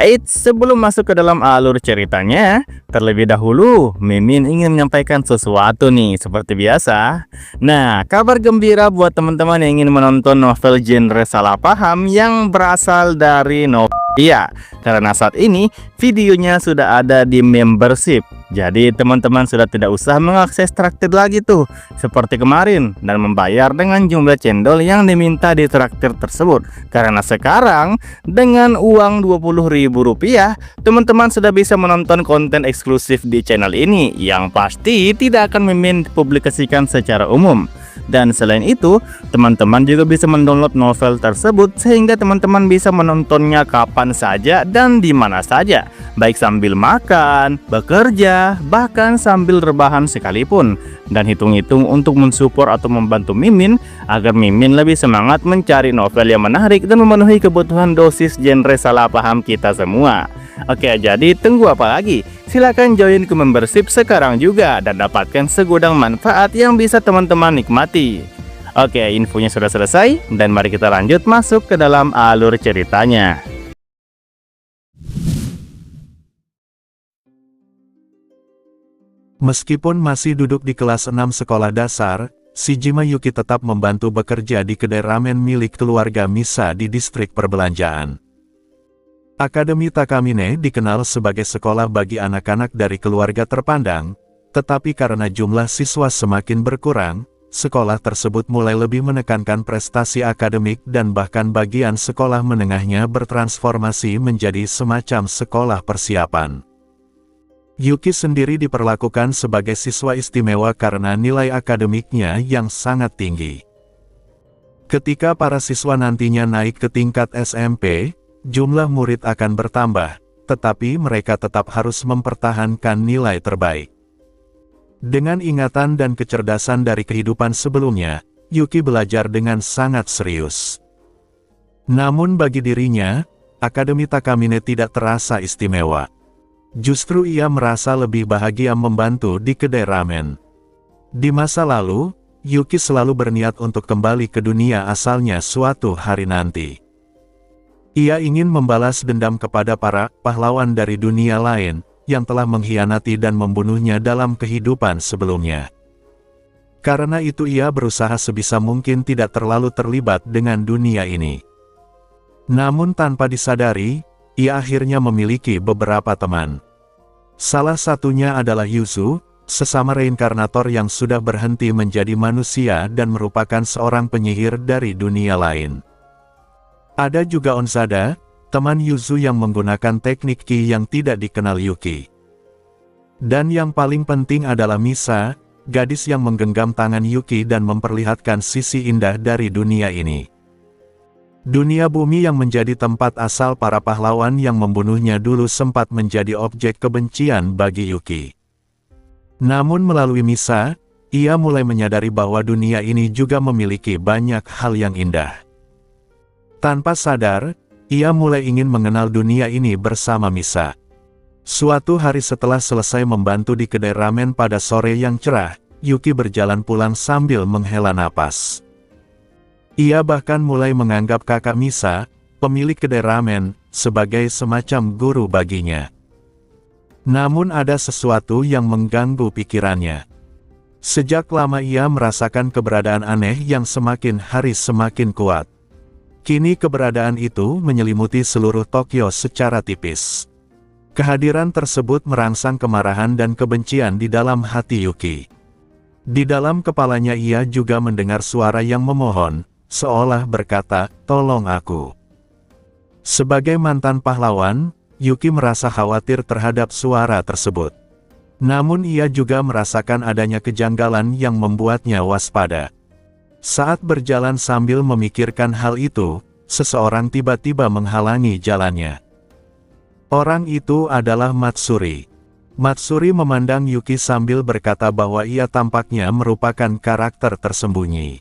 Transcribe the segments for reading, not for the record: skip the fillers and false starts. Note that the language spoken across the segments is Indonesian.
Eits, sebelum masuk ke dalam alur ceritanya, terlebih dahulu Mimin ingin menyampaikan sesuatu nih seperti biasa. Nah, kabar gembira buat teman-teman yang ingin menonton novel genre salah paham yang berasal dari novel. Iya, karena saat ini videonya sudah ada di membership. Jadi teman-teman sudah tidak usah mengakses traktir lagi tuh seperti kemarin dan membayar dengan jumlah cendol yang diminta di traktir tersebut. Karena sekarang dengan uang Rp20.000, teman-teman sudah bisa menonton konten eksklusif di channel ini yang pasti tidak akan Mimin publikasikan secara umum. Dan selain itu, teman-teman juga bisa mendownload novel tersebut sehingga teman-teman bisa menontonnya kapan saja dan di mana saja, baik sambil makan, bekerja, bahkan sambil rebahan sekalipun. Dan hitung-hitung untuk mensupport atau membantu Mimin agar Mimin lebih semangat mencari novel yang menarik dan memenuhi kebutuhan dosis genre salah paham kita semua. Oke, jadi tunggu apa lagi? Silahkan join ke membership sekarang juga dan dapatkan segudang manfaat yang bisa teman-teman nikmati. Oke, infonya sudah selesai dan mari kita lanjut masuk ke dalam alur ceritanya. Meskipun masih duduk di kelas 6 sekolah dasar, Shijima Yuki tetap membantu bekerja di kedai ramen milik keluarga Misa di distrik perbelanjaan. Akademi Takamine dikenal sebagai sekolah bagi anak-anak dari keluarga terpandang, tetapi karena jumlah siswa semakin berkurang, sekolah tersebut mulai lebih menekankan prestasi akademik dan bahkan bagian sekolah menengahnya bertransformasi menjadi semacam sekolah persiapan. Yuki sendiri diperlakukan sebagai siswa istimewa karena nilai akademiknya yang sangat tinggi. Ketika para siswa nantinya naik ke tingkat SMP, jumlah murid akan bertambah, tetapi mereka tetap harus mempertahankan nilai terbaik. Dengan ingatan dan kecerdasan dari kehidupan sebelumnya, Yuki belajar dengan sangat serius. Namun bagi dirinya, Akademi Takamine tidak terasa istimewa. Justru ia merasa lebih bahagia membantu di kedai ramen. Di masa lalu, Yuki selalu berniat untuk kembali ke dunia asalnya suatu hari nanti. Ia ingin membalas dendam kepada para pahlawan dari dunia lain, yang telah mengkhianati dan membunuhnya dalam kehidupan sebelumnya. Karena itu ia berusaha sebisa mungkin tidak terlalu terlibat dengan dunia ini. Namun tanpa disadari, ia akhirnya memiliki beberapa teman. Salah satunya adalah Yuzu, sesama reinkarnator yang sudah berhenti menjadi manusia dan merupakan seorang penyihir dari dunia lain. Ada juga Onzada, teman Yuzu yang menggunakan teknik Ki yang tidak dikenal Yuki. Dan yang paling penting adalah Misa, gadis yang menggenggam tangan Yuki dan memperlihatkan sisi indah dari dunia ini. Dunia bumi yang menjadi tempat asal para pahlawan yang membunuhnya dulu sempat menjadi objek kebencian bagi Yuki. Namun melalui Misa, ia mulai menyadari bahwa dunia ini juga memiliki banyak hal yang indah. Tanpa sadar, ia mulai ingin mengenal dunia ini bersama Misa. Suatu hari setelah selesai membantu di kedai ramen pada sore yang cerah, Yuki berjalan pulang sambil menghela napas. Ia bahkan mulai menganggap kakak Misa, pemilik kedai ramen, sebagai semacam guru baginya. Namun ada sesuatu yang mengganggu pikirannya. Sejak lama ia merasakan keberadaan aneh yang semakin hari semakin kuat. Kini keberadaan itu menyelimuti seluruh Tokyo secara tipis. Kehadiran tersebut merangsang kemarahan dan kebencian di dalam hati Yuki. Di dalam kepalanya ia juga mendengar suara yang memohon, seolah berkata, "Tolong aku." Sebagai mantan pahlawan, Yuki merasa khawatir terhadap suara tersebut. Namun ia juga merasakan adanya kejanggalan yang membuatnya waspada. Saat berjalan sambil memikirkan hal itu, seseorang tiba-tiba menghalangi jalannya. Orang itu adalah Matsuri. Matsuri memandang Yuki sambil berkata bahwa ia tampaknya merupakan karakter tersembunyi.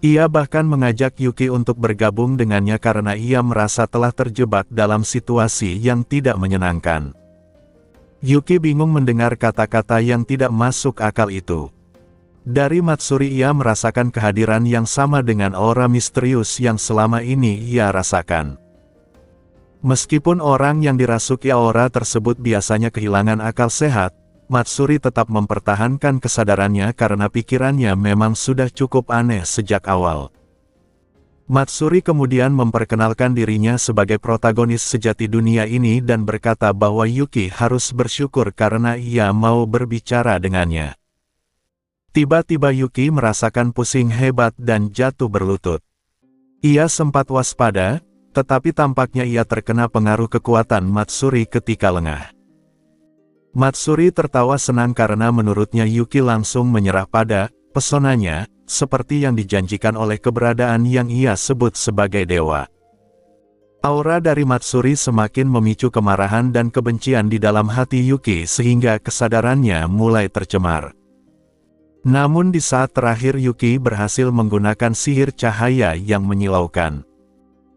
Ia bahkan mengajak Yuki untuk bergabung dengannya karena ia merasa telah terjebak dalam situasi yang tidak menyenangkan. Yuki bingung mendengar kata-kata yang tidak masuk akal itu. Dari Matsuri ia merasakan kehadiran yang sama dengan aura misterius yang selama ini ia rasakan. Meskipun orang yang dirasuki aura tersebut biasanya kehilangan akal sehat, Matsuri tetap mempertahankan kesadarannya karena pikirannya memang sudah cukup aneh sejak awal. Matsuri kemudian memperkenalkan dirinya sebagai protagonis sejati dunia ini dan berkata bahwa Yuki harus bersyukur karena ia mau berbicara dengannya. Tiba-tiba Yuki merasakan pusing hebat dan jatuh berlutut. Ia sempat waspada, tetapi tampaknya ia terkena pengaruh kekuatan Matsuri ketika lengah. Matsuri tertawa senang karena menurutnya Yuki langsung menyerah pada pesonanya, seperti yang dijanjikan oleh keberadaan yang ia sebut sebagai dewa. Aura dari Matsuri semakin memicu kemarahan dan kebencian di dalam hati Yuki sehingga kesadarannya mulai tercemar. Namun di saat terakhir Yuki berhasil menggunakan sihir cahaya yang menyilaukan.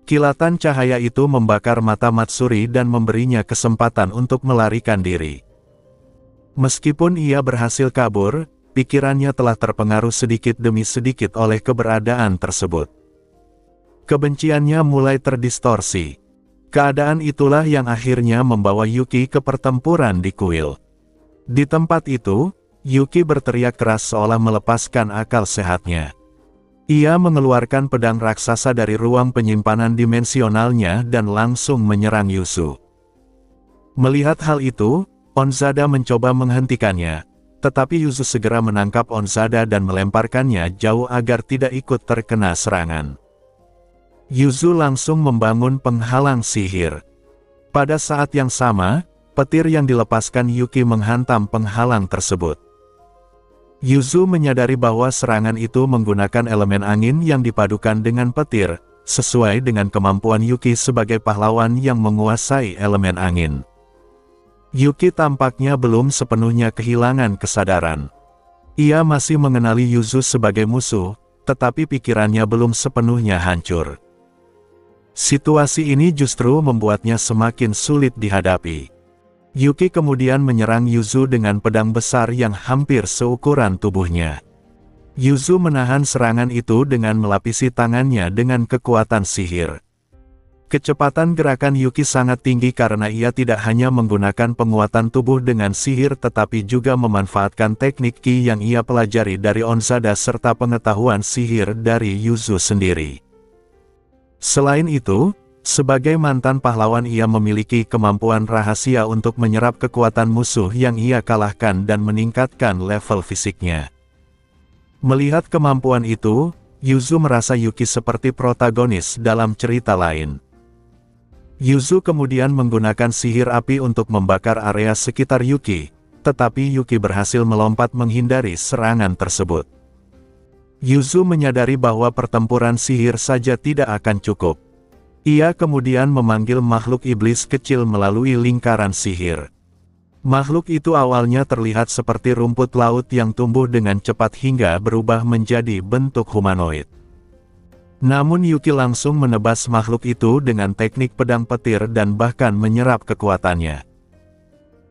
Kilatan cahaya itu membakar mata Matsuri dan memberinya kesempatan untuk melarikan diri. Meskipun ia berhasil kabur, pikirannya telah terpengaruh sedikit demi sedikit oleh keberadaan tersebut. Kebenciannya mulai terdistorsi. Keadaan itulah yang akhirnya membawa Yuki ke pertempuran di kuil. Di tempat itu, Yuki berteriak keras seolah melepaskan akal sehatnya. Ia mengeluarkan pedang raksasa dari ruang penyimpanan dimensionalnya dan langsung menyerang Yuzu. Melihat hal itu, Onzada mencoba menghentikannya, tetapi Yuzu segera menangkap Onzada dan melemparkannya jauh agar tidak ikut terkena serangan. Yuzu langsung membangun penghalang sihir. Pada saat yang sama, petir yang dilepaskan Yuki menghantam penghalang tersebut. Yuzu menyadari bahwa serangan itu menggunakan elemen angin yang dipadukan dengan petir, sesuai dengan kemampuan Yuki sebagai pahlawan yang menguasai elemen angin. Yuki tampaknya belum sepenuhnya kehilangan kesadaran. Ia masih mengenali Yuzu sebagai musuh, tetapi pikirannya belum sepenuhnya hancur. Situasi ini justru membuatnya semakin sulit dihadapi. Yuki kemudian menyerang Yuzu dengan pedang besar yang hampir seukuran tubuhnya. Yuzu menahan serangan itu dengan melapisi tangannya dengan kekuatan sihir. Kecepatan gerakan Yuki sangat tinggi karena ia tidak hanya menggunakan penguatan tubuh dengan sihir tetapi juga memanfaatkan teknik Ki yang ia pelajari dari Onzada serta pengetahuan sihir dari Yuzu sendiri. Selain itu, sebagai mantan pahlawan ia memiliki kemampuan rahasia untuk menyerap kekuatan musuh yang ia kalahkan dan meningkatkan level fisiknya. Melihat kemampuan itu, Yuzu merasa Yuki seperti protagonis dalam cerita lain. Yuzu kemudian menggunakan sihir api untuk membakar area sekitar Yuki, tetapi Yuki berhasil melompat menghindari serangan tersebut. Yuzu menyadari bahwa pertempuran sihir saja tidak akan cukup. Ia kemudian memanggil makhluk iblis kecil melalui lingkaran sihir. Makhluk itu awalnya terlihat seperti rumput laut yang tumbuh dengan cepat hingga berubah menjadi bentuk humanoid. Namun Yuki langsung menebas makhluk itu dengan teknik pedang petir dan bahkan menyerap kekuatannya.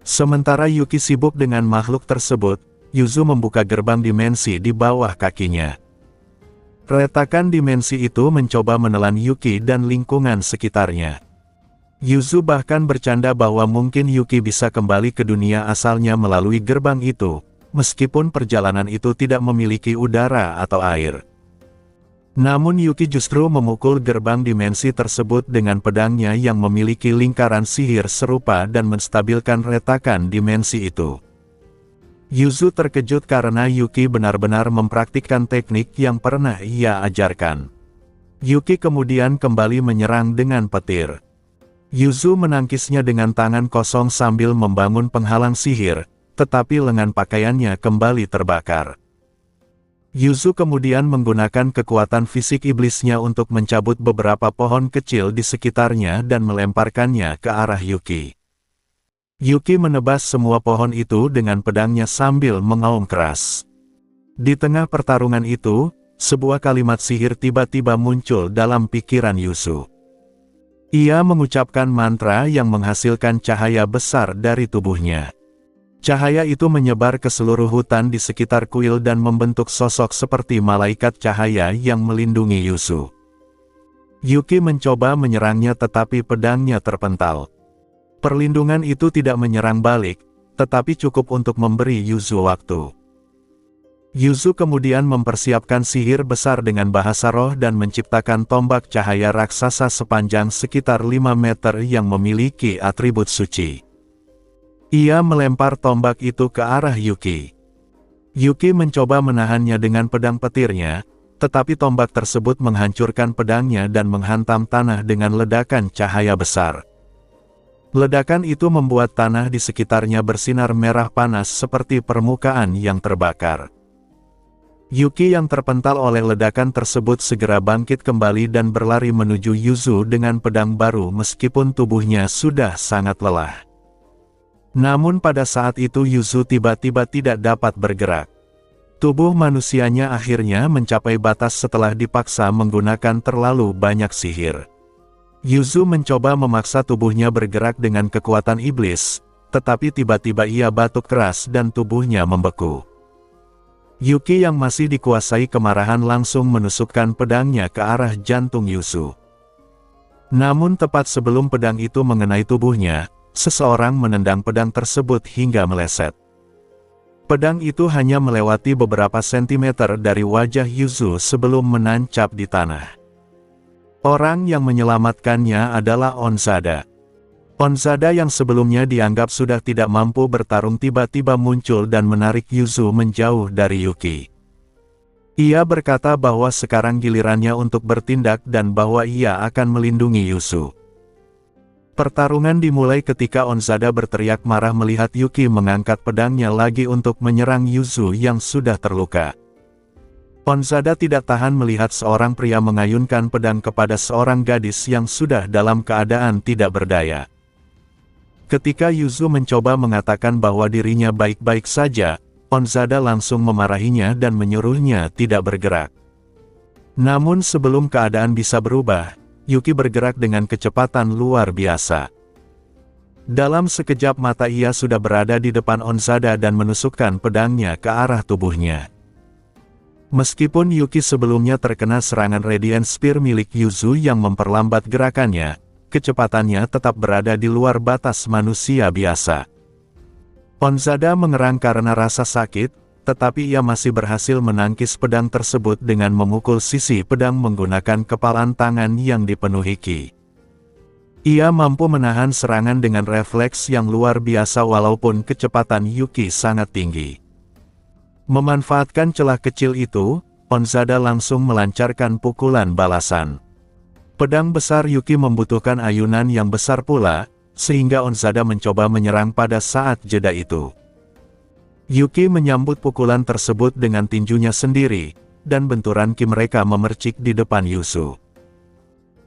Sementara Yuki sibuk dengan makhluk tersebut, Yuzu membuka gerbang dimensi di bawah kakinya. Retakan dimensi itu mencoba menelan Yuki dan lingkungan sekitarnya. Yuzu bahkan bercanda bahwa mungkin Yuki bisa kembali ke dunia asalnya melalui gerbang itu, meskipun perjalanan itu tidak memiliki udara atau air. Namun Yuki justru memukul gerbang dimensi tersebut dengan pedangnya yang memiliki lingkaran sihir serupa dan menstabilkan retakan dimensi itu. Yuzu terkejut karena Yuki benar-benar mempraktikkan teknik yang pernah ia ajarkan. Yuki kemudian kembali menyerang dengan petir. Yuzu menangkisnya dengan tangan kosong sambil membangun penghalang sihir, tetapi lengan pakaiannya kembali terbakar. Yuzu kemudian menggunakan kekuatan fisik iblisnya untuk mencabut beberapa pohon kecil di sekitarnya dan melemparkannya ke arah Yuki. Yuki menebas semua pohon itu dengan pedangnya sambil mengaum keras. Di tengah pertarungan itu, sebuah kalimat sihir tiba-tiba muncul dalam pikiran Yuzu. Ia mengucapkan mantra yang menghasilkan cahaya besar dari tubuhnya. Cahaya itu menyebar ke seluruh hutan di sekitar kuil dan membentuk sosok seperti malaikat cahaya yang melindungi Yuzu. Yuki mencoba menyerangnya tetapi pedangnya terpental. Perlindungan itu tidak menyerang balik, tetapi cukup untuk memberi Yuzu waktu. Yuzu kemudian mempersiapkan sihir besar dengan bahasa roh dan menciptakan tombak cahaya raksasa sepanjang sekitar 5 meter yang memiliki atribut suci. Ia melempar tombak itu ke arah Yuki. Yuki mencoba menahannya dengan pedang petirnya, tetapi tombak tersebut menghancurkan pedangnya dan menghantam tanah dengan ledakan cahaya besar. Ledakan itu membuat tanah di sekitarnya bersinar merah panas seperti permukaan yang terbakar. Yuki yang terpental oleh ledakan tersebut segera bangkit kembali dan berlari menuju Yuzu dengan pedang baru meskipun tubuhnya sudah sangat lelah. Namun pada saat itu Yuzu tiba-tiba tidak dapat bergerak. Tubuh manusianya akhirnya mencapai batas setelah dipaksa menggunakan terlalu banyak sihir. Yuzu mencoba memaksa tubuhnya bergerak dengan kekuatan iblis, tetapi tiba-tiba ia batuk keras dan tubuhnya membeku. Yuki yang masih dikuasai kemarahan langsung menusukkan pedangnya ke arah jantung Yuzu. Namun tepat sebelum pedang itu mengenai tubuhnya, seseorang menendang pedang tersebut hingga meleset. Pedang itu hanya melewati beberapa sentimeter dari wajah Yuzu sebelum menancap di tanah. Orang yang menyelamatkannya adalah Onzada. Onzada yang sebelumnya dianggap sudah tidak mampu bertarung tiba-tiba muncul dan menarik Yuzu menjauh dari Yuki. Ia berkata bahwa sekarang gilirannya untuk bertindak dan bahwa ia akan melindungi Yuzu. Pertarungan dimulai ketika Onzada berteriak marah melihat Yuki mengangkat pedangnya lagi untuk menyerang Yuzu yang sudah terluka. Onzada tidak tahan melihat seorang pria mengayunkan pedang kepada seorang gadis yang sudah dalam keadaan tidak berdaya. Ketika Yuzu mencoba mengatakan bahwa dirinya baik-baik saja, Onzada langsung memarahinya dan menyuruhnya tidak bergerak. Namun sebelum keadaan bisa berubah, Yuki bergerak dengan kecepatan luar biasa. Dalam sekejap mata ia sudah berada di depan Onzada dan menusukkan pedangnya ke arah tubuhnya. Meskipun Yuki sebelumnya terkena serangan Radiant Spear milik Yuzu yang memperlambat gerakannya, kecepatannya tetap berada di luar batas manusia biasa. Onzada mengerang karena rasa sakit, tetapi ia masih berhasil menangkis pedang tersebut dengan memukul sisi pedang menggunakan kepalan tangan yang dipenuhi ki. Ia mampu menahan serangan dengan refleks yang luar biasa walaupun kecepatan Yuki sangat tinggi. Memanfaatkan celah kecil itu, Onzada langsung melancarkan pukulan balasan. Pedang besar Yuki membutuhkan ayunan yang besar pula, sehingga Onzada mencoba menyerang pada saat jeda itu. Yuki menyambut pukulan tersebut dengan tinjunya sendiri, dan benturan ki mereka memercik di depan Yuzu.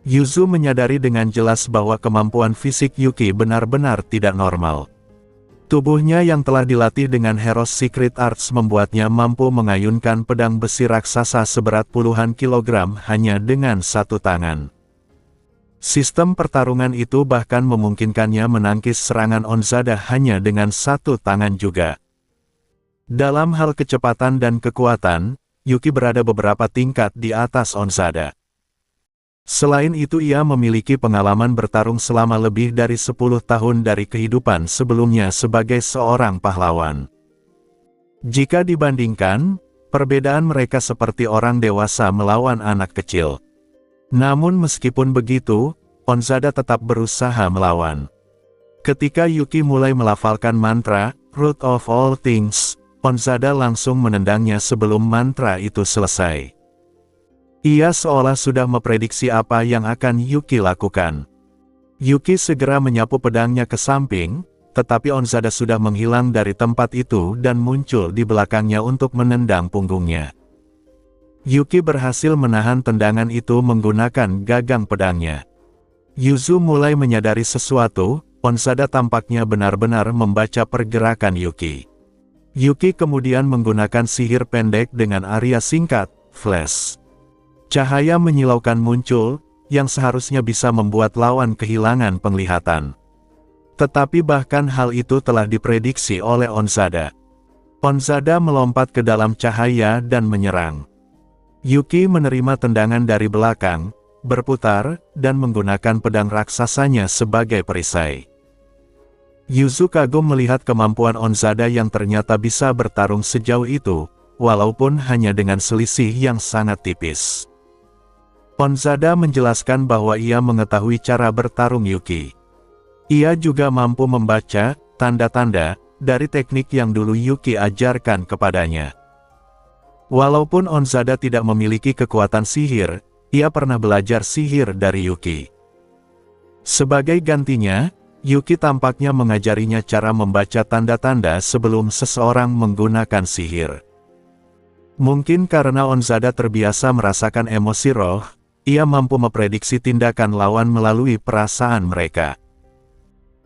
Yuzu menyadari dengan jelas bahwa kemampuan fisik Yuki benar-benar tidak normal. Tubuhnya yang telah dilatih dengan Heroes Secret Arts membuatnya mampu mengayunkan pedang besi raksasa seberat puluhan kilogram hanya dengan satu tangan. Sistem pertarungan itu bahkan memungkinkannya menangkis serangan Onzada hanya dengan satu tangan juga. Dalam hal kecepatan dan kekuatan, Yuki berada beberapa tingkat di atas Onzada. Selain itu ia memiliki pengalaman bertarung selama lebih dari 10 tahun dari kehidupan sebelumnya sebagai seorang pahlawan. Jika dibandingkan, perbedaan mereka seperti orang dewasa melawan anak kecil. Namun meskipun begitu, Onzada tetap berusaha melawan. Ketika Yuki mulai melafalkan mantra, Root of All Things, Onzada langsung menendangnya sebelum mantra itu selesai. Ia seolah sudah memprediksi apa yang akan Yuki lakukan. Yuki segera menyapu pedangnya ke samping, tetapi Onzada sudah menghilang dari tempat itu dan muncul di belakangnya untuk menendang punggungnya. Yuki berhasil menahan tendangan itu menggunakan gagang pedangnya. Yuzu mulai menyadari sesuatu, Onzada tampaknya benar-benar membaca pergerakan Yuki. Yuki kemudian menggunakan sihir pendek dengan area singkat, Flash. Cahaya menyilaukan muncul, yang seharusnya bisa membuat lawan kehilangan penglihatan. Tetapi bahkan hal itu telah diprediksi oleh Onzada. Onzada melompat ke dalam cahaya dan menyerang. Yuki menerima tendangan dari belakang, berputar, dan menggunakan pedang raksasanya sebagai perisai. Yuzu kagum melihat kemampuan Onzada yang ternyata bisa bertarung sejauh itu, walaupun hanya dengan selisih yang sangat tipis. Onzada menjelaskan bahwa ia mengetahui cara bertarung Yuki. Ia juga mampu membaca tanda-tanda dari teknik yang dulu Yuki ajarkan kepadanya. Walaupun Onzada tidak memiliki kekuatan sihir, ia pernah belajar sihir dari Yuki. Sebagai gantinya, Yuki tampaknya mengajarinya cara membaca tanda-tanda sebelum seseorang menggunakan sihir. Mungkin karena Onzada terbiasa merasakan emosi roh, ia mampu memprediksi tindakan lawan melalui perasaan mereka.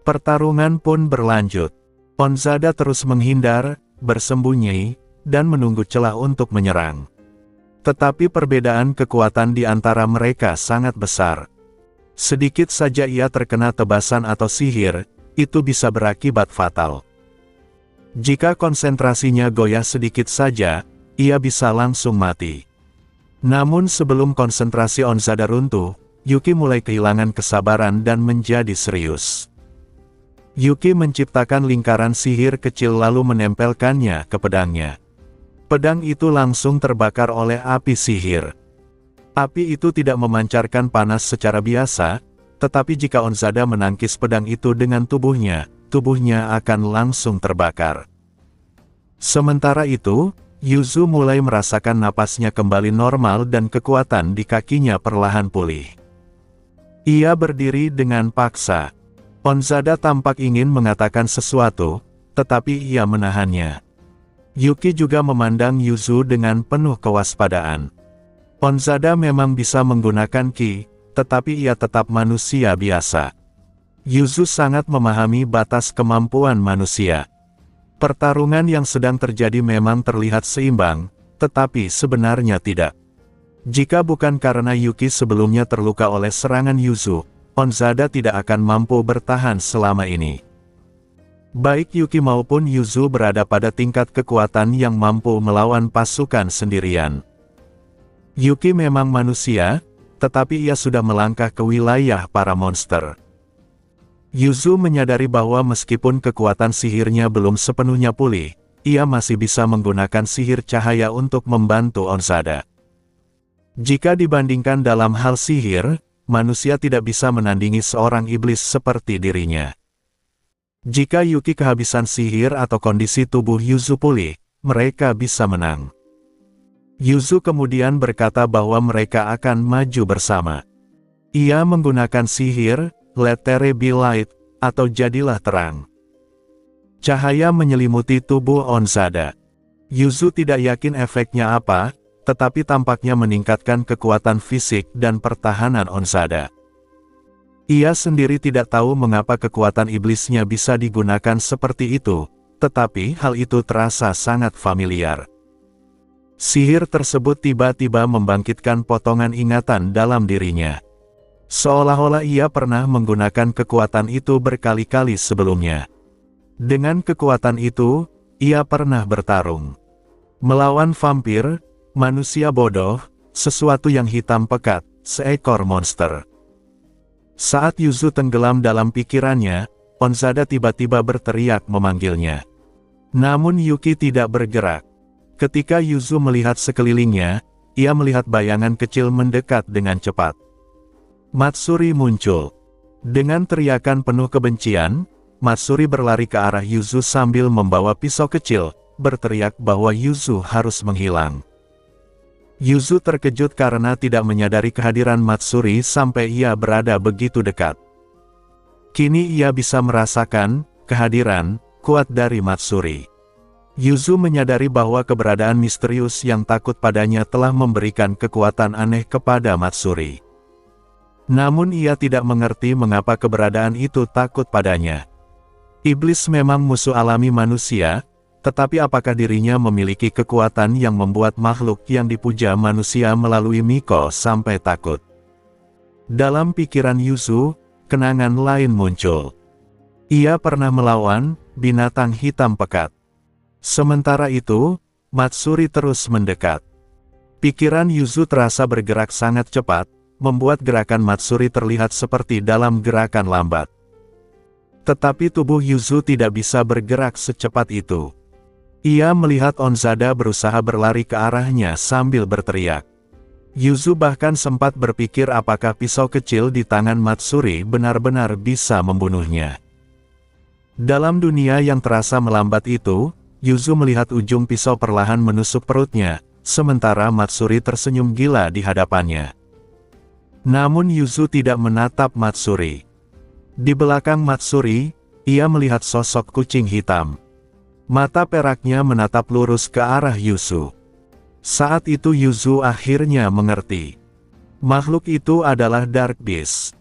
Pertarungan pun berlanjut. Onzada terus menghindar, bersembunyi, dan menunggu celah untuk menyerang. Tetapi perbedaan kekuatan di antara mereka sangat besar. Sedikit saja ia terkena tebasan atau sihir, itu bisa berakibat fatal. Jika konsentrasinya goyah sedikit saja, ia bisa langsung mati. Namun sebelum konsentrasi Onzada runtuh, Yuki mulai kehilangan kesabaran dan menjadi serius. Yuki menciptakan lingkaran sihir kecil lalu menempelkannya ke pedangnya. Pedang itu langsung terbakar oleh api sihir. Api itu tidak memancarkan panas secara biasa, tetapi jika Onzada menangkis pedang itu dengan tubuhnya akan langsung terbakar. Sementara itu, Yuzu mulai merasakan napasnya kembali normal dan kekuatan di kakinya perlahan pulih. Ia berdiri dengan paksa. Onzada tampak ingin mengatakan sesuatu, tetapi ia menahannya. Yuki juga memandang Yuzu dengan penuh kewaspadaan. Onzada memang bisa menggunakan ki, tetapi ia tetap manusia biasa. Yuzu sangat memahami batas kemampuan manusia. Pertarungan yang sedang terjadi memang terlihat seimbang, tetapi sebenarnya tidak. Jika bukan karena Yuki sebelumnya terluka oleh serangan Yuzu, Onzada tidak akan mampu bertahan selama ini. Baik Yuki maupun Yuzu berada pada tingkat kekuatan yang mampu melawan pasukan sendirian. Yuki memang manusia, tetapi ia sudah melangkah ke wilayah para monster. Yuzu menyadari bahwa meskipun kekuatan sihirnya belum sepenuhnya pulih, ia masih bisa menggunakan sihir cahaya untuk membantu Onzada. Jika dibandingkan dalam hal sihir, manusia tidak bisa menandingi seorang iblis seperti dirinya. Jika Yuki kehabisan sihir atau kondisi tubuh Yuzu pulih, mereka bisa menang. Yuzu kemudian berkata bahwa mereka akan maju bersama. Ia menggunakan sihir, Let there be light, atau jadilah terang. Cahaya menyelimuti tubuh Onzada. Yuzu tidak yakin efeknya apa, tetapi tampaknya meningkatkan kekuatan fisik dan pertahanan Onzada. Ia sendiri tidak tahu mengapa kekuatan iblisnya bisa digunakan seperti itu, tetapi hal itu terasa sangat familiar. Sihir tersebut tiba-tiba membangkitkan potongan ingatan dalam dirinya. Seolah-olah ia pernah menggunakan kekuatan itu berkali-kali sebelumnya. Dengan kekuatan itu, ia pernah bertarung. Melawan vampir, manusia bodoh, sesuatu yang hitam pekat, seekor monster. Saat Yuzu tenggelam dalam pikirannya, Onzada tiba-tiba berteriak memanggilnya. Namun Yuki tidak bergerak. Ketika Yuzu melihat sekelilingnya, ia melihat bayangan kecil mendekat dengan cepat. Matsuri muncul. Dengan teriakan penuh kebencian, Matsuri berlari ke arah Yuzu sambil membawa pisau kecil, berteriak bahwa Yuzu harus menghilang. Yuzu terkejut karena tidak menyadari kehadiran Matsuri sampai ia berada begitu dekat. Kini ia bisa merasakan kehadiran kuat dari Matsuri. Yuzu menyadari bahwa keberadaan misterius yang takut padanya telah memberikan kekuatan aneh kepada Matsuri. Namun ia tidak mengerti mengapa keberadaan itu takut padanya. Iblis memang musuh alami manusia, tetapi apakah dirinya memiliki kekuatan yang membuat makhluk yang dipuja manusia melalui Miko sampai takut? Dalam pikiran Yuzu, kenangan lain muncul. Ia pernah melawan binatang hitam pekat. Sementara itu, Matsuri terus mendekat. Pikiran Yuzu terasa bergerak sangat cepat, membuat gerakan Matsuri terlihat seperti dalam gerakan lambat. Tetapi tubuh Yuzu tidak bisa bergerak secepat itu. Ia melihat Onzada berusaha berlari ke arahnya sambil berteriak. Yuzu bahkan sempat berpikir apakah pisau kecil di tangan Matsuri benar-benar bisa membunuhnya. Dalam dunia yang terasa melambat itu, Yuzu melihat ujung pisau perlahan menusuk perutnya, sementara Matsuri tersenyum gila di hadapannya. Namun Yuzu tidak menatap Matsuri. Di belakang Matsuri, ia melihat sosok kucing hitam. Mata peraknya menatap lurus ke arah Yuzu. Saat itu Yuzu akhirnya mengerti. Makhluk itu adalah Dark Beast.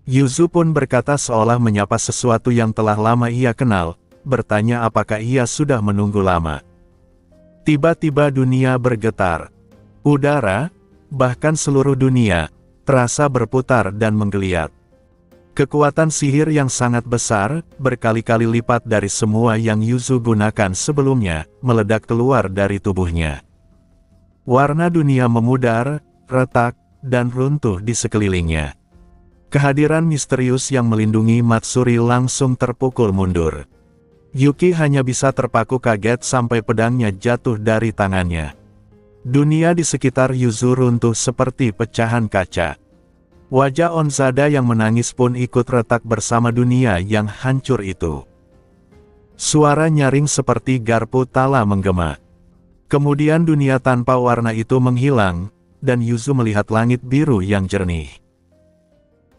Yuzu pun berkata seolah menyapa sesuatu yang telah lama ia kenal, bertanya apakah ia sudah menunggu lama. Tiba-tiba dunia bergetar. Udara, bahkan seluruh dunia, terasa berputar dan menggeliat. Kekuatan sihir yang sangat besar, berkali-kali lipat dari semua yang Yuzu gunakan sebelumnya, meledak keluar dari tubuhnya. Warna dunia memudar, retak, dan runtuh di sekelilingnya. Kehadiran misterius yang melindungi Matsuri langsung terpukul mundur. Yuki hanya bisa terpaku kaget sampai pedangnya jatuh dari tangannya. Dunia di sekitar Yuzu runtuh seperti pecahan kaca. Wajah Onzada yang menangis pun ikut retak bersama dunia yang hancur itu. Suara nyaring seperti garpu tala menggema. Kemudian dunia tanpa warna itu menghilang, dan Yuzu melihat langit biru yang jernih.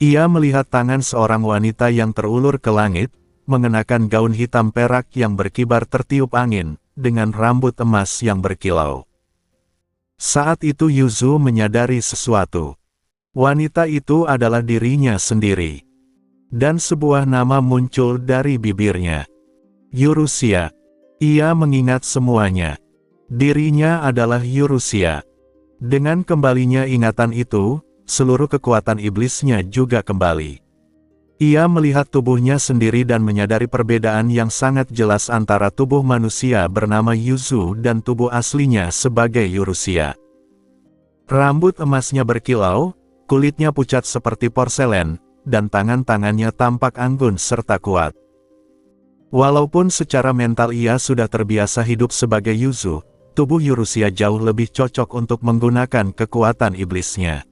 Ia melihat tangan seorang wanita yang terulur ke langit, mengenakan gaun hitam perak yang berkibar tertiup angin, dengan rambut emas yang berkilau. Saat itu Yuzu menyadari sesuatu. Wanita itu adalah dirinya sendiri. Dan sebuah nama muncul dari bibirnya. Eurusia. Ia mengingat semuanya. Dirinya adalah Eurusia. Dengan kembalinya ingatan itu, seluruh kekuatan iblisnya juga kembali. Ia melihat tubuhnya sendiri dan menyadari perbedaan yang sangat jelas antara tubuh manusia bernama Yuzu dan tubuh aslinya sebagai Eurusia. Rambut emasnya berkilau, kulitnya pucat seperti porselen, dan tangan-tangannya tampak anggun serta kuat. Walaupun secara mental ia sudah terbiasa hidup sebagai Yuzu, tubuh Eurusia jauh lebih cocok untuk menggunakan kekuatan iblisnya.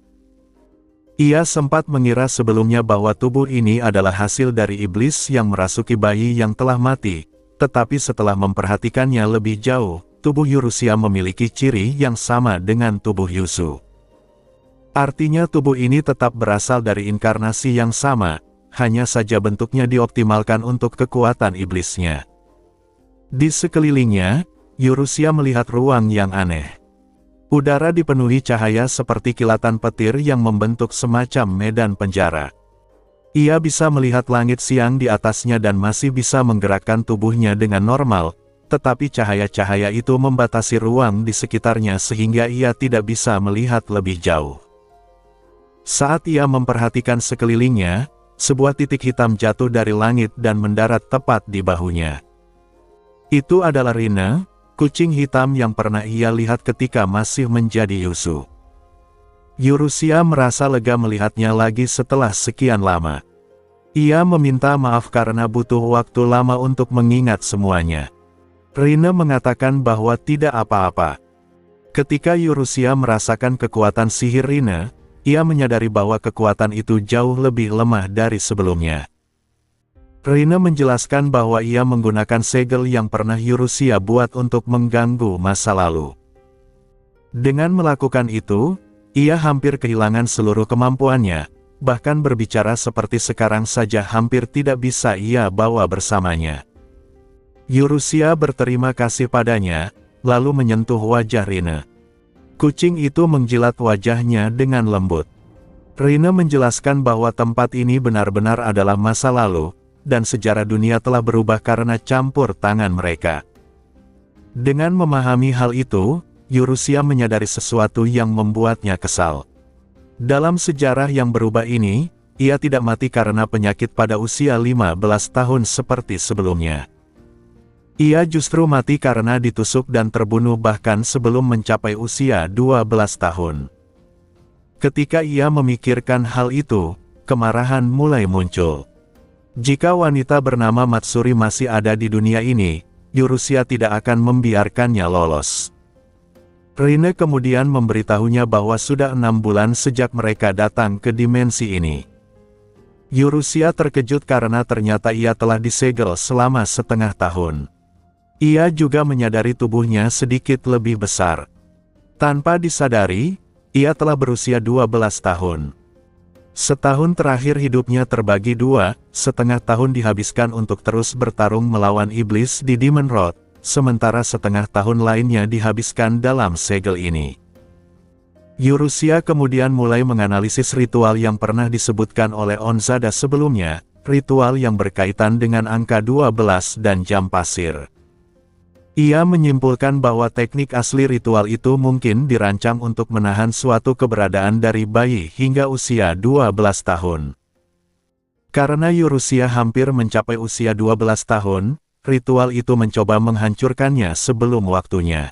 Ia sempat mengira sebelumnya bahwa tubuh ini adalah hasil dari iblis yang merasuki bayi yang telah mati, tetapi setelah memperhatikannya lebih jauh, tubuh Eurusia memiliki ciri yang sama dengan tubuh Yuzu. Artinya tubuh ini tetap berasal dari inkarnasi yang sama, hanya saja bentuknya dioptimalkan untuk kekuatan iblisnya. Di sekelilingnya, Eurusia melihat ruang yang aneh. Udara dipenuhi cahaya seperti kilatan petir yang membentuk semacam medan penjara. Ia bisa melihat langit siang di atasnya dan masih bisa menggerakkan tubuhnya dengan normal, tetapi cahaya-cahaya itu membatasi ruang di sekitarnya sehingga ia tidak bisa melihat lebih jauh. Saat ia memperhatikan sekelilingnya, sebuah titik hitam jatuh dari langit dan mendarat tepat di bahunya. Itu adalah Rina, kucing hitam yang pernah ia lihat ketika masih menjadi Yuzu. Eurusia merasa lega melihatnya lagi setelah sekian lama. Ia meminta maaf karena butuh waktu lama untuk mengingat semuanya. Rina mengatakan bahwa tidak apa-apa. Ketika Eurusia merasakan kekuatan sihir Rina, ia menyadari bahwa kekuatan itu jauh lebih lemah dari sebelumnya. Rina menjelaskan bahwa ia menggunakan segel yang pernah Eurusia buat untuk mengganggu masa lalu. Dengan melakukan itu, ia hampir kehilangan seluruh kemampuannya, bahkan berbicara seperti sekarang saja hampir tidak bisa ia bawa bersamanya. Eurusia berterima kasih padanya, lalu menyentuh wajah Rina. Kucing itu menjilat wajahnya dengan lembut. Rina menjelaskan bahwa tempat ini benar-benar adalah masa lalu, dan sejarah dunia telah berubah karena campur tangan mereka. Dengan memahami hal itu, Eurusia menyadari sesuatu yang membuatnya kesal. Dalam sejarah yang berubah ini, ia tidak mati karena penyakit pada usia 15 tahun seperti sebelumnya. Ia justru mati karena ditusuk dan terbunuh bahkan sebelum mencapai usia 12 tahun. Ketika ia memikirkan hal itu, kemarahan mulai muncul. Jika wanita bernama Matsuri masih ada di dunia ini, Eurusia tidak akan membiarkannya lolos. Rine kemudian memberitahunya bahwa sudah 6 bulan sejak mereka datang ke dimensi ini. Eurusia terkejut karena ternyata ia telah disegel selama setengah tahun. Ia juga menyadari tubuhnya sedikit lebih besar. Tanpa disadari, ia telah berusia 12 tahun. Setahun terakhir hidupnya terbagi 2, setengah tahun dihabiskan untuk terus bertarung melawan iblis di Demon Road, sementara setengah tahun lainnya dihabiskan dalam segel ini. Eurusia kemudian mulai menganalisis ritual yang pernah disebutkan oleh Onzada sebelumnya, ritual yang berkaitan dengan angka 12 dan jam pasir. Ia menyimpulkan bahwa teknik asli ritual itu mungkin dirancang untuk menahan suatu keberadaan dari bayi hingga usia 12 tahun. Karena Eurusia hampir mencapai usia 12 tahun, ritual itu mencoba menghancurkannya sebelum waktunya.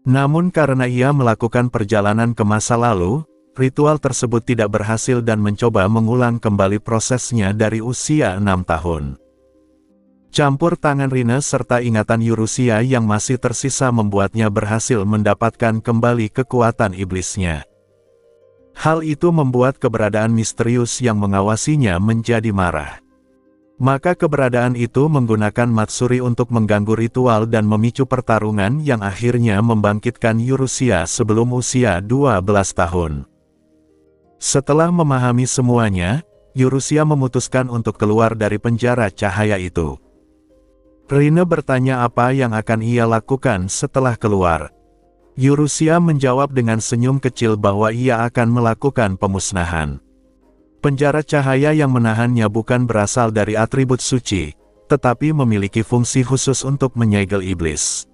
Namun karena ia melakukan perjalanan ke masa lalu, ritual tersebut tidak berhasil dan mencoba mengulang kembali prosesnya dari usia 6 tahun. Campur tangan Rine serta ingatan Eurusia yang masih tersisa membuatnya berhasil mendapatkan kembali kekuatan iblisnya. Hal itu membuat keberadaan misterius yang mengawasinya menjadi marah. Maka keberadaan itu menggunakan Matsuri untuk mengganggu ritual dan memicu pertarungan yang akhirnya membangkitkan Eurusia sebelum usia 12 tahun. Setelah memahami semuanya, Eurusia memutuskan untuk keluar dari penjara cahaya itu. Rine bertanya apa yang akan ia lakukan setelah keluar. Eurusia menjawab dengan senyum kecil bahwa ia akan melakukan pemusnahan. Penjara cahaya yang menahannya bukan berasal dari atribut suci, tetapi memiliki fungsi khusus untuk menyegel iblis.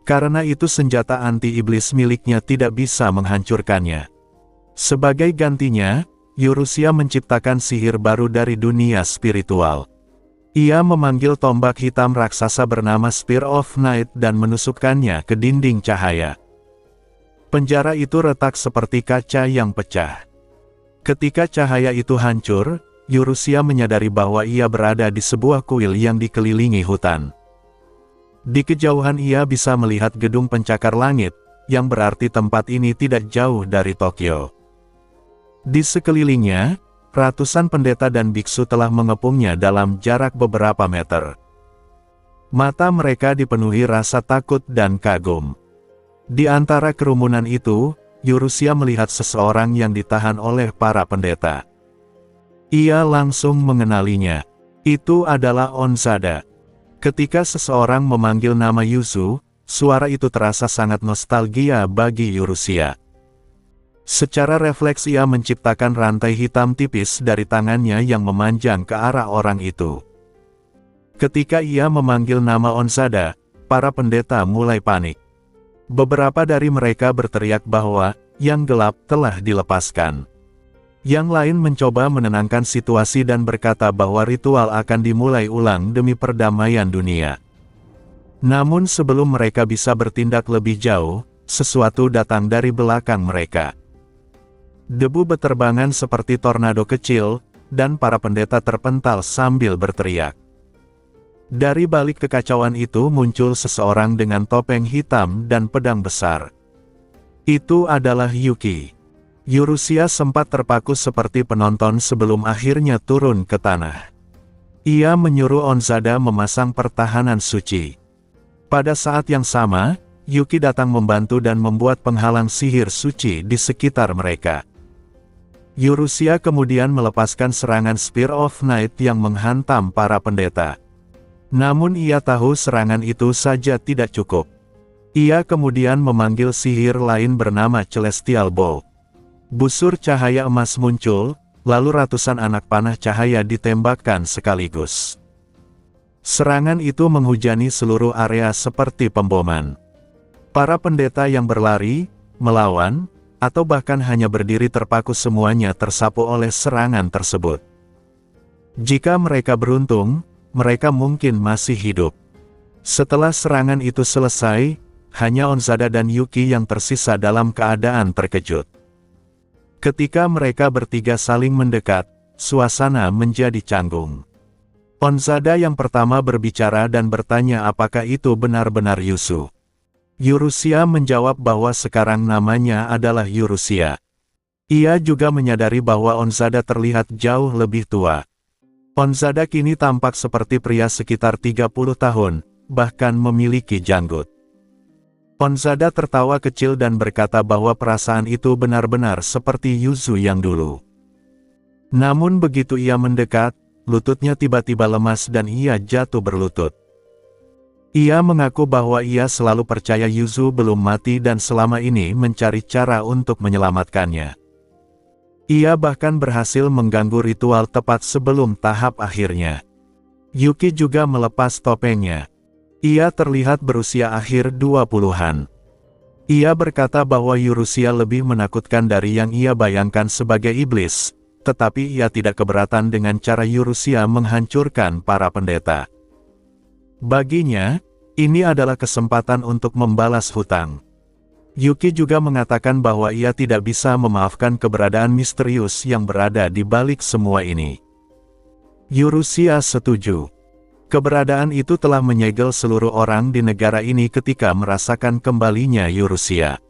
Karena itu senjata anti-iblis miliknya tidak bisa menghancurkannya. Sebagai gantinya, Eurusia menciptakan sihir baru dari dunia spiritual. Ia memanggil tombak hitam raksasa bernama Spear of Night dan menusukkannya ke dinding cahaya. Penjara itu retak seperti kaca yang pecah. Ketika cahaya itu hancur, Eurusia menyadari bahwa ia berada di sebuah kuil yang dikelilingi hutan. Di kejauhan ia bisa melihat gedung pencakar langit, yang berarti tempat ini tidak jauh dari Tokyo. Di sekelilingnya, ratusan pendeta dan biksu telah mengepungnya dalam jarak beberapa meter. Mata mereka dipenuhi rasa takut dan kagum. Di antara kerumunan itu, Eurusia melihat seseorang yang ditahan oleh para pendeta. Ia langsung mengenalinya. Itu adalah Onzada. Ketika seseorang memanggil nama Yuzu, suara itu terasa sangat nostalgia bagi Eurusia. Secara refleks ia menciptakan rantai hitam tipis dari tangannya yang memanjang ke arah orang itu. Ketika ia memanggil nama Onzada, para pendeta mulai panik. Beberapa dari mereka berteriak bahwa yang gelap telah dilepaskan. Yang lain mencoba menenangkan situasi dan berkata bahwa ritual akan dimulai ulang demi perdamaian dunia. Namun sebelum mereka bisa bertindak lebih jauh, sesuatu datang dari belakang mereka. Debu beterbangan seperti tornado kecil, dan para pendeta terpental sambil berteriak. Dari balik kekacauan itu muncul seseorang dengan topeng hitam dan pedang besar. Itu adalah Yuki. Eurusia sempat terpaku seperti penonton sebelum akhirnya turun ke tanah. Ia menyuruh Onzada memasang pertahanan suci. Pada saat yang sama, Yuki datang membantu dan membuat penghalang sihir suci di sekitar mereka. Eurusia kemudian melepaskan serangan Spear of Night yang menghantam para pendeta. Namun ia tahu serangan itu saja tidak cukup. Ia kemudian memanggil sihir lain bernama Celestial Bow. Busur cahaya emas muncul, lalu ratusan anak panah cahaya ditembakkan sekaligus. Serangan itu menghujani seluruh area seperti pemboman. Para pendeta yang berlari, melawan, atau bahkan hanya berdiri terpaku semuanya tersapu oleh serangan tersebut. Jika mereka beruntung, mereka mungkin masih hidup. Setelah serangan itu selesai, hanya Onzada dan Yuki yang tersisa dalam keadaan terkejut. Ketika mereka bertiga saling mendekat, suasana menjadi canggung. Onzada yang pertama berbicara dan bertanya apakah itu benar-benar Yusu. Yurusia menjawab bahwa sekarang namanya adalah Yurusia. Ia juga menyadari bahwa Onzada terlihat jauh lebih tua. Onzada kini tampak seperti pria sekitar 30 tahun, bahkan memiliki janggut. Onzada tertawa kecil dan berkata bahwa perasaan itu benar-benar seperti Yuzu yang dulu. Namun begitu ia mendekat, lututnya tiba-tiba lemas dan ia jatuh berlutut. Ia mengaku bahwa ia selalu percaya Yuzu belum mati dan selama ini mencari cara untuk menyelamatkannya. Ia bahkan berhasil mengganggu ritual tepat sebelum tahap akhirnya. Yuki juga melepas topengnya. Ia terlihat berusia akhir 20-an. Ia berkata bahwa Yurusia lebih menakutkan dari yang ia bayangkan sebagai iblis, tetapi ia tidak keberatan dengan cara Yurusia menghancurkan para pendeta. Baginya, ini adalah kesempatan untuk membalas hutang. Yuki juga mengatakan bahwa ia tidak bisa memaafkan keberadaan misterius yang berada di balik semua ini. Yurusia setuju. Keberadaan itu telah menyegel seluruh orang di negara ini ketika merasakan kembalinya Yurusia.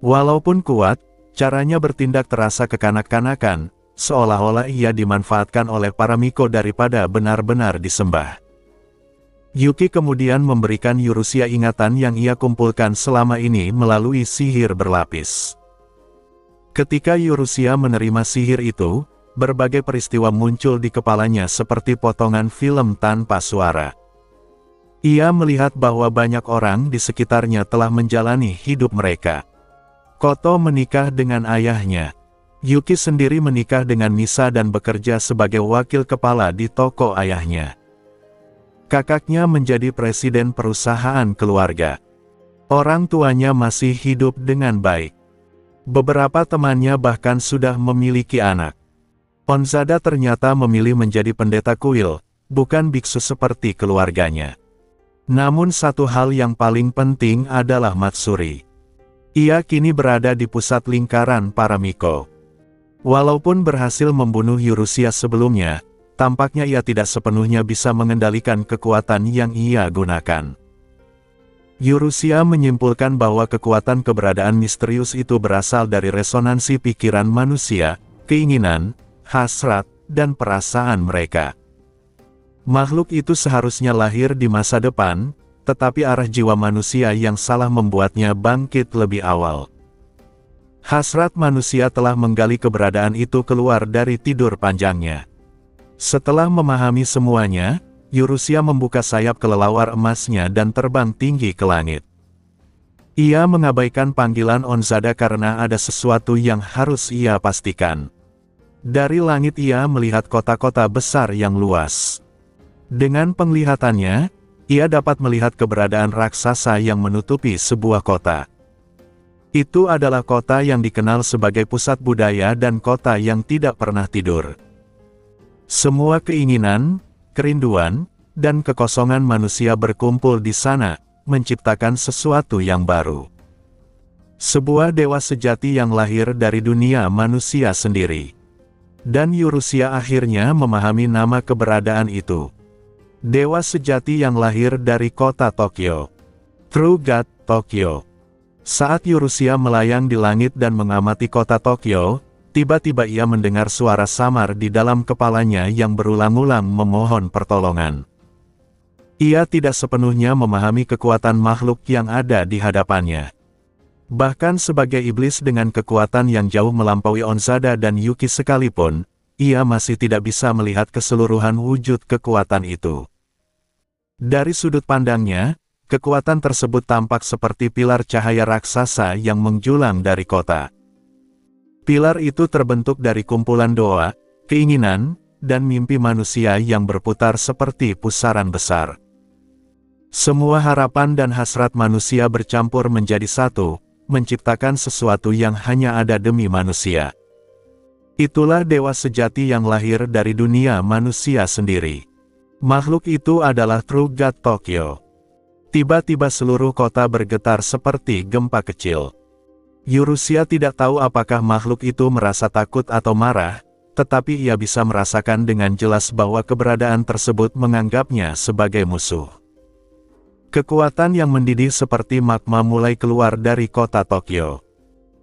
Walaupun kuat, caranya bertindak terasa kekanak-kanakan, seolah-olah ia dimanfaatkan oleh para miko daripada benar-benar disembah. Yuki kemudian memberikan Yurusia ingatan yang ia kumpulkan selama ini melalui sihir berlapis. Ketika Yurusia menerima sihir itu, berbagai peristiwa muncul di kepalanya seperti potongan film tanpa suara. Ia melihat bahwa banyak orang di sekitarnya telah menjalani hidup mereka. Koto menikah dengan ayahnya. Yuki sendiri menikah dengan Misa dan bekerja sebagai wakil kepala di toko ayahnya. Kakaknya menjadi presiden perusahaan keluarga. Orang tuanya masih hidup dengan baik. Beberapa temannya bahkan sudah memiliki anak. Onzada ternyata memilih menjadi pendeta kuil, bukan biksu seperti keluarganya. Namun satu hal yang paling penting adalah Matsuri. Ia kini berada di pusat lingkaran para miko. Walaupun berhasil membunuh Yurusia sebelumnya, tampaknya ia tidak sepenuhnya bisa mengendalikan kekuatan yang ia gunakan. Yurusia menyimpulkan bahwa kekuatan keberadaan misterius itu berasal dari resonansi pikiran manusia, keinginan, hasrat, dan perasaan mereka. Makhluk itu seharusnya lahir di masa depan, tetapi arah jiwa manusia yang salah membuatnya bangkit lebih awal. Hasrat manusia telah menggali keberadaan itu keluar dari tidur panjangnya. Setelah memahami semuanya, Yurusia membuka sayap kelelawar emasnya dan terbang tinggi ke langit. Ia mengabaikan panggilan Onzada karena ada sesuatu yang harus ia pastikan. Dari langit ia melihat kota-kota besar yang luas. Dengan penglihatannya, ia dapat melihat keberadaan raksasa yang menutupi sebuah kota. Itu adalah kota yang dikenal sebagai pusat budaya dan kota yang tidak pernah tidur. Semua keinginan, kerinduan, dan kekosongan manusia berkumpul di sana, menciptakan sesuatu yang baru. Sebuah dewa sejati yang lahir dari dunia manusia sendiri. Dan Yurusia akhirnya memahami nama keberadaan itu. Dewa sejati yang lahir dari kota Tokyo. True God, Tokyo. Saat Yurusia melayang di langit dan mengamati kota Tokyo, tiba-tiba ia mendengar suara samar di dalam kepalanya yang berulang-ulang memohon pertolongan. Ia tidak sepenuhnya memahami kekuatan makhluk yang ada di hadapannya. Bahkan sebagai iblis dengan kekuatan yang jauh melampaui Onzada dan Yuki sekalipun, ia masih tidak bisa melihat keseluruhan wujud kekuatan itu. Dari sudut pandangnya, kekuatan tersebut tampak seperti pilar cahaya raksasa yang menjulang dari kota. Pilar itu terbentuk dari kumpulan doa, keinginan, dan mimpi manusia yang berputar seperti pusaran besar. Semua harapan dan hasrat manusia bercampur menjadi satu, menciptakan sesuatu yang hanya ada demi manusia. Itulah dewa sejati yang lahir dari dunia manusia sendiri. Makhluk itu adalah True God Tokyo. Tiba-tiba seluruh kota bergetar seperti gempa kecil. Yurusia tidak tahu apakah makhluk itu merasa takut atau marah, tetapi ia bisa merasakan dengan jelas bahwa keberadaan tersebut menganggapnya sebagai musuh. Kekuatan yang mendidih seperti magma mulai keluar dari kota Tokyo.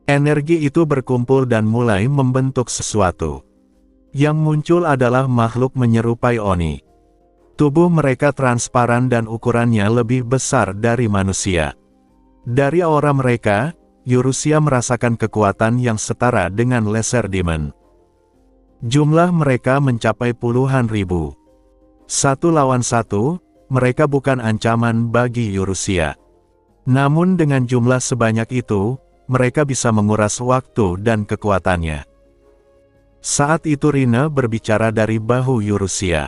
Energi itu berkumpul dan mulai membentuk sesuatu. Yang muncul adalah makhluk menyerupai Oni. Tubuh mereka transparan dan ukurannya lebih besar dari manusia. Dari aura mereka, Yurusia merasakan kekuatan yang setara dengan Lesser Demon. Jumlah mereka mencapai puluhan ribu. Satu lawan satu, mereka bukan ancaman bagi Yurusia. Namun dengan jumlah sebanyak itu, mereka bisa menguras waktu dan kekuatannya. Saat itu Rina berbicara dari bahu Yurusia.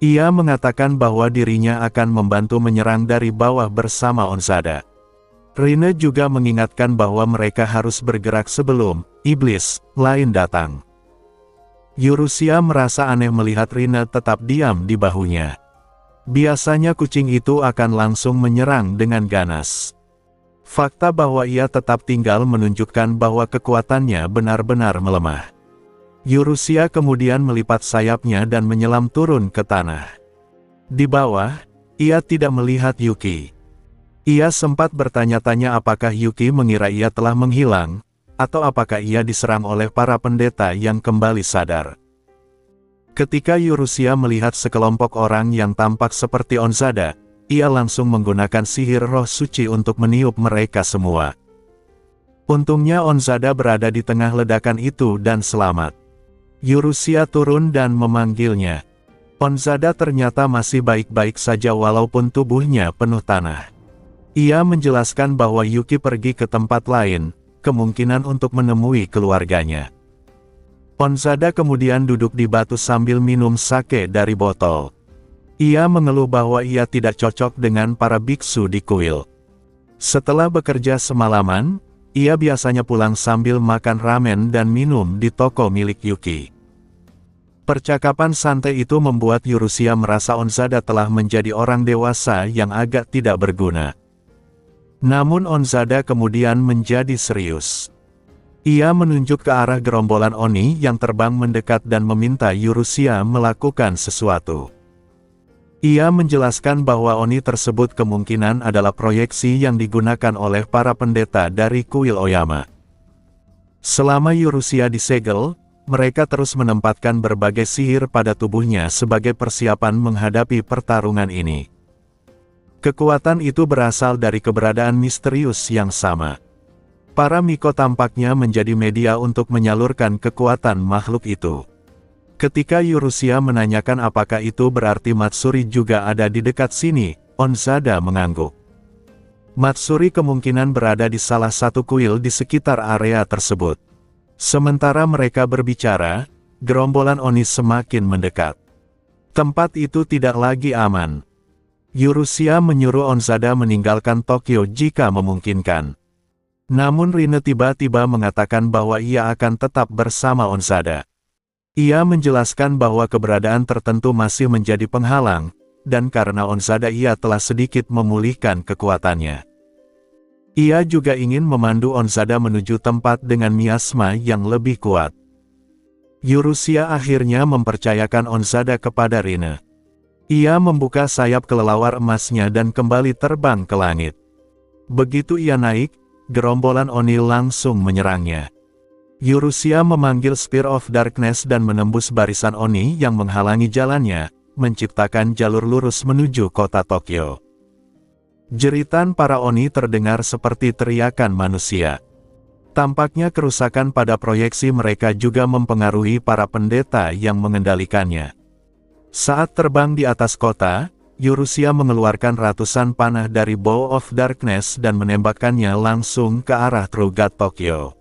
Ia mengatakan bahwa dirinya akan membantu menyerang dari bawah bersama Onzada. Rina juga mengingatkan bahwa mereka harus bergerak sebelum iblis lain datang. Yurusia merasa aneh melihat Rina tetap diam di bahunya. Biasanya kucing itu akan langsung menyerang dengan ganas. Fakta bahwa ia tetap tinggal menunjukkan bahwa kekuatannya benar-benar melemah. Yurusia kemudian melipat sayapnya dan menyelam turun ke tanah. Di bawah, ia tidak melihat Yuki. Ia sempat bertanya-tanya apakah Yuki mengira ia telah menghilang, atau apakah ia diserang oleh para pendeta yang kembali sadar. Ketika Yurusia melihat sekelompok orang yang tampak seperti Onzada, ia langsung menggunakan sihir roh suci untuk meniup mereka semua. Untungnya Onzada berada di tengah ledakan itu dan selamat. Yurusia turun dan memanggilnya. Onzada ternyata masih baik-baik saja walaupun tubuhnya penuh tanah. Ia menjelaskan bahwa Yuki pergi ke tempat lain, kemungkinan untuk menemui keluarganya. Onzada kemudian duduk di batu sambil minum sake dari botol. Ia mengeluh bahwa ia tidak cocok dengan para biksu di kuil. Setelah bekerja semalaman, ia biasanya pulang sambil makan ramen dan minum di toko milik Yuki. Percakapan santai itu membuat Yurusia merasa Onzada telah menjadi orang dewasa yang agak tidak berguna. Namun Onzada kemudian menjadi serius. Ia menunjuk ke arah gerombolan Oni yang terbang mendekat dan meminta Yurusia melakukan sesuatu. Ia menjelaskan bahwa Oni tersebut kemungkinan adalah proyeksi yang digunakan oleh para pendeta dari kuil Oyama. Selama Yurusia disegel, mereka terus menempatkan berbagai sihir pada tubuhnya sebagai persiapan menghadapi pertarungan ini. Kekuatan itu berasal dari keberadaan misterius yang sama. Para Miko tampaknya menjadi media untuk menyalurkan kekuatan makhluk itu. Ketika Yurusia menanyakan apakah itu berarti Matsuri juga ada di dekat sini, Onzada mengangguk. Matsuri kemungkinan berada di salah satu kuil di sekitar area tersebut. Sementara mereka berbicara, gerombolan Oni semakin mendekat. Tempat itu tidak lagi aman. Yurusia menyuruh Onzada meninggalkan Tokyo jika memungkinkan. Namun Rina tiba-tiba mengatakan bahwa ia akan tetap bersama Onzada. Ia menjelaskan bahwa keberadaan tertentu masih menjadi penghalang, dan karena Onzada ia telah sedikit memulihkan kekuatannya. Ia juga ingin memandu Onzada menuju tempat dengan miasma yang lebih kuat. Yurusia akhirnya mempercayakan Onzada kepada Rina. Ia membuka sayap kelelawar emasnya dan kembali terbang ke langit. Begitu ia naik, gerombolan Oni langsung menyerangnya. Yurusia memanggil Spear of Darkness dan menembus barisan Oni yang menghalangi jalannya, menciptakan jalur lurus menuju kota Tokyo. Jeritan para Oni terdengar seperti teriakan manusia. Tampaknya kerusakan pada proyeksi mereka juga mempengaruhi para pendeta yang mengendalikannya. Saat terbang di atas kota, Yurusia mengeluarkan ratusan panah dari Bow of Darkness dan menembakkannya langsung ke arah True God Tokyo.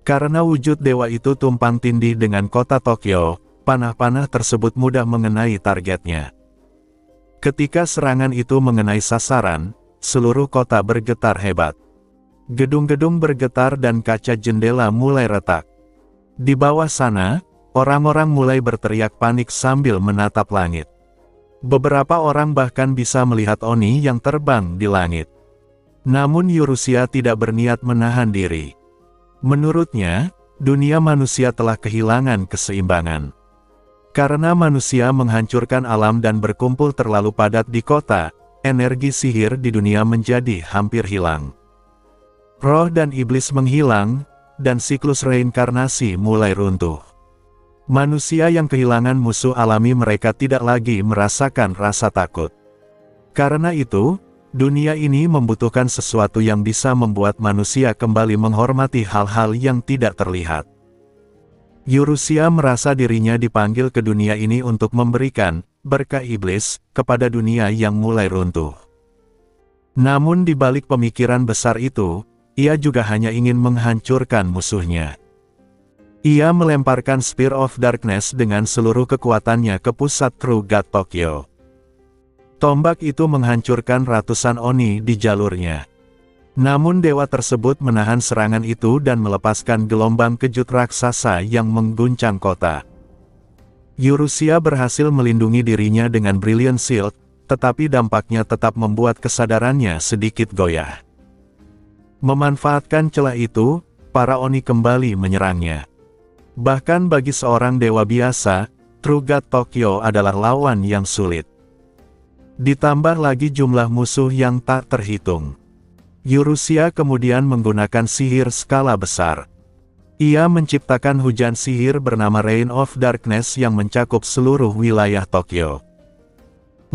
Karena wujud dewa itu tumpang tindih dengan kota Tokyo, panah-panah tersebut mudah mengenai targetnya. Ketika serangan itu mengenai sasaran, seluruh kota bergetar hebat. Gedung-gedung bergetar dan kaca jendela mulai retak. Di bawah sana, orang-orang mulai berteriak panik sambil menatap langit. Beberapa orang bahkan bisa melihat Oni yang terbang di langit. Namun Yurusia tidak berniat menahan diri. Menurutnya, dunia manusia telah kehilangan keseimbangan. Karena manusia menghancurkan alam dan berkumpul terlalu padat di kota, energi sihir di dunia menjadi hampir hilang. Roh dan iblis menghilang, dan siklus reinkarnasi mulai runtuh. Manusia yang kehilangan musuh alami mereka tidak lagi merasakan rasa takut. Karena itu, dunia ini membutuhkan sesuatu yang bisa membuat manusia kembali menghormati hal-hal yang tidak terlihat. Yurusia merasa dirinya dipanggil ke dunia ini untuk memberikan berkah iblis kepada dunia yang mulai runtuh. Namun di balik pemikiran besar itu, ia juga hanya ingin menghancurkan musuhnya. Ia melemparkan Spear of Darkness dengan seluruh kekuatannya ke pusat True God Tokyo. Tombak itu menghancurkan ratusan oni di jalurnya. Namun dewa tersebut menahan serangan itu dan melepaskan gelombang kejut raksasa yang mengguncang kota. Yurusia berhasil melindungi dirinya dengan Brilliant Shield, tetapi dampaknya tetap membuat kesadarannya sedikit goyah. Memanfaatkan celah itu, para oni kembali menyerangnya. Bahkan bagi seorang dewa biasa, True God Tokyo adalah lawan yang sulit. Ditambah lagi jumlah musuh yang tak terhitung. Yurusia kemudian menggunakan sihir skala besar. Ia menciptakan hujan sihir bernama Rain of Darkness yang mencakup seluruh wilayah Tokyo.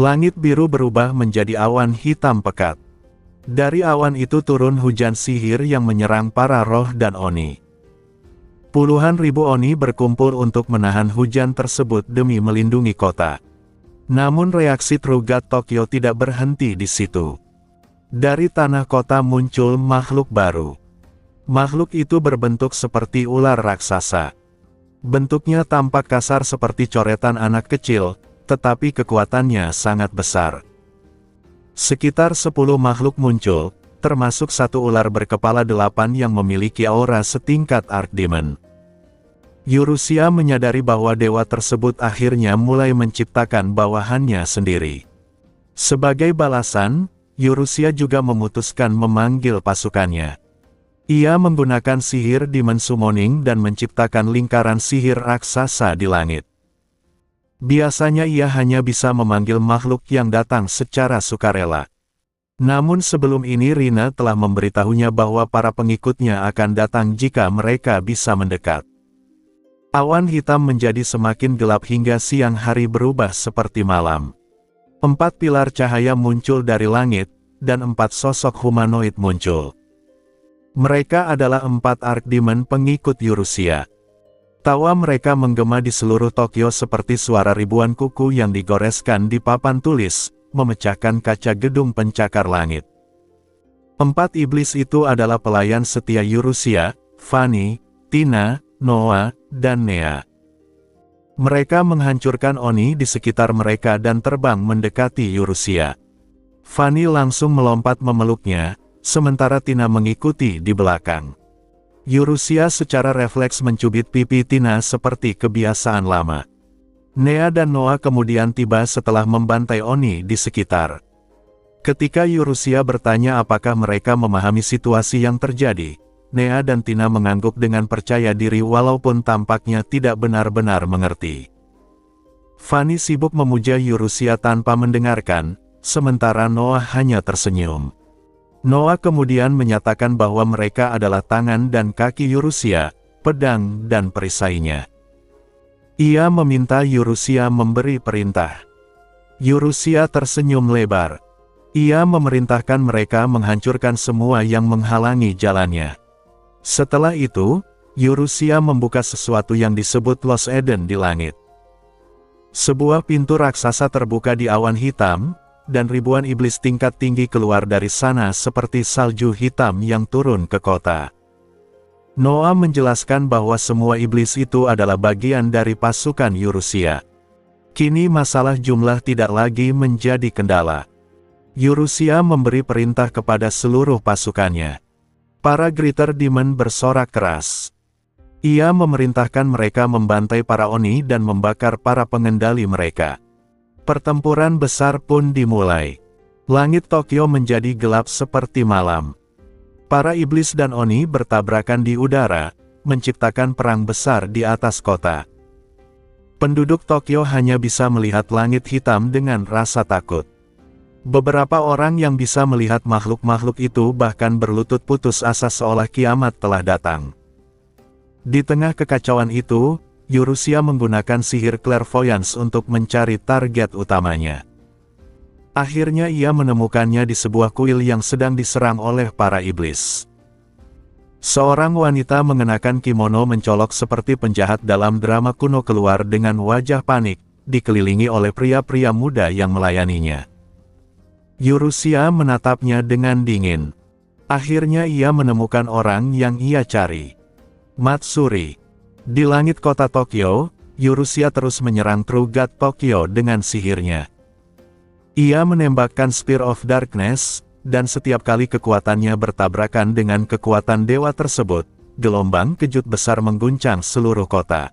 Langit biru berubah menjadi awan hitam pekat. Dari awan itu turun hujan sihir yang menyerang para roh dan oni. Puluhan ribu oni berkumpul untuk menahan hujan tersebut demi melindungi kota. Namun reaksi True God Tokyo tidak berhenti di situ. Dari tanah kota muncul makhluk baru. Makhluk itu berbentuk seperti ular raksasa. Bentuknya tampak kasar seperti coretan anak kecil, tetapi kekuatannya sangat besar. Sekitar 10 makhluk muncul, termasuk satu ular berkepala 8 yang memiliki aura setingkat Archdemon. Yurusia menyadari bahwa dewa tersebut akhirnya mulai menciptakan bawahannya sendiri. Sebagai balasan, Yurusia juga memutuskan memanggil pasukannya. Ia menggunakan sihir Demon Summoning dan menciptakan lingkaran sihir raksasa di langit. Biasanya ia hanya bisa memanggil makhluk yang datang secara sukarela. Namun sebelum ini Rina telah memberitahunya bahwa para pengikutnya akan datang jika mereka bisa mendekat. Awan hitam menjadi semakin gelap hingga siang hari berubah seperti malam. 4 pilar cahaya muncul dari langit, dan 4 sosok humanoid muncul. Mereka adalah 4 Archdemon pengikut Yurusia. Tawa mereka menggema di seluruh Tokyo seperti suara ribuan kuku yang digoreskan di papan tulis, memecahkan kaca gedung pencakar langit. 4 iblis itu adalah pelayan setia Yurusia, Fanny, Tina, Noah, dan Nea. Mereka menghancurkan oni di sekitar mereka dan terbang mendekati Yurusia. Fanny langsung melompat memeluknya, sementara Tina mengikuti di belakang. Yurusia secara refleks mencubit pipi Tina seperti kebiasaan lama. Nea dan Noah kemudian tiba setelah membantai oni di sekitar. Ketika Yurusia bertanya apakah mereka memahami situasi yang terjadi, Nea dan Tina mengangguk dengan percaya diri walaupun tampaknya tidak benar-benar mengerti. Fanny sibuk memuja Yurusia tanpa mendengarkan, sementara Noah hanya tersenyum. Noah kemudian menyatakan bahwa mereka adalah tangan dan kaki Yurusia, pedang dan perisainya. Ia meminta Yurusia memberi perintah. Yurusia tersenyum lebar. Ia memerintahkan mereka menghancurkan semua yang menghalangi jalannya. Setelah itu, Yurusia membuka sesuatu yang disebut Lost Eden di langit. Sebuah pintu raksasa terbuka di awan hitam, dan ribuan iblis tingkat tinggi keluar dari sana seperti salju hitam yang turun ke kota. Noah menjelaskan bahwa semua iblis itu adalah bagian dari pasukan Yurusia. Kini masalah jumlah tidak lagi menjadi kendala. Yurusia memberi perintah kepada seluruh pasukannya. Para Greater Demon bersorak keras. Ia memerintahkan mereka membantai para oni dan membakar para pengendali mereka. Pertempuran besar pun dimulai. Langit Tokyo menjadi gelap seperti malam. Para iblis dan oni bertabrakan di udara, menciptakan perang besar di atas kota. Penduduk Tokyo hanya bisa melihat langit hitam dengan rasa takut. Beberapa orang yang bisa melihat makhluk-makhluk itu bahkan berlutut putus asa seolah kiamat telah datang. Di tengah kekacauan itu, Eurusia menggunakan sihir clairvoyance untuk mencari target utamanya. Akhirnya ia menemukannya di sebuah kuil yang sedang diserang oleh para iblis. Seorang wanita mengenakan kimono mencolok seperti penjahat dalam drama kuno keluar dengan wajah panik, dikelilingi oleh pria-pria muda yang melayaninya. Eurusia menatapnya dengan dingin. Akhirnya ia menemukan orang yang ia cari. Matsuri. Di langit kota Tokyo, Eurusia terus menyerang True God Tokyo dengan sihirnya. Ia menembakkan Spear of Darkness, dan setiap kali kekuatannya bertabrakan dengan kekuatan dewa tersebut, gelombang kejut besar mengguncang seluruh kota.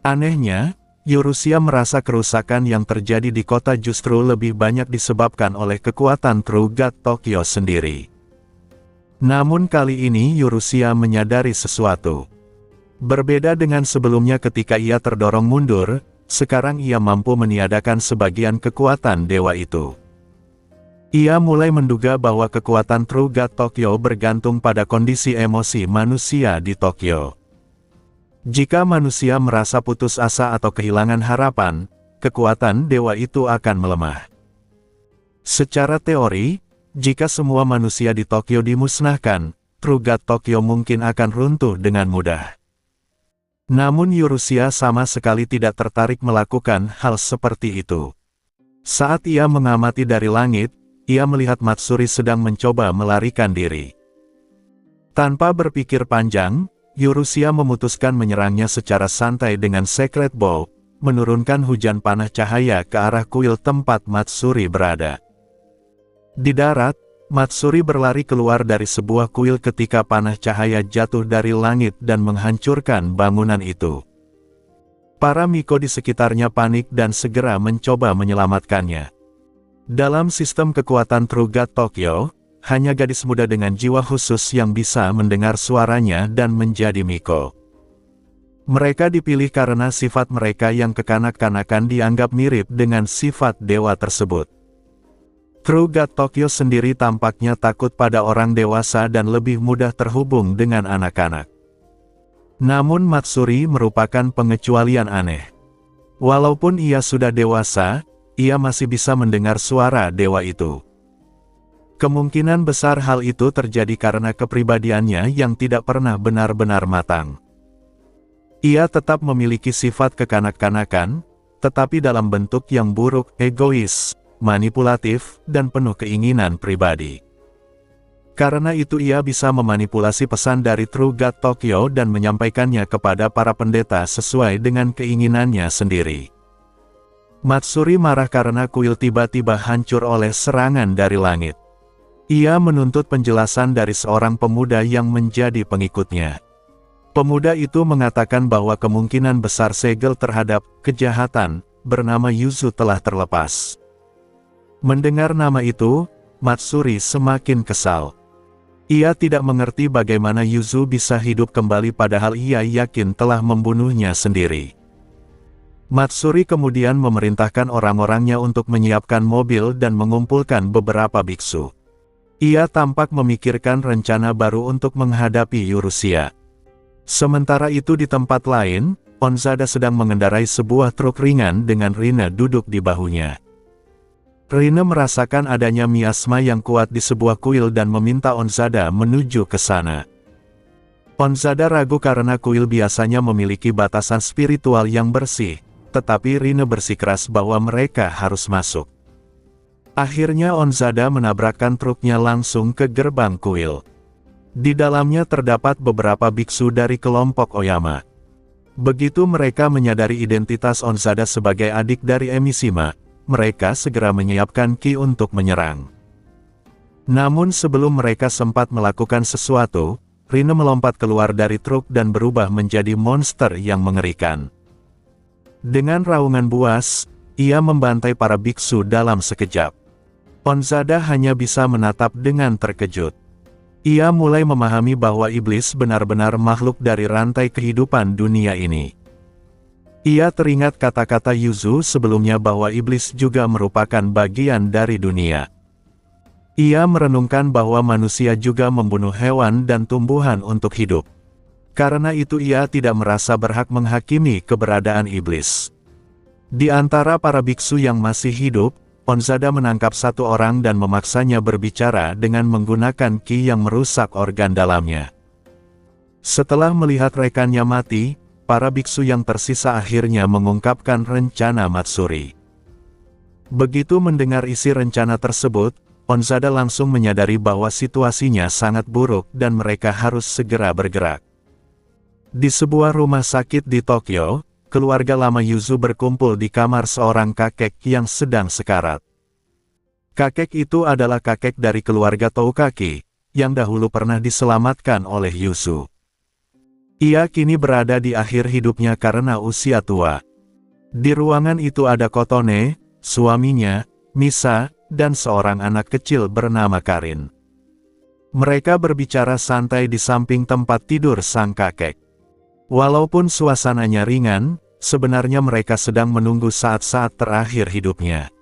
Anehnya, Eurusia merasa kerusakan yang terjadi di kota justru lebih banyak disebabkan oleh kekuatan True God Tokyo sendiri. Namun kali ini Eurusia menyadari sesuatu. Berbeda dengan sebelumnya ketika ia terdorong mundur, sekarang ia mampu meniadakan sebagian kekuatan dewa itu. Ia mulai menduga bahwa kekuatan True God Tokyo bergantung pada kondisi emosi manusia di Tokyo. Jika manusia merasa putus asa atau kehilangan harapan, kekuatan dewa itu akan melemah. Secara teori, jika semua manusia di Tokyo dimusnahkan, True God Tokyo mungkin akan runtuh dengan mudah. Namun Eurusia sama sekali tidak tertarik melakukan hal seperti itu. Saat ia mengamati dari langit, ia melihat Matsuri sedang mencoba melarikan diri. Tanpa berpikir panjang, Eurusia memutuskan menyerangnya secara santai dengan Secret Bow, menurunkan hujan panah cahaya ke arah kuil tempat Matsuri berada. Di darat, Matsuri berlari keluar dari sebuah kuil ketika panah cahaya jatuh dari langit dan menghancurkan bangunan itu. Para miko di sekitarnya panik dan segera mencoba menyelamatkannya. Dalam sistem kekuatan True God Tokyo, hanya gadis muda dengan jiwa khusus yang bisa mendengar suaranya dan menjadi miko. Mereka dipilih karena sifat mereka yang kekanak-kanakan dianggap mirip dengan sifat dewa tersebut. True God Tokyo sendiri tampaknya takut pada orang dewasa dan lebih mudah terhubung dengan anak-anak. Namun Matsuri merupakan pengecualian aneh. Walaupun ia sudah dewasa, ia masih bisa mendengar suara dewa itu. Kemungkinan besar hal itu terjadi karena kepribadiannya yang tidak pernah benar-benar matang. Ia tetap memiliki sifat kekanak-kanakan, tetapi dalam bentuk yang buruk, egois, manipulatif, dan penuh keinginan pribadi. Karena itu ia bisa memanipulasi pesan dari True God Tokyo dan menyampaikannya kepada para pendeta sesuai dengan keinginannya sendiri. Matsuri marah karena kuil tiba-tiba hancur oleh serangan dari langit. Ia menuntut penjelasan dari seorang pemuda yang menjadi pengikutnya. Pemuda itu mengatakan bahwa kemungkinan besar segel terhadap kejahatan bernama Yuzu telah terlepas. Mendengar nama itu, Matsuri semakin kesal. Ia tidak mengerti bagaimana Yuzu bisa hidup kembali padahal ia yakin telah membunuhnya sendiri. Matsuri kemudian memerintahkan orang-orangnya untuk menyiapkan mobil dan mengumpulkan beberapa biksu. Ia tampak memikirkan rencana baru untuk menghadapi Eurusia. Sementara itu di tempat lain, Onzada sedang mengendarai sebuah truk ringan dengan Rina duduk di bahunya. Rina merasakan adanya miasma yang kuat di sebuah kuil dan meminta Onzada menuju ke sana. Onzada ragu karena kuil biasanya memiliki batasan spiritual yang bersih, tetapi Rina bersikeras bahwa mereka harus masuk. Akhirnya Onzada menabrakkan truknya langsung ke gerbang kuil. Di dalamnya terdapat beberapa biksu dari kelompok Oyama. Begitu mereka menyadari identitas Onzada sebagai adik dari Emishima, mereka segera menyiapkan ki untuk menyerang. Namun sebelum mereka sempat melakukan sesuatu, Rina melompat keluar dari truk dan berubah menjadi monster yang mengerikan. Dengan raungan buas, ia membantai para biksu dalam sekejap. Onzada hanya bisa menatap dengan terkejut. Ia mulai memahami bahwa iblis benar-benar makhluk dari rantai kehidupan dunia ini. Ia teringat kata-kata Yuzu sebelumnya bahwa iblis juga merupakan bagian dari dunia. Ia merenungkan bahwa manusia juga membunuh hewan dan tumbuhan untuk hidup. Karena itu ia tidak merasa berhak menghakimi keberadaan iblis. Di antara para biksu yang masih hidup, Onzada menangkap satu orang dan memaksanya berbicara dengan menggunakan ki yang merusak organ dalamnya. Setelah melihat rekannya mati, para biksu yang tersisa akhirnya mengungkapkan rencana Matsuri. Begitu mendengar isi rencana tersebut, Onzada langsung menyadari bahwa situasinya sangat buruk dan mereka harus segera bergerak. Di sebuah rumah sakit di Tokyo, keluarga lama Yuzu berkumpul di kamar seorang kakek yang sedang sekarat. Kakek itu adalah kakek dari keluarga Toukaki, yang dahulu pernah diselamatkan oleh Yuzu. Ia kini berada di akhir hidupnya karena usia tua. Di ruangan itu ada Kotone, suaminya, Misa, dan seorang anak kecil bernama Karin. Mereka berbicara santai di samping tempat tidur sang kakek. Walaupun suasananya ringan, sebenarnya mereka sedang menunggu saat-saat terakhir hidupnya.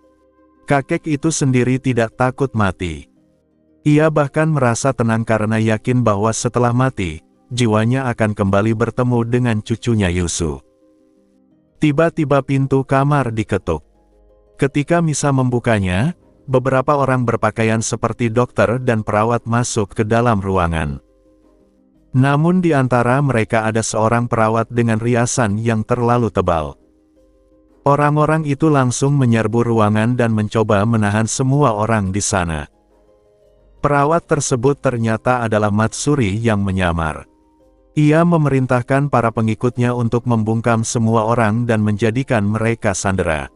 Kakek itu sendiri tidak takut mati. Ia bahkan merasa tenang karena yakin bahwa setelah mati, jiwanya akan kembali bertemu dengan cucunya Yuzu. Tiba-tiba pintu kamar diketuk. Ketika Misa membukanya, beberapa orang berpakaian seperti dokter dan perawat masuk ke dalam ruangan. Namun di antara mereka ada seorang perawat dengan riasan yang terlalu tebal. Orang-orang itu langsung menyerbu ruangan dan mencoba menahan semua orang di sana. Perawat tersebut ternyata adalah Matsuri yang menyamar. Ia memerintahkan para pengikutnya untuk membungkam semua orang dan menjadikan mereka sandera.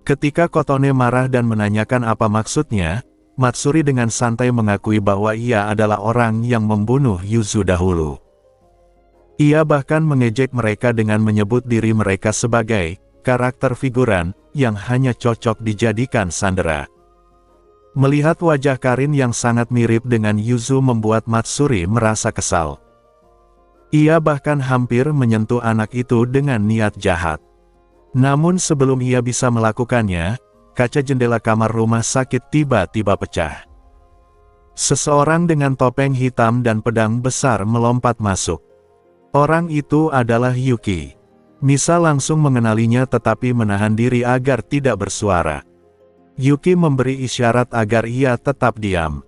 Ketika Kotone marah dan menanyakan apa maksudnya, Matsuri dengan santai mengakui bahwa ia adalah orang yang membunuh Yuzu dahulu. Ia bahkan mengejek mereka dengan menyebut diri mereka sebagai karakter figuran yang hanya cocok dijadikan sandera. Melihat wajah Karin yang sangat mirip dengan Yuzu membuat Matsuri merasa kesal. Ia bahkan hampir menyentuh anak itu dengan niat jahat. Namun sebelum ia bisa melakukannya, kaca jendela kamar rumah sakit tiba-tiba pecah. Seseorang dengan topeng hitam dan pedang besar melompat masuk. Orang itu adalah Yuki. Misa langsung mengenalinya tetapi menahan diri agar tidak bersuara. Yuki memberi isyarat agar ia tetap diam.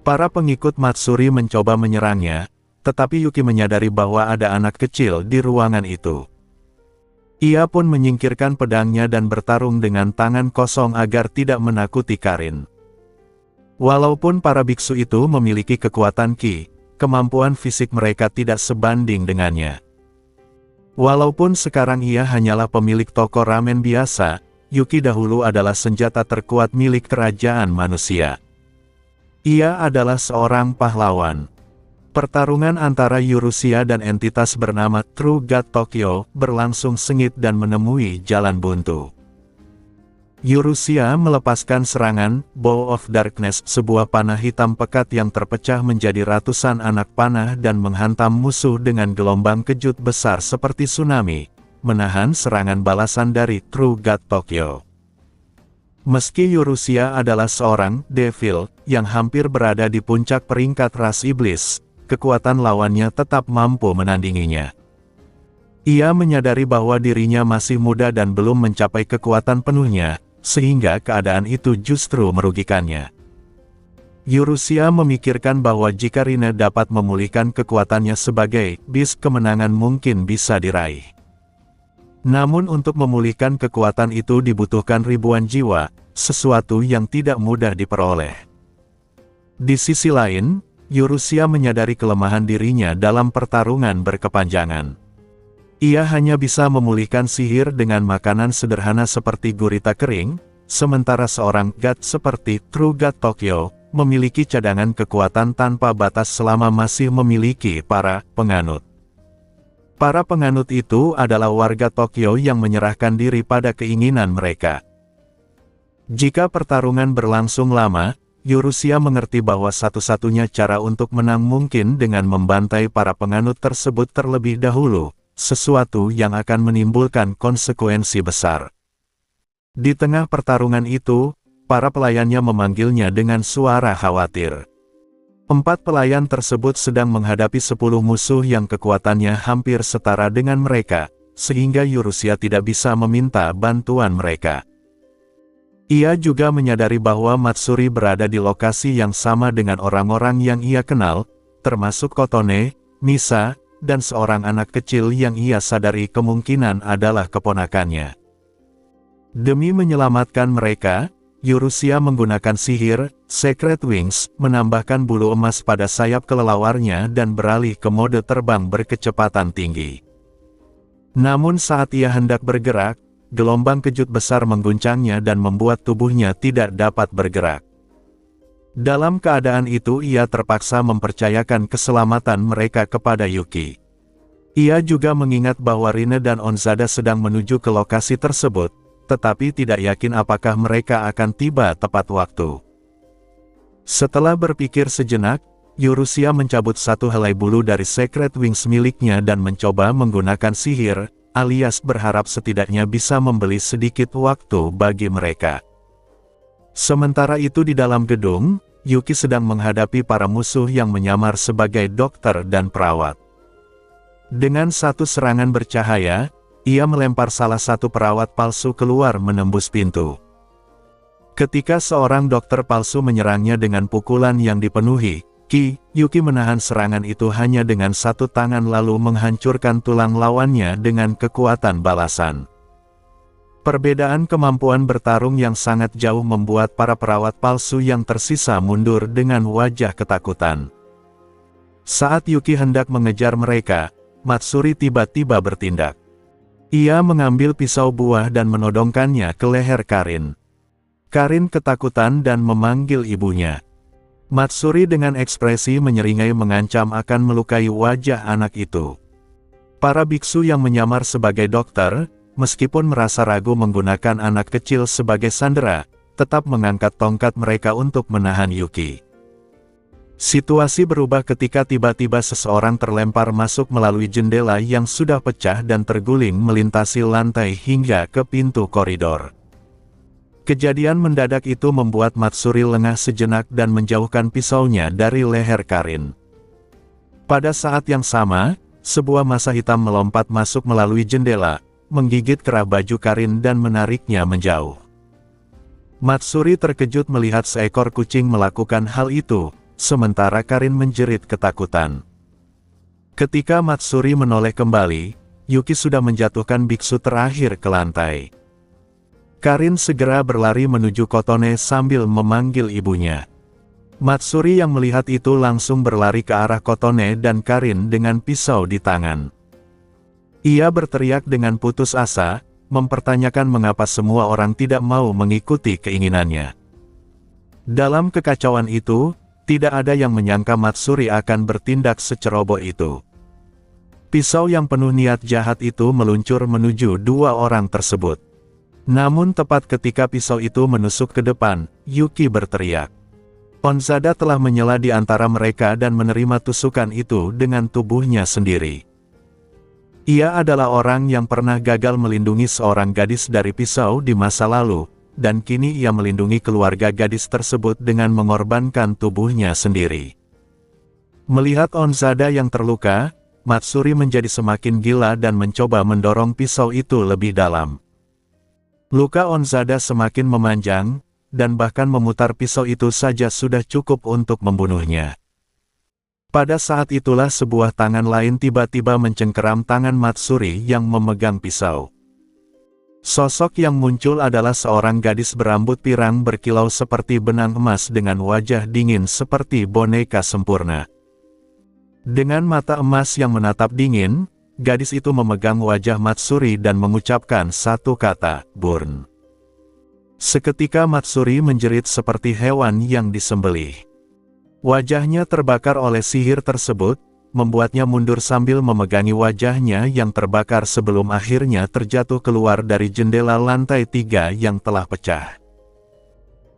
Para pengikut Matsuri mencoba menyerangnya, tetapi Yuki menyadari bahwa ada anak kecil di ruangan itu. Ia pun menyingkirkan pedangnya dan bertarung dengan tangan kosong agar tidak menakuti Karin. Walaupun para biksu itu memiliki kekuatan ki, kemampuan fisik mereka tidak sebanding dengannya. Walaupun sekarang ia hanyalah pemilik toko ramen biasa, Yuki dahulu adalah senjata terkuat milik kerajaan manusia. Ia adalah seorang pahlawan. Pertarungan antara Yurusia dan entitas bernama True God Tokyo berlangsung sengit dan menemui jalan buntu. Yurusia melepaskan serangan Bow of Darkness, sebuah panah hitam pekat yang terpecah menjadi ratusan anak panah dan menghantam musuh dengan gelombang kejut besar seperti tsunami, menahan serangan balasan dari True God Tokyo. Meski Yurusia adalah seorang devil yang hampir berada di puncak peringkat ras iblis, kekuatan lawannya tetap mampu menandinginya. Ia menyadari bahwa dirinya masih muda dan belum mencapai kekuatan penuhnya, sehingga keadaan itu justru merugikannya. Yurusia memikirkan bahwa jika Rina dapat memulihkan kekuatannya sebagai beast, kemenangan mungkin bisa diraih. Namun untuk memulihkan kekuatan itu dibutuhkan ribuan jiwa, sesuatu yang tidak mudah diperoleh. Di sisi lain, Yurusia menyadari kelemahan dirinya dalam pertarungan berkepanjangan. Ia hanya bisa memulihkan sihir dengan makanan sederhana seperti gurita kering, sementara seorang god seperti True God Tokyo memiliki cadangan kekuatan tanpa batas selama masih memiliki para penganut. Para penganut itu adalah warga Tokyo yang menyerahkan diri pada keinginan mereka. Jika pertarungan berlangsung lama, Yurusia mengerti bahwa satu-satunya cara untuk menang mungkin dengan membantai para penganut tersebut terlebih dahulu, sesuatu yang akan menimbulkan konsekuensi besar. Di tengah pertarungan itu, para pelayannya memanggilnya dengan suara khawatir. 4 pelayan tersebut sedang menghadapi 10 musuh yang kekuatannya hampir setara dengan mereka, sehingga Yurusia tidak bisa meminta bantuan mereka. Ia juga menyadari bahwa Matsuri berada di lokasi yang sama dengan orang-orang yang ia kenal, termasuk Kotone, Misa, dan seorang anak kecil yang ia sadari kemungkinan adalah keponakannya. Demi menyelamatkan mereka, Yurusia menggunakan sihir, Secret Wings, menambahkan bulu emas pada sayap kelelawarnya dan beralih ke mode terbang berkecepatan tinggi. Namun saat ia hendak bergerak, gelombang kejut besar mengguncangnya dan membuat tubuhnya tidak dapat bergerak. Dalam keadaan itu ia terpaksa mempercayakan keselamatan mereka kepada Yuki. Ia juga mengingat bahwa Rine dan Onzada sedang menuju ke lokasi tersebut, tetapi tidak yakin apakah mereka akan tiba tepat waktu. Setelah berpikir sejenak, Yurusia mencabut satu helai bulu dari Secret Wings miliknya dan mencoba menggunakan sihir, alias berharap setidaknya bisa membeli sedikit waktu bagi mereka. Sementara itu di dalam gedung, Yuki sedang menghadapi para musuh yang menyamar sebagai dokter dan perawat. Dengan satu serangan bercahaya, ia melempar salah satu perawat palsu keluar menembus pintu. Ketika seorang dokter palsu menyerangnya dengan pukulan yang dipenuhi, Yuki menahan serangan itu hanya dengan satu tangan lalu menghancurkan tulang lawannya dengan kekuatan balasan. Perbedaan kemampuan bertarung yang sangat jauh membuat para perawat palsu yang tersisa mundur dengan wajah ketakutan. Saat Yuki hendak mengejar mereka, Matsuri tiba-tiba bertindak. Ia mengambil pisau buah dan menodongkannya ke leher Karin. Karin ketakutan dan memanggil ibunya. Matsuri dengan ekspresi menyeringai mengancam akan melukai wajah anak itu. Para biksu yang menyamar sebagai dokter, meskipun merasa ragu menggunakan anak kecil sebagai sandera, tetap mengangkat tongkat mereka untuk menahan Yuki. Situasi berubah ketika tiba-tiba seseorang terlempar masuk melalui jendela yang sudah pecah dan terguling melintasi lantai hingga ke pintu koridor. Kejadian mendadak itu membuat Matsuri lengah sejenak dan menjauhkan pisaunya dari leher Karin. Pada saat yang sama, sebuah massa hitam melompat masuk melalui jendela, menggigit kerah baju Karin dan menariknya menjauh. Matsuri terkejut melihat seekor kucing melakukan hal itu, sementara Karin menjerit ketakutan. Ketika Matsuri menoleh kembali, Yuki sudah menjatuhkan biksu terakhir ke lantai. Karin segera berlari menuju Kotone sambil memanggil ibunya. Matsuri yang melihat itu langsung berlari ke arah Kotone dan Karin dengan pisau di tangan. Ia berteriak dengan putus asa, mempertanyakan mengapa semua orang tidak mau mengikuti keinginannya. Dalam kekacauan itu, tidak ada yang menyangka Matsuri akan bertindak seceroboh itu. Pisau yang penuh niat jahat itu meluncur menuju dua orang tersebut. Namun tepat ketika pisau itu menusuk ke depan, Yuki berteriak. Onzada telah menyela di antara mereka dan menerima tusukan itu dengan tubuhnya sendiri. Ia adalah orang yang pernah gagal melindungi seorang gadis dari pisau di masa lalu, dan kini ia melindungi keluarga gadis tersebut dengan mengorbankan tubuhnya sendiri. Melihat Onzada yang terluka, Matsuri menjadi semakin gila dan mencoba mendorong pisau itu lebih dalam. Luka Onzada semakin memanjang, dan bahkan memutar pisau itu saja sudah cukup untuk membunuhnya. Pada saat itulah sebuah tangan lain tiba-tiba mencengkeram tangan Matsuri yang memegang pisau. Sosok yang muncul adalah seorang gadis berambut pirang berkilau seperti benang emas dengan wajah dingin seperti boneka sempurna. Dengan mata emas yang menatap dingin, gadis itu memegang wajah Matsuri dan mengucapkan satu kata, "Burn." Seketika Matsuri menjerit seperti hewan yang disembelih. Wajahnya terbakar oleh sihir tersebut, membuatnya mundur sambil memegangi wajahnya yang terbakar sebelum akhirnya terjatuh keluar dari jendela lantai 3 yang telah pecah.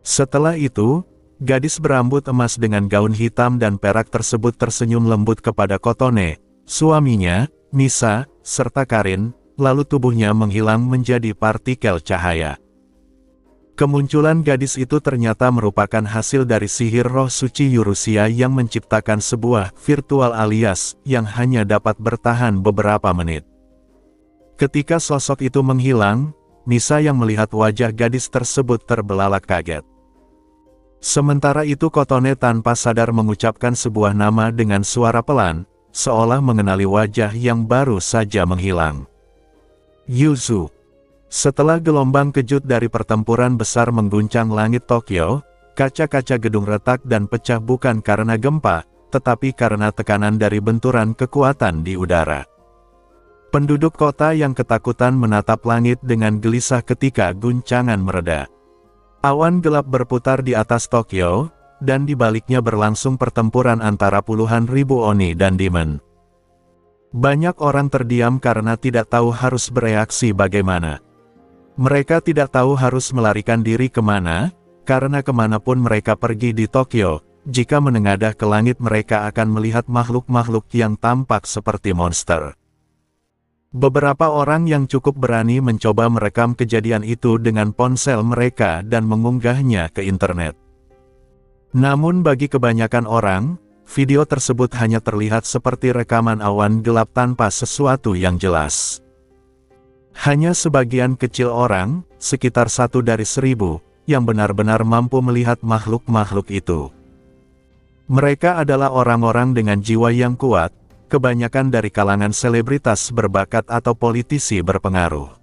Setelah itu, gadis berambut emas dengan gaun hitam dan perak tersebut tersenyum lembut kepada Kotone, suaminya, Misa, serta Karin, lalu tubuhnya menghilang menjadi partikel cahaya. Kemunculan gadis itu ternyata merupakan hasil dari sihir roh suci Yurusia yang menciptakan sebuah virtual alias yang hanya dapat bertahan beberapa menit. Ketika sosok itu menghilang, Misa yang melihat wajah gadis tersebut terbelalak kaget. Sementara itu Kotone tanpa sadar mengucapkan sebuah nama dengan suara pelan, seolah mengenali wajah yang baru saja menghilang. Yuzu. Setelah gelombang kejut dari pertempuran besar mengguncang langit Tokyo, kaca-kaca gedung retak dan pecah bukan karena gempa, tetapi karena tekanan dari benturan kekuatan di udara. Penduduk kota yang ketakutan menatap langit dengan gelisah ketika guncangan mereda. Awan gelap berputar di atas Tokyo, dan di baliknya berlangsung pertempuran antara puluhan ribu Oni dan Demon. Banyak orang terdiam karena tidak tahu harus bereaksi bagaimana. Mereka tidak tahu harus melarikan diri kemana, karena kemanapun mereka pergi di Tokyo, jika menengadah ke langit mereka akan melihat makhluk-makhluk yang tampak seperti monster. Beberapa orang yang cukup berani mencoba merekam kejadian itu dengan ponsel mereka dan mengunggahnya ke internet. Namun bagi kebanyakan orang, video tersebut hanya terlihat seperti rekaman awan gelap tanpa sesuatu yang jelas. Hanya sebagian kecil orang, sekitar 1 dari 1000, yang benar-benar mampu melihat makhluk-makhluk itu. Mereka adalah orang-orang dengan jiwa yang kuat, kebanyakan dari kalangan selebritas berbakat atau politisi berpengaruh.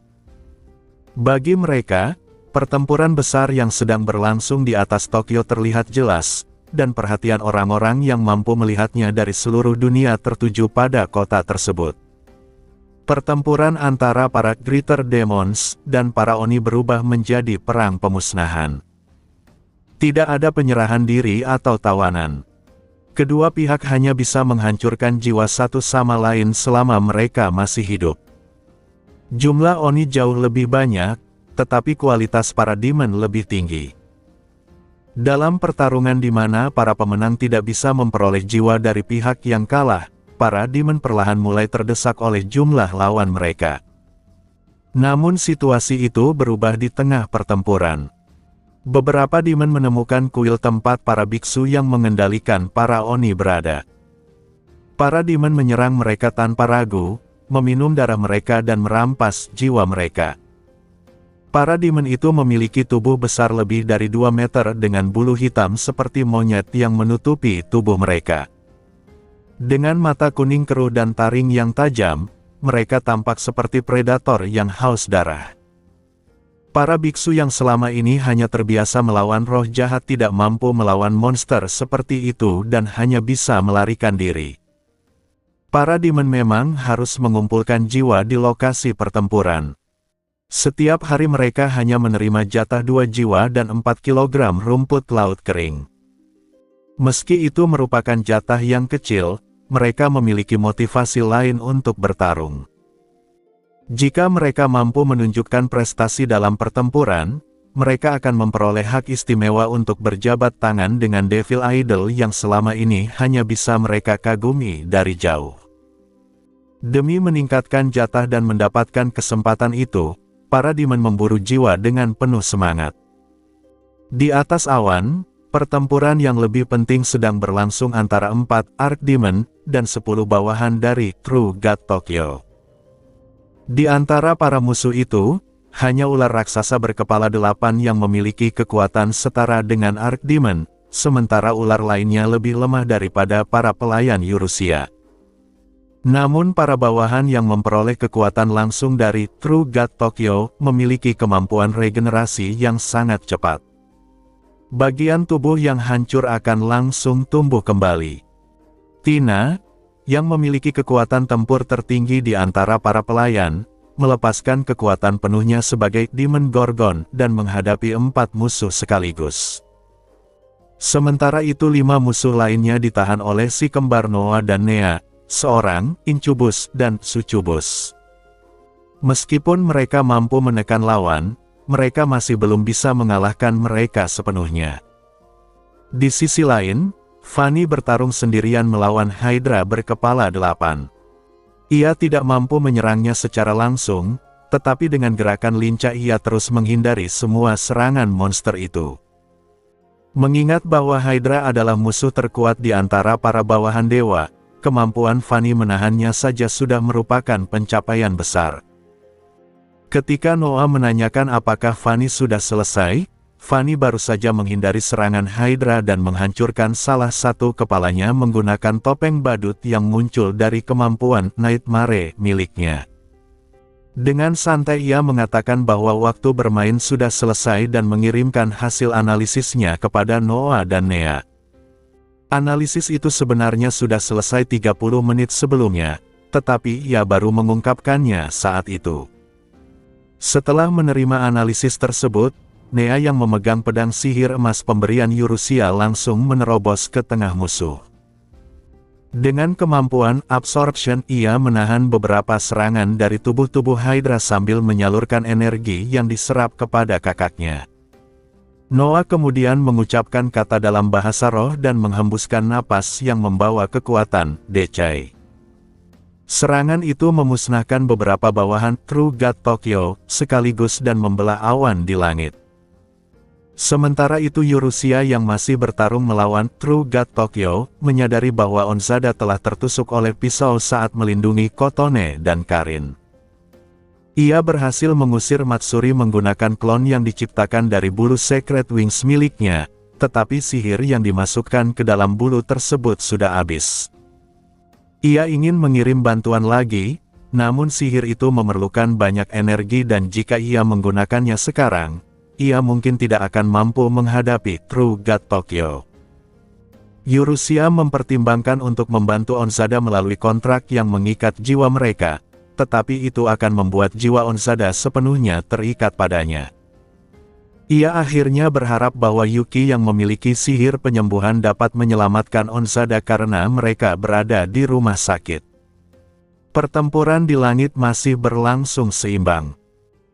Bagi mereka, pertempuran besar yang sedang berlangsung di atas Tokyo terlihat jelas, dan perhatian orang-orang yang mampu melihatnya dari seluruh dunia tertuju pada kota tersebut. Pertempuran antara para Greater Demons dan para Oni berubah menjadi perang pemusnahan. Tidak ada penyerahan diri atau tawanan. Kedua pihak hanya bisa menghancurkan jiwa satu sama lain selama mereka masih hidup. Jumlah Oni jauh lebih banyak, tetapi kualitas para Demon lebih tinggi. Dalam pertarungan di mana para pemenang tidak bisa memperoleh jiwa dari pihak yang kalah, para Demon perlahan mulai terdesak oleh jumlah lawan mereka. Namun situasi itu berubah di tengah pertempuran. Beberapa Demon menemukan kuil tempat para biksu yang mengendalikan para Oni berada. Para Demon menyerang mereka tanpa ragu, meminum darah mereka dan merampas jiwa mereka. Para Demon itu memiliki tubuh besar lebih dari 2 meter dengan bulu hitam seperti monyet yang menutupi tubuh mereka. Dengan mata kuning keruh dan taring yang tajam, mereka tampak seperti predator yang haus darah. Para biksu yang selama ini hanya terbiasa melawan roh jahat tidak mampu melawan monster seperti itu dan hanya bisa melarikan diri. Para Demon memang harus mengumpulkan jiwa di lokasi pertempuran. Setiap hari mereka hanya menerima jatah 2 jiwa dan 4 kilogram rumput laut kering. Meski itu merupakan jatah yang kecil, mereka memiliki motivasi lain untuk bertarung. Jika mereka mampu menunjukkan prestasi dalam pertempuran, mereka akan memperoleh hak istimewa untuk berjabat tangan dengan Devil Idol yang selama ini hanya bisa mereka kagumi dari jauh. Demi meningkatkan jatah dan mendapatkan kesempatan itu, para Demon memburu jiwa dengan penuh semangat. Di atas awan, pertempuran yang lebih penting sedang berlangsung antara 4 Archdemon dan 10 bawahan dari True God Tokyo. Di antara para musuh itu, hanya ular raksasa berkepala 8 yang memiliki kekuatan setara dengan Archdemon, sementara ular lainnya lebih lemah daripada para pelayan Yurusia. Namun para bawahan yang memperoleh kekuatan langsung dari True God Tokyo memiliki kemampuan regenerasi yang sangat cepat. Bagian tubuh yang hancur akan langsung tumbuh kembali. Tina, yang memiliki kekuatan tempur tertinggi di antara para pelayan, melepaskan kekuatan penuhnya sebagai Demon Gorgon dan menghadapi 4 musuh sekaligus. Sementara itu 5 musuh lainnya ditahan oleh si kembar Noah dan Nea, seorang Incubus dan Succubus. Meskipun mereka mampu menekan lawan, mereka masih belum bisa mengalahkan mereka sepenuhnya. Di sisi lain, Fanny bertarung sendirian melawan Hydra berkepala 8. Ia tidak mampu menyerangnya secara langsung, tetapi dengan gerakan lincah ia terus menghindari semua serangan monster itu. Mengingat bahwa Hydra adalah musuh terkuat di antara para bawahan dewa, kemampuan Fanny menahannya saja sudah merupakan pencapaian besar. Ketika Noah menanyakan apakah Fanny sudah selesai, Fanny baru saja menghindari serangan Hydra dan menghancurkan salah satu kepalanya menggunakan topeng badut yang muncul dari kemampuan Nightmare miliknya. Dengan santai ia mengatakan bahwa waktu bermain sudah selesai dan mengirimkan hasil analisisnya kepada Noah dan Nea. Analisis itu sebenarnya sudah selesai 30 menit sebelumnya, tetapi ia baru mengungkapkannya saat itu. Setelah menerima analisis tersebut, Nea yang memegang pedang sihir emas pemberian Eurusia langsung menerobos ke tengah musuh. Dengan kemampuan absorption ia menahan beberapa serangan dari tubuh-tubuh Hydra sambil menyalurkan energi yang diserap kepada kakaknya. Noah kemudian mengucapkan kata dalam bahasa roh dan menghembuskan napas yang membawa kekuatan, Decai. Serangan itu memusnahkan beberapa bawahan True God Tokyo, sekaligus dan membelah awan di langit. Sementara itu Eurusia yang masih bertarung melawan True God Tokyo, menyadari bahwa Onzada telah tertusuk oleh pisau saat melindungi Kotone dan Karin. Ia berhasil mengusir Matsuri menggunakan klon yang diciptakan dari bulu Secret Wings miliknya, tetapi sihir yang dimasukkan ke dalam bulu tersebut sudah habis. Ia ingin mengirim bantuan lagi, namun sihir itu memerlukan banyak energi dan jika ia menggunakannya sekarang, ia mungkin tidak akan mampu menghadapi True God Tokyo. Eurusia mempertimbangkan untuk membantu Onzada melalui kontrak yang mengikat jiwa mereka, tetapi itu akan membuat jiwa Onzada sepenuhnya terikat padanya. Ia akhirnya berharap bahwa Yuki yang memiliki sihir penyembuhan dapat menyelamatkan Onzada karena mereka berada di rumah sakit. Pertempuran di langit masih berlangsung seimbang.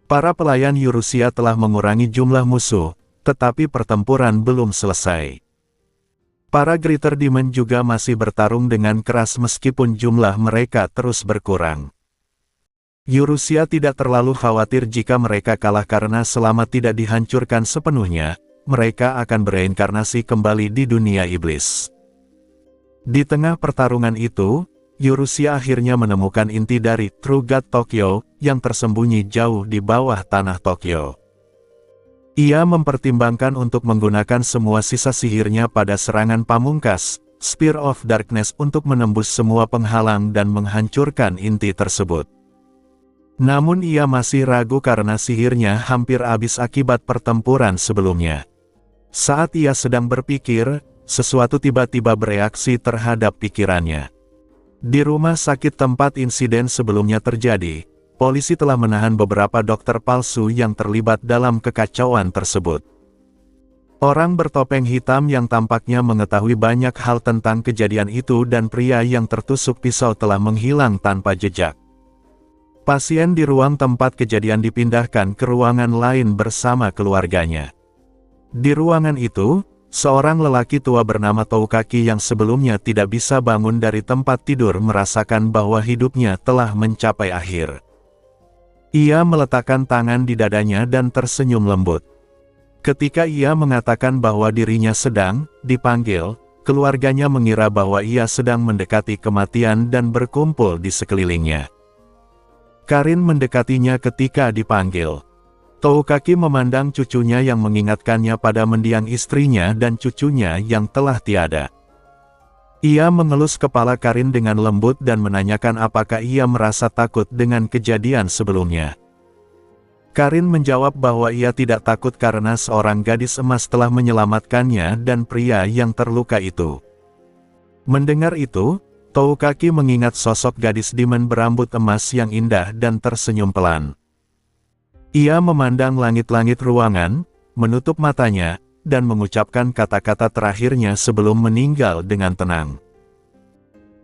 Para pelayan Eurusia telah mengurangi jumlah musuh, tetapi pertempuran belum selesai. Para Greater Demon juga masih bertarung dengan keras meskipun jumlah mereka terus berkurang. Eurusia tidak terlalu khawatir jika mereka kalah karena selama tidak dihancurkan sepenuhnya, mereka akan bereinkarnasi kembali di dunia iblis. Di tengah pertarungan itu, Eurusia akhirnya menemukan inti dari True God Tokyo, yang tersembunyi jauh di bawah tanah Tokyo. Ia mempertimbangkan untuk menggunakan semua sisa sihirnya pada serangan pamungkas, Spear of Darkness untuk menembus semua penghalang dan menghancurkan inti tersebut. Namun ia masih ragu karena sihirnya hampir habis akibat pertempuran sebelumnya. Saat ia sedang berpikir, sesuatu tiba-tiba bereaksi terhadap pikirannya. Di rumah sakit tempat insiden sebelumnya terjadi, polisi telah menahan beberapa dokter palsu yang terlibat dalam kekacauan tersebut. Orang bertopeng hitam yang tampaknya mengetahui banyak hal tentang kejadian itu dan pria yang tertusuk pisau telah menghilang tanpa jejak. Pasien di ruang tempat kejadian dipindahkan ke ruangan lain bersama keluarganya. Di ruangan itu, seorang lelaki tua bernama Toukaki yang sebelumnya tidak bisa bangun dari tempat tidur merasakan bahwa hidupnya telah mencapai akhir. Ia meletakkan tangan di dadanya dan tersenyum lembut. Ketika ia mengatakan bahwa dirinya sedang dipanggil, keluarganya mengira bahwa ia sedang mendekati kematian dan berkumpul di sekelilingnya. Karin mendekatinya ketika dipanggil. Toukaki memandang cucunya yang mengingatkannya pada mendiang istrinya dan cucunya yang telah tiada. Ia mengelus kepala Karin dengan lembut dan menanyakan apakah ia merasa takut dengan kejadian sebelumnya. Karin menjawab bahwa ia tidak takut karena seorang gadis emas telah menyelamatkannya dan pria yang terluka itu. Mendengar itu, Toukaki mengingat sosok gadis demon berambut emas yang indah dan tersenyum pelan. Ia memandang langit-langit ruangan, menutup matanya, dan mengucapkan kata-kata terakhirnya sebelum meninggal dengan tenang.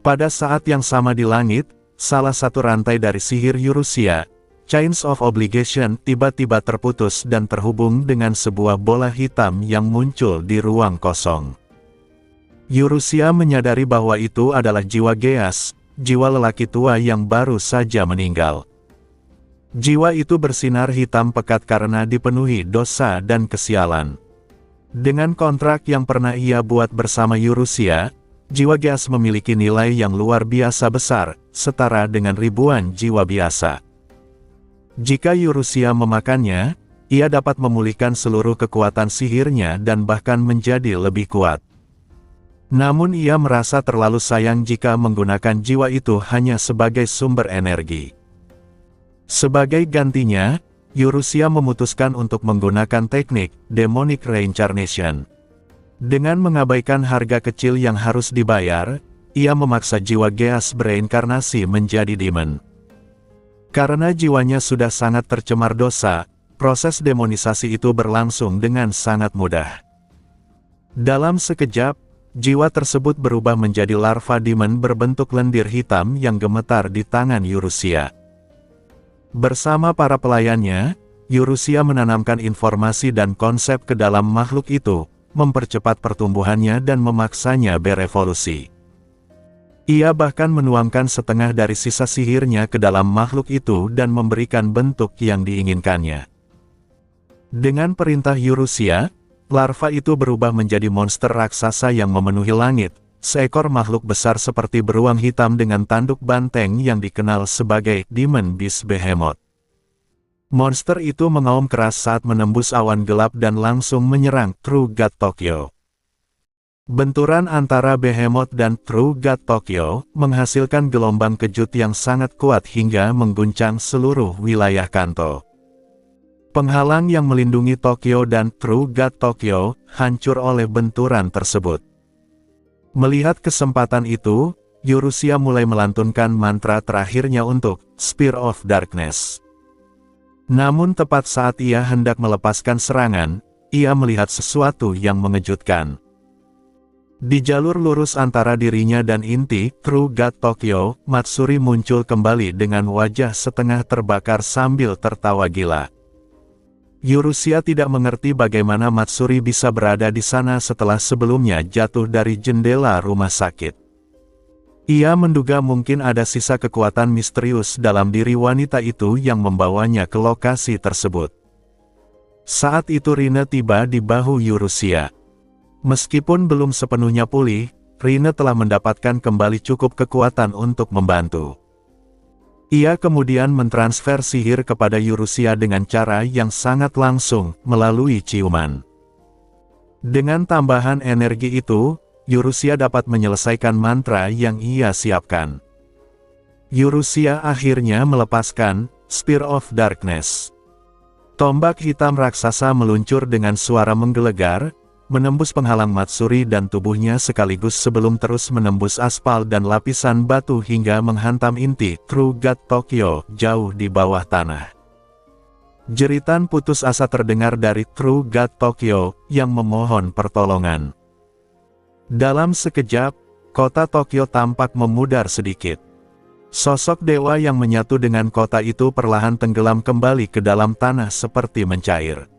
Pada saat yang sama di langit, salah satu rantai dari sihir Eurusia, Chains of Obligation tiba-tiba terputus dan terhubung dengan sebuah bola hitam yang muncul di ruang kosong. Eurusia menyadari bahwa itu adalah jiwa Geas, jiwa lelaki tua yang baru saja meninggal. Jiwa itu bersinar hitam pekat karena dipenuhi dosa dan kesialan. Dengan kontrak yang pernah ia buat bersama Eurusia, jiwa Geas memiliki nilai yang luar biasa besar, setara dengan ribuan jiwa biasa. Jika Eurusia memakannya, ia dapat memulihkan seluruh kekuatan sihirnya dan bahkan menjadi lebih kuat. Namun ia merasa terlalu sayang jika menggunakan jiwa itu hanya sebagai sumber energi. Sebagai gantinya, Eurusia memutuskan untuk menggunakan teknik Demonic Reincarnation. Dengan mengabaikan harga kecil yang harus dibayar, ia memaksa jiwa Geas bereinkarnasi menjadi demon. Karena jiwanya sudah sangat tercemar dosa, proses demonisasi itu berlangsung dengan sangat mudah. Dalam sekejap, jiwa tersebut berubah menjadi larva demon berbentuk lendir hitam yang gemetar di tangan Eurusia. Bersama para pelayannya, Eurusia menanamkan informasi dan konsep ke dalam makhluk itu, mempercepat pertumbuhannya dan memaksanya berevolusi. Ia bahkan menuangkan setengah dari sisa sihirnya ke dalam makhluk itu dan memberikan bentuk yang diinginkannya. Dengan perintah Eurusia, larva itu berubah menjadi monster raksasa yang memenuhi langit, seekor makhluk besar seperti beruang hitam dengan tanduk banteng yang dikenal sebagai Demon Beast Behemoth. Monster itu mengaum keras saat menembus awan gelap dan langsung menyerang True God Tokyo. Benturan antara Behemoth dan True God Tokyo menghasilkan gelombang kejut yang sangat kuat hingga mengguncang seluruh wilayah Kanto. Penghalang yang melindungi Tokyo dan True God Tokyo hancur oleh benturan tersebut. Melihat kesempatan itu, Eurusia mulai melantunkan mantra terakhirnya untuk Spear of Darkness. Namun tepat saat ia hendak melepaskan serangan, ia melihat sesuatu yang mengejutkan. Di jalur lurus antara dirinya dan inti True God Tokyo, Matsuri muncul kembali dengan wajah setengah terbakar sambil tertawa gila. Eurusia tidak mengerti bagaimana Matsuri bisa berada di sana setelah sebelumnya jatuh dari jendela rumah sakit. Ia menduga mungkin ada sisa kekuatan misterius dalam diri wanita itu yang membawanya ke lokasi tersebut. Saat itu Rina tiba di bahu Eurusia. Meskipun belum sepenuhnya pulih, Rina telah mendapatkan kembali cukup kekuatan untuk membantu. Ia kemudian mentransfer sihir kepada Eurusia dengan cara yang sangat langsung, melalui ciuman. Dengan tambahan energi itu, Eurusia dapat menyelesaikan mantra yang ia siapkan. Eurusia akhirnya melepaskan Spear of Darkness. Tombak hitam raksasa meluncur dengan suara menggelegar, menembus penghalang Matsuri dan tubuhnya sekaligus sebelum terus menembus aspal dan lapisan batu hingga menghantam inti True God Tokyo jauh di bawah tanah. Jeritan putus asa terdengar dari True God Tokyo yang memohon pertolongan. Dalam sekejap, kota Tokyo tampak memudar sedikit. Sosok dewa yang menyatu dengan kota itu perlahan tenggelam kembali ke dalam tanah seperti mencair.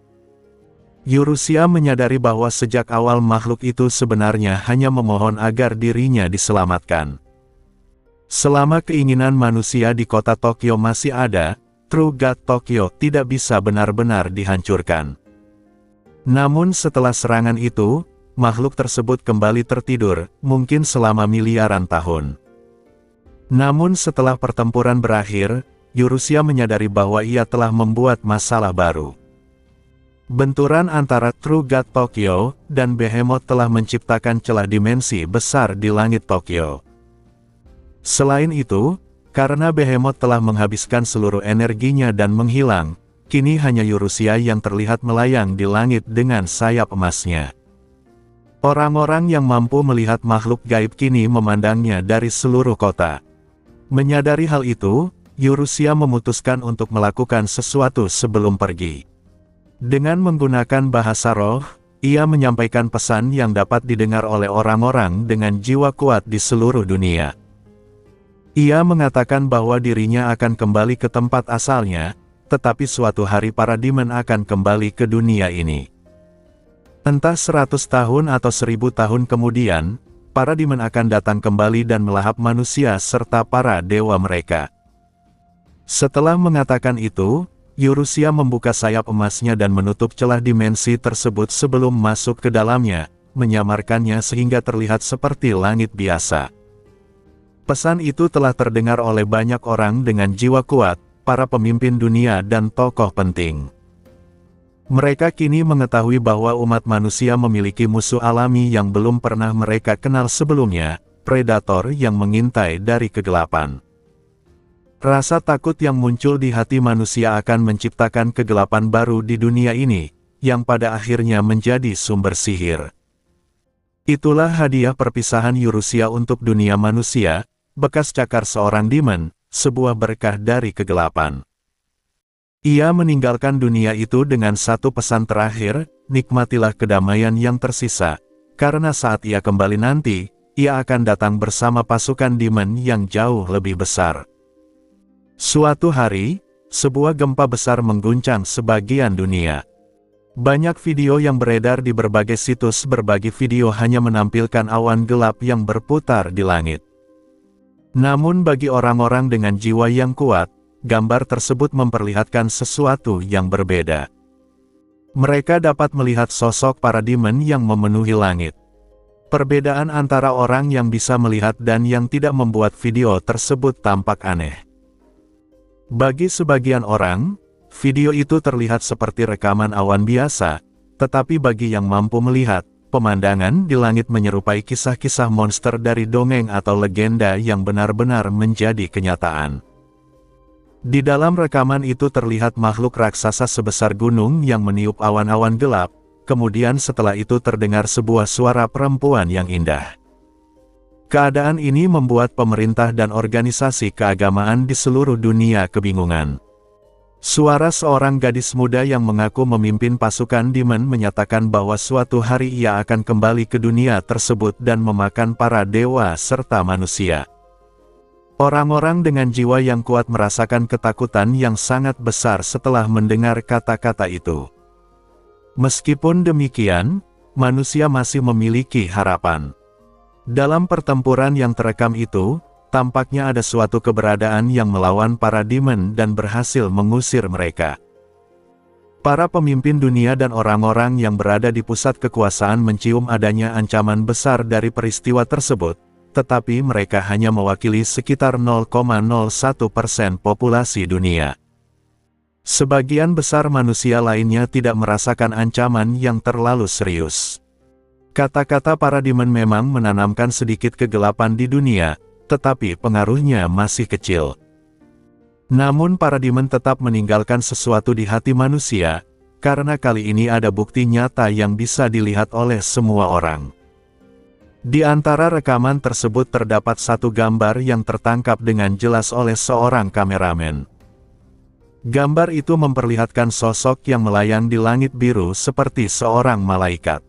Eurusia menyadari bahwa sejak awal makhluk itu sebenarnya hanya memohon agar dirinya diselamatkan. Selama keinginan manusia di kota Tokyo masih ada, True God Tokyo tidak bisa benar-benar dihancurkan. Namun setelah serangan itu, makhluk tersebut kembali tertidur, mungkin selama miliaran tahun. Namun setelah pertempuran berakhir, Eurusia menyadari bahwa ia telah membuat masalah baru. Benturan antara True God Tokyo dan Behemoth telah menciptakan celah dimensi besar di langit Tokyo. Selain itu, karena Behemoth telah menghabiskan seluruh energinya dan menghilang, kini hanya Eurusia yang terlihat melayang di langit dengan sayap emasnya. Orang-orang yang mampu melihat makhluk gaib kini memandangnya dari seluruh kota. Menyadari hal itu, Eurusia memutuskan untuk melakukan sesuatu sebelum pergi. Dengan menggunakan bahasa roh, ia menyampaikan pesan yang dapat didengar oleh orang-orang dengan jiwa kuat di seluruh dunia. Ia mengatakan bahwa dirinya akan kembali ke tempat asalnya, tetapi suatu hari para demon akan kembali ke dunia ini. Entah 100 tahun atau 1000 tahun kemudian, para demon akan datang kembali dan melahap manusia serta para dewa mereka. Setelah mengatakan itu, Eurusia membuka sayap emasnya dan menutup celah dimensi tersebut sebelum masuk ke dalamnya, menyamarkannya sehingga terlihat seperti langit biasa. Pesan itu telah terdengar oleh banyak orang dengan jiwa kuat, para pemimpin dunia dan tokoh penting. Mereka kini mengetahui bahwa umat manusia memiliki musuh alami yang belum pernah mereka kenal sebelumnya, predator yang mengintai dari kegelapan. Rasa takut yang muncul di hati manusia akan menciptakan kegelapan baru di dunia ini, yang pada akhirnya menjadi sumber sihir. Itulah hadiah perpisahan Eurusia untuk dunia manusia, bekas cakar seorang demon, sebuah berkah dari kegelapan. Ia meninggalkan dunia itu dengan satu pesan terakhir, nikmatilah kedamaian yang tersisa, karena saat ia kembali nanti, ia akan datang bersama pasukan demon yang jauh lebih besar. Suatu hari, sebuah gempa besar mengguncang sebagian dunia. Banyak video yang beredar di berbagai situs berbagi video hanya menampilkan awan gelap yang berputar di langit. Namun bagi orang-orang dengan jiwa yang kuat, gambar tersebut memperlihatkan sesuatu yang berbeda. Mereka dapat melihat sosok para demon yang memenuhi langit. Perbedaan antara orang yang bisa melihat dan yang tidak membuat video tersebut tampak aneh. Bagi sebagian orang, video itu terlihat seperti rekaman awan biasa, tetapi bagi yang mampu melihat, pemandangan di langit menyerupai kisah-kisah monster dari dongeng atau legenda yang benar-benar menjadi kenyataan. Di dalam rekaman itu terlihat makhluk raksasa sebesar gunung yang meniup awan-awan gelap, kemudian setelah itu terdengar sebuah suara perempuan yang indah. Keadaan ini membuat pemerintah dan organisasi keagamaan di seluruh dunia kebingungan. Suara seorang gadis muda yang mengaku memimpin pasukan demon menyatakan bahwa suatu hari ia akan kembali ke dunia tersebut dan memakan para dewa serta manusia. Orang-orang dengan jiwa yang kuat merasakan ketakutan yang sangat besar setelah mendengar kata-kata itu. Meskipun demikian, manusia masih memiliki harapan. Dalam pertempuran yang terekam itu, tampaknya ada suatu keberadaan yang melawan para demon dan berhasil mengusir mereka. Para pemimpin dunia dan orang-orang yang berada di pusat kekuasaan mencium adanya ancaman besar dari peristiwa tersebut, tetapi mereka hanya mewakili sekitar 0,01% populasi dunia. Sebagian besar manusia lainnya tidak merasakan ancaman yang terlalu serius. Kata-kata para demon memang menanamkan sedikit kegelapan di dunia, tetapi pengaruhnya masih kecil. Namun para demon tetap meninggalkan sesuatu di hati manusia, karena kali ini ada bukti nyata yang bisa dilihat oleh semua orang. Di antara rekaman tersebut terdapat satu gambar yang tertangkap dengan jelas oleh seorang kameramen. Gambar itu memperlihatkan sosok yang melayang di langit biru seperti seorang malaikat.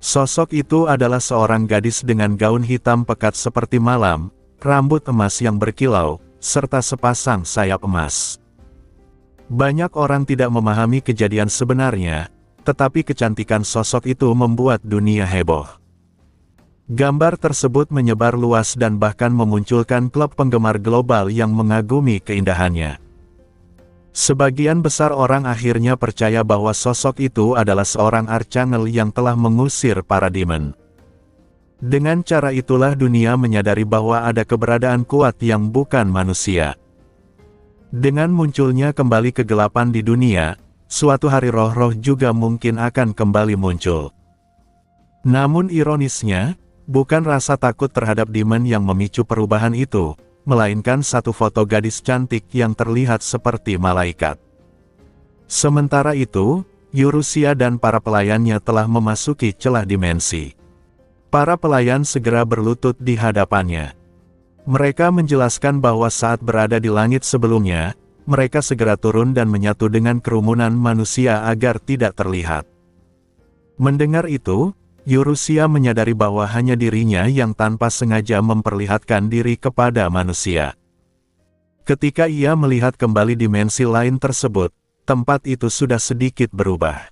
Sosok itu adalah seorang gadis dengan gaun hitam pekat seperti malam, rambut emas yang berkilau, serta sepasang sayap emas. Banyak orang tidak memahami kejadian sebenarnya, tetapi kecantikan sosok itu membuat dunia heboh. Gambar tersebut menyebar luas dan bahkan memunculkan klub penggemar global yang mengagumi keindahannya. Sebagian besar orang akhirnya percaya bahwa sosok itu adalah seorang archangel yang telah mengusir para demon. Dengan cara itulah dunia menyadari bahwa ada keberadaan kuat yang bukan manusia. Dengan munculnya kembali kegelapan di dunia, suatu hari roh-roh juga mungkin akan kembali muncul. Namun ironisnya, bukan rasa takut terhadap demon yang memicu perubahan itu, melainkan satu foto gadis cantik yang terlihat seperti malaikat. Sementara itu, Eurusia dan para pelayannya telah memasuki celah dimensi. Para pelayan segera berlutut di hadapannya. Mereka menjelaskan bahwa saat berada di langit sebelumnya, mereka segera turun dan menyatu dengan kerumunan manusia agar tidak terlihat. Mendengar itu, Eurusia menyadari bahwa hanya dirinya yang tanpa sengaja memperlihatkan diri kepada manusia. Ketika ia melihat kembali dimensi lain tersebut, tempat itu sudah sedikit berubah.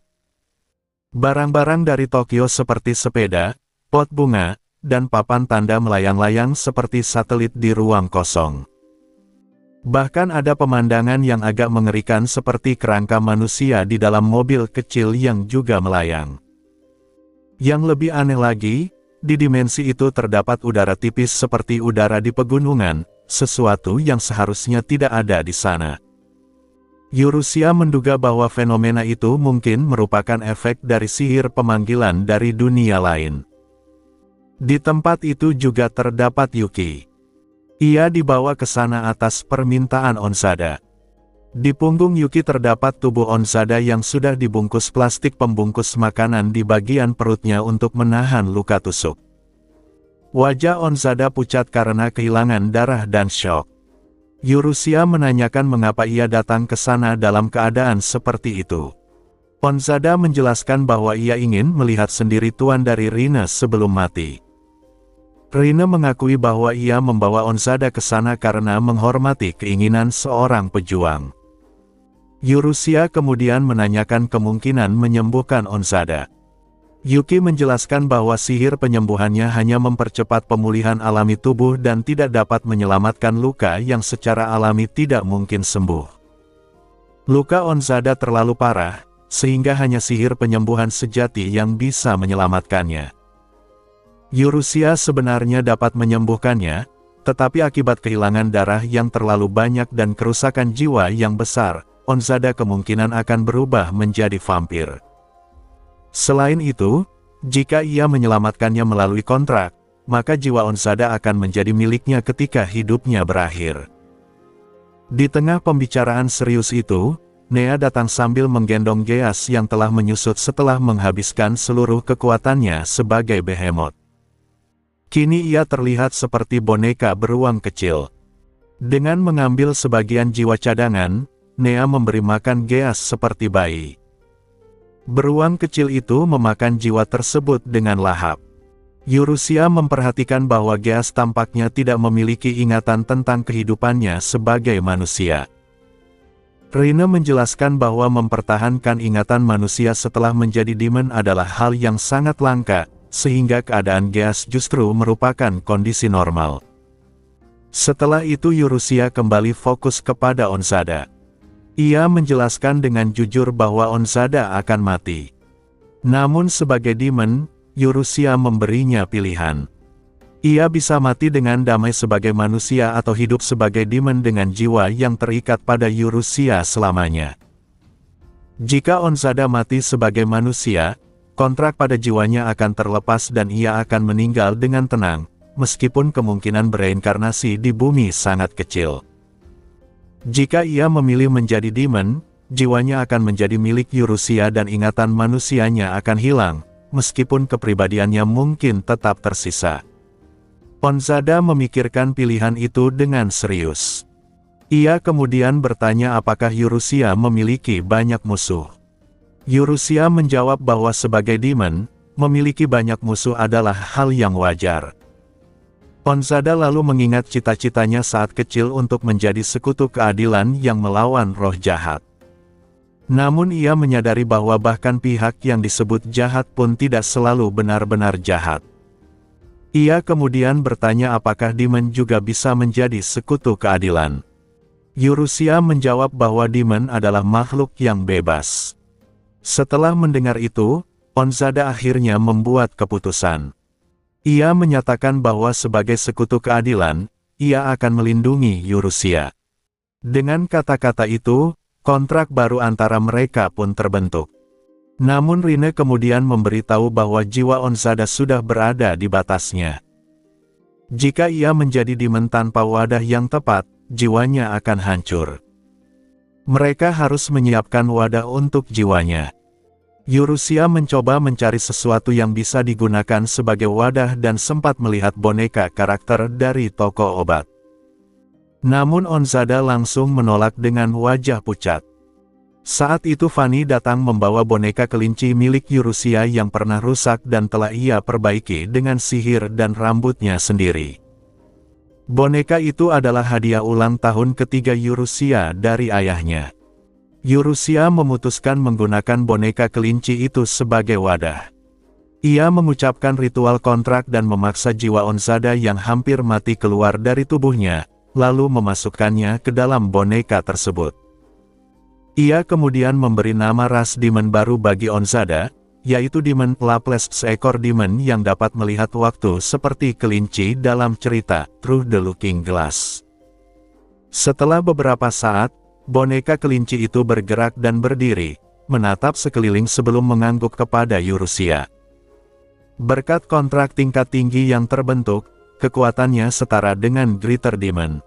Barang-barang dari Tokyo seperti sepeda, pot bunga, dan papan tanda melayang-layang seperti satelit di ruang kosong. Bahkan ada pemandangan yang agak mengerikan seperti kerangka manusia di dalam mobil kecil yang juga melayang. Yang lebih aneh lagi, di dimensi itu terdapat udara tipis seperti udara di pegunungan, sesuatu yang seharusnya tidak ada di sana. Eurusia menduga bahwa fenomena itu mungkin merupakan efek dari sihir pemanggilan dari dunia lain. Di tempat itu juga terdapat Yuki. Ia dibawa ke sana atas permintaan Onzada. Di punggung Yuki terdapat tubuh Onzada yang sudah dibungkus plastik pembungkus makanan di bagian perutnya untuk menahan luka tusuk. Wajah Onzada pucat karena kehilangan darah dan syok. Eurusia menanyakan mengapa ia datang ke sana dalam keadaan seperti itu. Onzada menjelaskan bahwa ia ingin melihat sendiri tuan dari Rina sebelum mati. Rina mengakui bahwa ia membawa Onzada ke sana karena menghormati keinginan seorang pejuang. Eurusia kemudian menanyakan kemungkinan menyembuhkan Onzada. Yuki menjelaskan bahwa sihir penyembuhannya hanya mempercepat pemulihan alami tubuh dan tidak dapat menyelamatkan luka yang secara alami tidak mungkin sembuh. Luka Onzada terlalu parah, sehingga hanya sihir penyembuhan sejati yang bisa menyelamatkannya. Eurusia sebenarnya dapat menyembuhkannya, tetapi akibat kehilangan darah yang terlalu banyak dan kerusakan jiwa yang besar, Onzada kemungkinan akan berubah menjadi vampir. Selain itu, jika ia menyelamatkannya melalui kontrak, maka jiwa Onzada akan menjadi miliknya ketika hidupnya berakhir. Di tengah pembicaraan serius itu, Nea datang sambil menggendong Geas yang telah menyusut setelah menghabiskan seluruh kekuatannya sebagai behemoth. Kini ia terlihat seperti boneka beruang kecil. Dengan mengambil sebagian jiwa cadangan, Nea memberi makan Geas seperti bayi. Beruang kecil itu memakan jiwa tersebut dengan lahap. Eurusia memperhatikan bahwa Geas tampaknya tidak memiliki ingatan tentang kehidupannya sebagai manusia. Rina menjelaskan bahwa mempertahankan ingatan manusia setelah menjadi demon adalah hal yang sangat langka, sehingga keadaan Geas justru merupakan kondisi normal. Setelah itu Eurusia kembali fokus kepada Onzada. Ia menjelaskan dengan jujur bahwa Onzada akan mati. Namun sebagai demon, Eurusia memberinya pilihan. Ia bisa mati dengan damai sebagai manusia atau hidup sebagai demon dengan jiwa yang terikat pada Eurusia selamanya. Jika Onzada mati sebagai manusia, kontrak pada jiwanya akan terlepas dan ia akan meninggal dengan tenang, meskipun kemungkinan bereinkarnasi di bumi sangat kecil. Jika ia memilih menjadi demon, jiwanya akan menjadi milik Eurusia dan ingatan manusianya akan hilang, meskipun kepribadiannya mungkin tetap tersisa. Onzada memikirkan pilihan itu dengan serius. Ia kemudian bertanya apakah Eurusia memiliki banyak musuh. Eurusia menjawab bahwa sebagai demon, memiliki banyak musuh adalah hal yang wajar. Onzada lalu mengingat cita-citanya saat kecil untuk menjadi sekutu keadilan yang melawan roh jahat. Namun ia menyadari bahwa bahkan pihak yang disebut jahat pun tidak selalu benar-benar jahat. Ia kemudian bertanya apakah demon juga bisa menjadi sekutu keadilan. Eurusia menjawab bahwa demon adalah makhluk yang bebas. Setelah mendengar itu, Onzada akhirnya membuat keputusan. Ia menyatakan bahwa sebagai sekutu keadilan, ia akan melindungi Eurusia. Dengan kata-kata itu, kontrak baru antara mereka pun terbentuk. Namun Rina kemudian memberitahu bahwa jiwa Onzada sudah berada di batasnya. Jika ia menjadi demon tanpa wadah yang tepat, jiwanya akan hancur. Mereka harus menyiapkan wadah untuk jiwanya. Eurusia mencoba mencari sesuatu yang bisa digunakan sebagai wadah dan sempat melihat boneka karakter dari toko obat. Namun Onzada langsung menolak dengan wajah pucat. Saat itu Fanny datang membawa boneka kelinci milik Eurusia yang pernah rusak dan telah ia perbaiki dengan sihir dan rambutnya sendiri. Boneka itu adalah hadiah ulang tahun ketiga Eurusia dari ayahnya. Eurusia memutuskan menggunakan boneka kelinci itu sebagai wadah. Ia mengucapkan ritual kontrak dan memaksa jiwa Onzada yang hampir mati keluar dari tubuhnya, lalu memasukkannya ke dalam boneka tersebut. Ia kemudian memberi nama ras demon baru bagi Onzada, yaitu Demon Laples, seekor demon yang dapat melihat waktu seperti kelinci dalam cerita Through the Looking Glass. Setelah beberapa saat, boneka kelinci itu bergerak dan berdiri, menatap sekeliling sebelum mengangguk kepada Eurusia. Berkat kontrak tingkat tinggi yang terbentuk, kekuatannya setara dengan Greater Demon.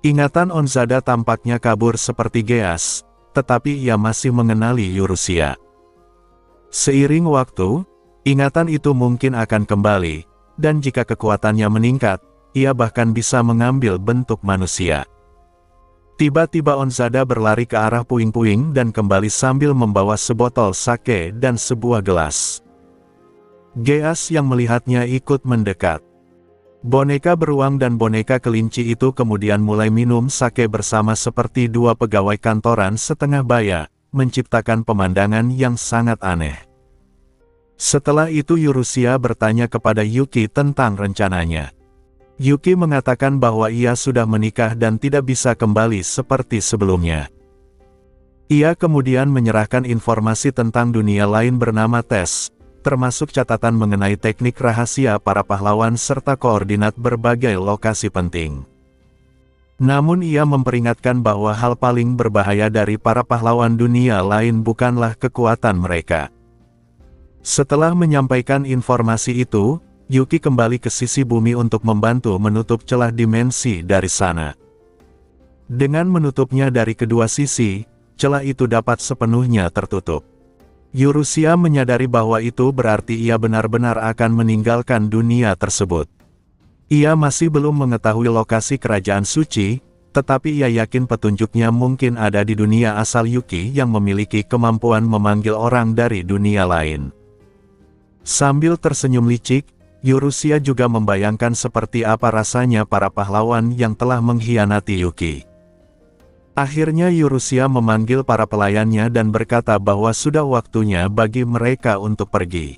Ingatan Onzada tampaknya kabur seperti Geas, tetapi ia masih mengenali Eurusia. Seiring waktu, ingatan itu mungkin akan kembali, dan jika kekuatannya meningkat, ia bahkan bisa mengambil bentuk manusia. Tiba-tiba Onzada berlari ke arah puing-puing dan kembali sambil membawa sebotol sake dan sebuah gelas. Geas yang melihatnya ikut mendekat. Boneka beruang dan boneka kelinci itu kemudian mulai minum sake bersama seperti dua pegawai kantoran setengah baya, menciptakan pemandangan yang sangat aneh. Setelah itu Eurusia bertanya kepada Yuki tentang rencananya. Yuki mengatakan bahwa ia sudah menikah dan tidak bisa kembali seperti sebelumnya. Ia kemudian menyerahkan informasi tentang dunia lain bernama Tes, termasuk catatan mengenai teknik rahasia para pahlawan serta koordinat berbagai lokasi penting. Namun ia memperingatkan bahwa hal paling berbahaya dari para pahlawan dunia lain bukanlah kekuatan mereka. Setelah menyampaikan informasi itu, Yuki kembali ke sisi bumi untuk membantu menutup celah dimensi dari sana. Dengan menutupnya dari kedua sisi, celah itu dapat sepenuhnya tertutup. Eurusia menyadari bahwa itu berarti ia benar-benar akan meninggalkan dunia tersebut. Ia masih belum mengetahui lokasi kerajaan suci, tetapi ia yakin petunjuknya mungkin ada di dunia asal Yuki yang memiliki kemampuan memanggil orang dari dunia lain. Sambil tersenyum licik, Eurusia juga membayangkan seperti apa rasanya para pahlawan yang telah mengkhianati Yuki. Akhirnya Eurusia memanggil para pelayannya dan berkata bahwa sudah waktunya bagi mereka untuk pergi.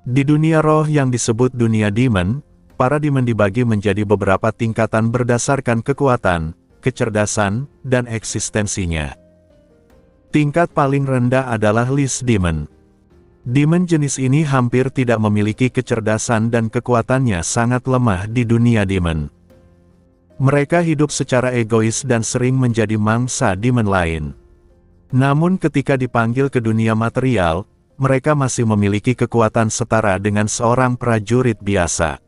Di dunia roh yang disebut dunia demon, para demon dibagi menjadi beberapa tingkatan berdasarkan kekuatan, kecerdasan, dan eksistensinya. Tingkat paling rendah adalah Least Demon. Demon jenis ini hampir tidak memiliki kecerdasan dan kekuatannya sangat lemah di dunia demon. Mereka hidup secara egois dan sering menjadi mangsa demon lain. Namun ketika dipanggil ke dunia material, mereka masih memiliki kekuatan setara dengan seorang prajurit biasa.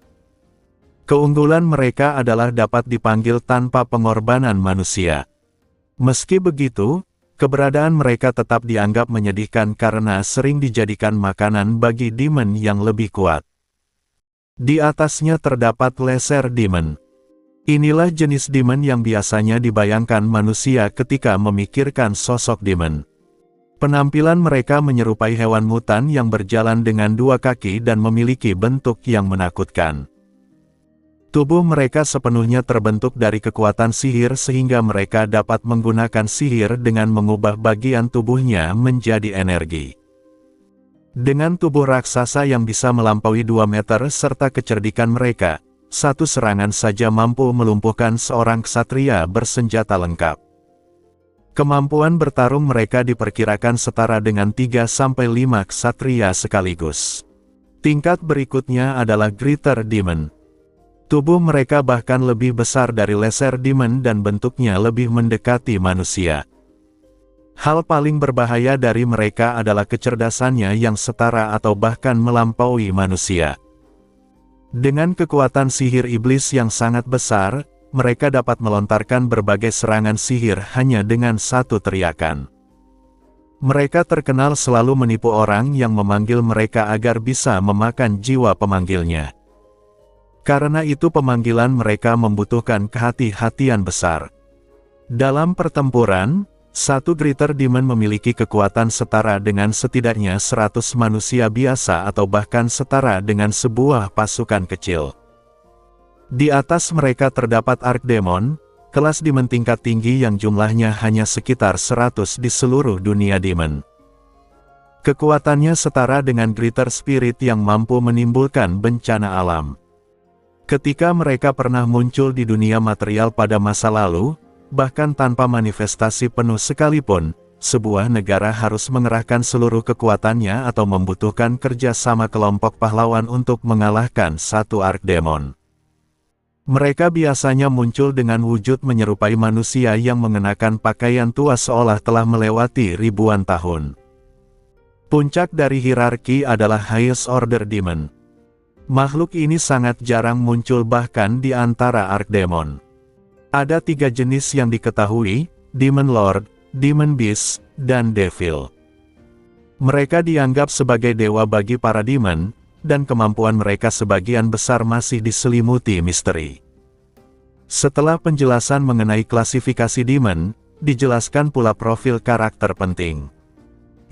Keunggulan mereka adalah dapat dipanggil tanpa pengorbanan manusia. Meski begitu, keberadaan mereka tetap dianggap menyedihkan karena sering dijadikan makanan bagi demon yang lebih kuat. Di atasnya terdapat Lesser Demon. Inilah jenis demon yang biasanya dibayangkan manusia ketika memikirkan sosok demon. Penampilan mereka menyerupai hewan mutan yang berjalan dengan dua kaki dan memiliki bentuk yang menakutkan. Tubuh mereka sepenuhnya terbentuk dari kekuatan sihir sehingga mereka dapat menggunakan sihir dengan mengubah bagian tubuhnya menjadi energi. Dengan tubuh raksasa yang bisa melampaui 2 meter serta kecerdikan mereka, satu serangan saja mampu melumpuhkan seorang ksatria bersenjata lengkap. Kemampuan bertarung mereka diperkirakan setara dengan 3-5 ksatria sekaligus. Tingkat berikutnya adalah Greater Demon. Tubuh mereka bahkan lebih besar dari Lesser Demon dan bentuknya lebih mendekati manusia. Hal paling berbahaya dari mereka adalah kecerdasannya yang setara atau bahkan melampaui manusia. Dengan kekuatan sihir iblis yang sangat besar, mereka dapat melontarkan berbagai serangan sihir hanya dengan satu teriakan. Mereka terkenal selalu menipu orang yang memanggil mereka agar bisa memakan jiwa pemanggilnya. Karena itu pemanggilan mereka membutuhkan kehati-hatian besar. Dalam pertempuran, satu Greater Demon memiliki kekuatan setara dengan setidaknya 100 manusia biasa atau bahkan setara dengan sebuah pasukan kecil. Di atas mereka terdapat Archdemon, kelas demon tingkat tinggi yang jumlahnya hanya sekitar 100 di seluruh dunia demon. Kekuatannya setara dengan Greater Spirit yang mampu menimbulkan bencana alam. Ketika mereka pernah muncul di dunia material pada masa lalu, bahkan tanpa manifestasi penuh sekalipun, sebuah negara harus mengerahkan seluruh kekuatannya atau membutuhkan kerja sama kelompok pahlawan untuk mengalahkan satu Archdemon. Mereka biasanya muncul dengan wujud menyerupai manusia yang mengenakan pakaian tua seolah telah melewati ribuan tahun. Puncak dari hierarki adalah Highest Order Demon. Makhluk ini sangat jarang muncul bahkan di antara Archdemon. Ada 3 jenis yang diketahui, Demon Lord, Demon Beast, dan Devil. Mereka dianggap sebagai dewa bagi para demon, dan kemampuan mereka sebagian besar masih diselimuti misteri. Setelah penjelasan mengenai klasifikasi demon, dijelaskan pula profil karakter penting.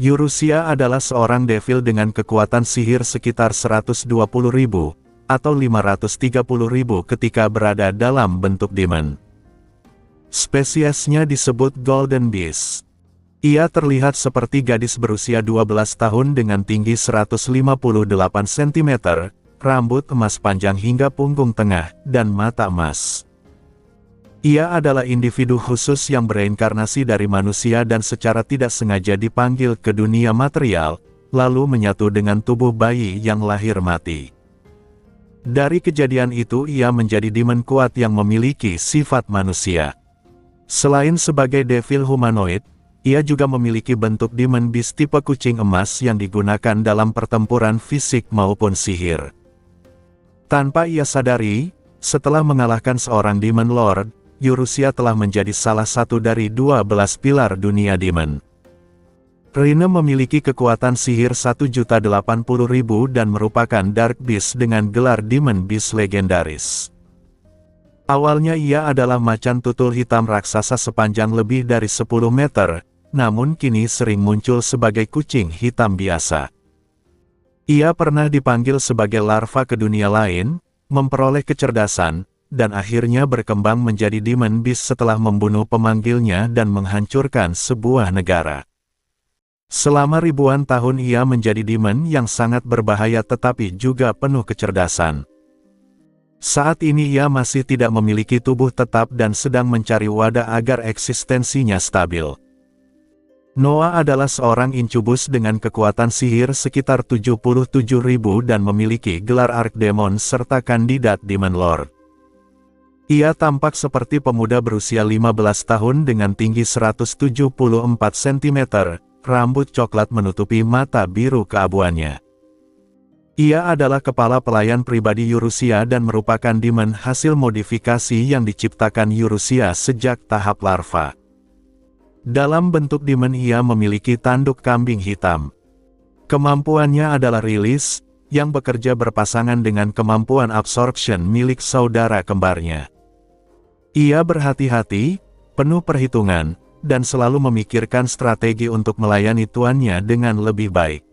Eurusia adalah seorang devil dengan kekuatan sihir sekitar 120.000, atau 530.000 ketika berada dalam bentuk demon. Spesiesnya disebut Golden Beast. Ia terlihat seperti gadis berusia 12 tahun dengan tinggi 158 cm, rambut emas panjang hingga punggung tengah, dan mata emas. Ia adalah individu khusus yang bereinkarnasi dari manusia dan secara tidak sengaja dipanggil ke dunia material, lalu menyatu dengan tubuh bayi yang lahir mati. Dari kejadian itu ia menjadi demon kuat yang memiliki sifat manusia. Selain sebagai devil humanoid, ia juga memiliki bentuk demon beast tipe kucing emas yang digunakan dalam pertempuran fisik maupun sihir. Tanpa ia sadari, setelah mengalahkan seorang demon lord, Eurusia telah menjadi salah satu dari 12 pilar dunia demon. Rhine memiliki kekuatan sihir 1.080.000 dan merupakan Dark Beast dengan gelar Demon Beast legendaris. Awalnya ia adalah macan tutul hitam raksasa sepanjang lebih dari 10 meter, namun kini sering muncul sebagai kucing hitam biasa. Ia pernah dipanggil sebagai larva ke dunia lain, memperoleh kecerdasan, dan akhirnya berkembang menjadi Demon Beast setelah membunuh pemanggilnya dan menghancurkan sebuah negara. Selama ribuan tahun ia menjadi demon yang sangat berbahaya tetapi juga penuh kecerdasan. Saat ini ia masih tidak memiliki tubuh tetap dan sedang mencari wadah agar eksistensinya stabil. Noah adalah seorang incubus dengan kekuatan sihir sekitar 77.000 dan memiliki gelar Archdemon serta kandidat Demon Lord. Ia tampak seperti pemuda berusia 15 tahun dengan tinggi 174 cm, rambut coklat menutupi mata biru keabuannya. Ia adalah kepala pelayan pribadi Eurusia dan merupakan demon hasil modifikasi yang diciptakan Eurusia sejak tahap larva. Dalam bentuk demon ia memiliki tanduk kambing hitam. Kemampuannya adalah rilis, yang bekerja berpasangan dengan kemampuan absorption milik saudara kembarnya. Ia berhati-hati, penuh perhitungan, dan selalu memikirkan strategi untuk melayani tuannya dengan lebih baik.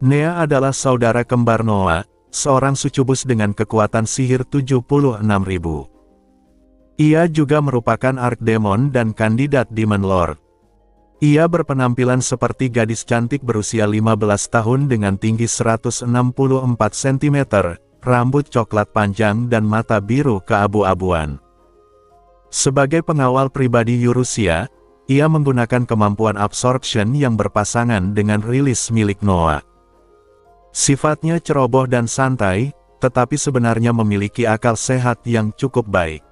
Nea adalah saudara kembar Noah, seorang sucubus dengan kekuatan sihir 76.000. Ia juga merupakan Archdemon dan kandidat Demon Lord. Ia berpenampilan seperti gadis cantik berusia 15 tahun dengan tinggi 164 cm, rambut coklat panjang dan mata biru keabu-abuan. Sebagai pengawal pribadi Eurusia, ia menggunakan kemampuan absorption yang berpasangan dengan rilis milik Noah. Sifatnya ceroboh dan santai, tetapi sebenarnya memiliki akal sehat yang cukup baik.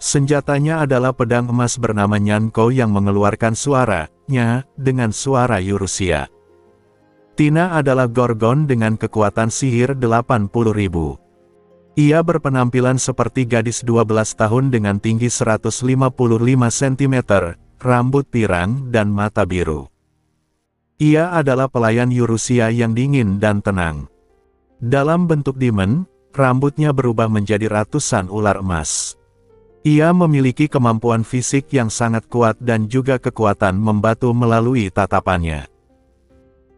Senjatanya adalah pedang emas bernama Nyanko yang mengeluarkan suaranya dengan suara Eurusia. Tina adalah Gorgon dengan kekuatan sihir 80.000. Ia berpenampilan seperti gadis 12 tahun dengan tinggi 155 cm, rambut pirang dan mata biru. Ia adalah pelayan Eurusia yang dingin dan tenang. Dalam bentuk demon, rambutnya berubah menjadi ratusan ular emas. Ia memiliki kemampuan fisik yang sangat kuat dan juga kekuatan membatu melalui tatapannya.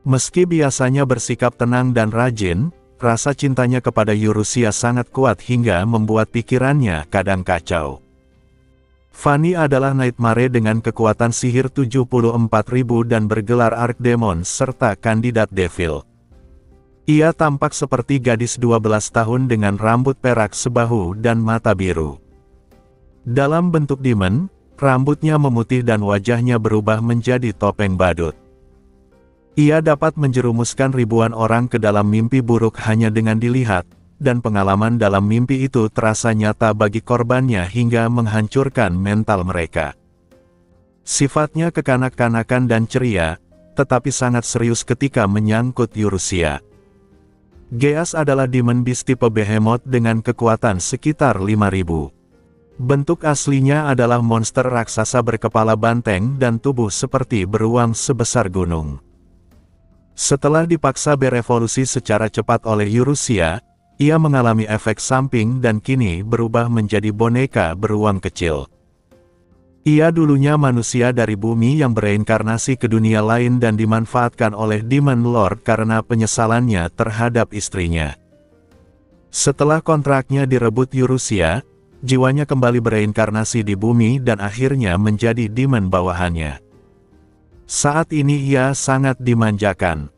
Meski biasanya bersikap tenang dan rajin, rasa cintanya kepada Eurusia sangat kuat hingga membuat pikirannya kadang kacau. Fanny adalah Nightmare dengan kekuatan sihir 74.000 dan bergelar Archdemon serta kandidat Devil. Ia tampak seperti gadis 12 tahun dengan rambut perak sebahu dan mata biru. Dalam bentuk demon, rambutnya memutih dan wajahnya berubah menjadi topeng badut. Ia dapat menjerumuskan ribuan orang ke dalam mimpi buruk hanya dengan dilihat, dan pengalaman dalam mimpi itu terasa nyata bagi korbannya hingga menghancurkan mental mereka. Sifatnya kekanak-kanakan dan ceria, tetapi sangat serius ketika menyangkut Eurusia. Geas adalah demon beast tipe behemoth dengan kekuatan sekitar 5.000. Bentuk aslinya adalah monster raksasa berkepala banteng dan tubuh seperti beruang sebesar gunung. Setelah dipaksa berevolusi secara cepat oleh Eurusia, ia mengalami efek samping dan kini berubah menjadi boneka beruang kecil. Ia dulunya manusia dari bumi yang bereinkarnasi ke dunia lain dan dimanfaatkan oleh Demon Lord karena penyesalannya terhadap istrinya. Setelah kontraknya direbut Eurusia, jiwanya kembali bereinkarnasi di bumi dan akhirnya menjadi demon bawahannya. Saat ini ia sangat dimanjakan.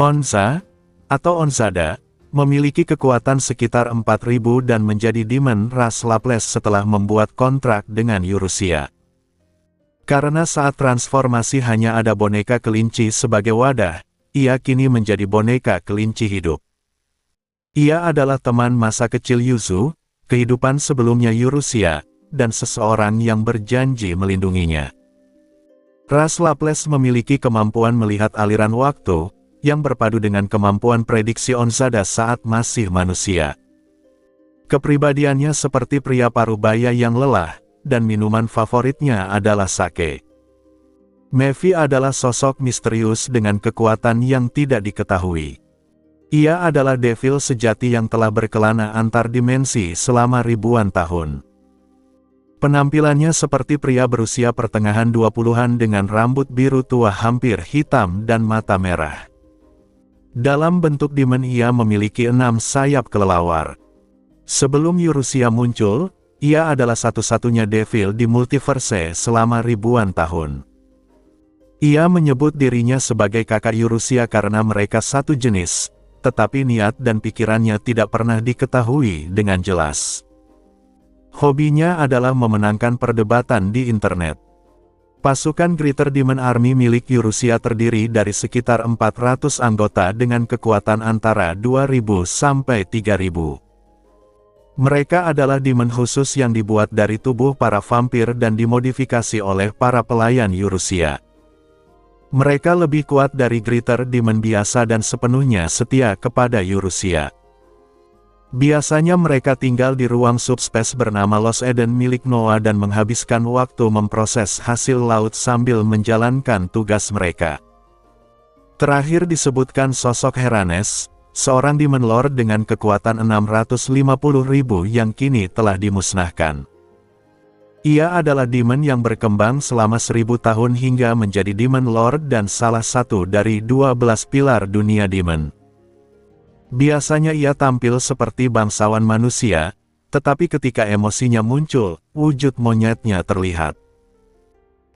Onza, atau Onzada, memiliki kekuatan sekitar 4.000 dan menjadi demon ras Laples setelah membuat kontrak dengan Eurusia. Karena saat transformasi hanya ada boneka kelinci sebagai wadah, ia kini menjadi boneka kelinci hidup. Ia adalah teman masa kecil Yuzu, kehidupan sebelumnya Eurusia, dan seseorang yang berjanji melindunginya. Ras Laples memiliki kemampuan melihat aliran waktu, yang berpadu dengan kemampuan prediksi Onzada saat masih manusia. Kepribadiannya seperti pria parubaya yang lelah, dan minuman favoritnya adalah sake. Mevi adalah sosok misterius dengan kekuatan yang tidak diketahui. Ia adalah devil sejati yang telah berkelana antar dimensi selama ribuan tahun. Penampilannya seperti pria berusia pertengahan 20-an dengan rambut biru tua hampir hitam dan mata merah. Dalam bentuk demon ia memiliki 6 sayap kelelawar. Sebelum Eurusia muncul, ia adalah satu-satunya devil di multiverse selama ribuan tahun. Ia menyebut dirinya sebagai kakak Eurusia karena mereka satu jenis, tetapi niat dan pikirannya tidak pernah diketahui dengan jelas. Hobinya adalah memenangkan perdebatan di internet. Pasukan Greater Demon Army milik Eurusia terdiri dari sekitar 400 anggota dengan kekuatan antara 2.000 sampai 3.000. Mereka adalah demon khusus yang dibuat dari tubuh para vampir dan dimodifikasi oleh para pelayan Eurusia. Mereka lebih kuat dari Greater Demon biasa dan sepenuhnya setia kepada Eurusia. Biasanya mereka tinggal di ruang subspace bernama Los Eden milik Noah dan menghabiskan waktu memproses hasil laut sambil menjalankan tugas mereka. Terakhir disebutkan sosok Heranes, seorang Demon Lord dengan kekuatan 650.000 yang kini telah dimusnahkan. Ia adalah demon yang berkembang selama 1000 tahun hingga menjadi Demon Lord dan salah satu dari 12 pilar dunia demon. Biasanya ia tampil seperti bangsawan manusia, tetapi ketika emosinya muncul, wujud monyetnya terlihat.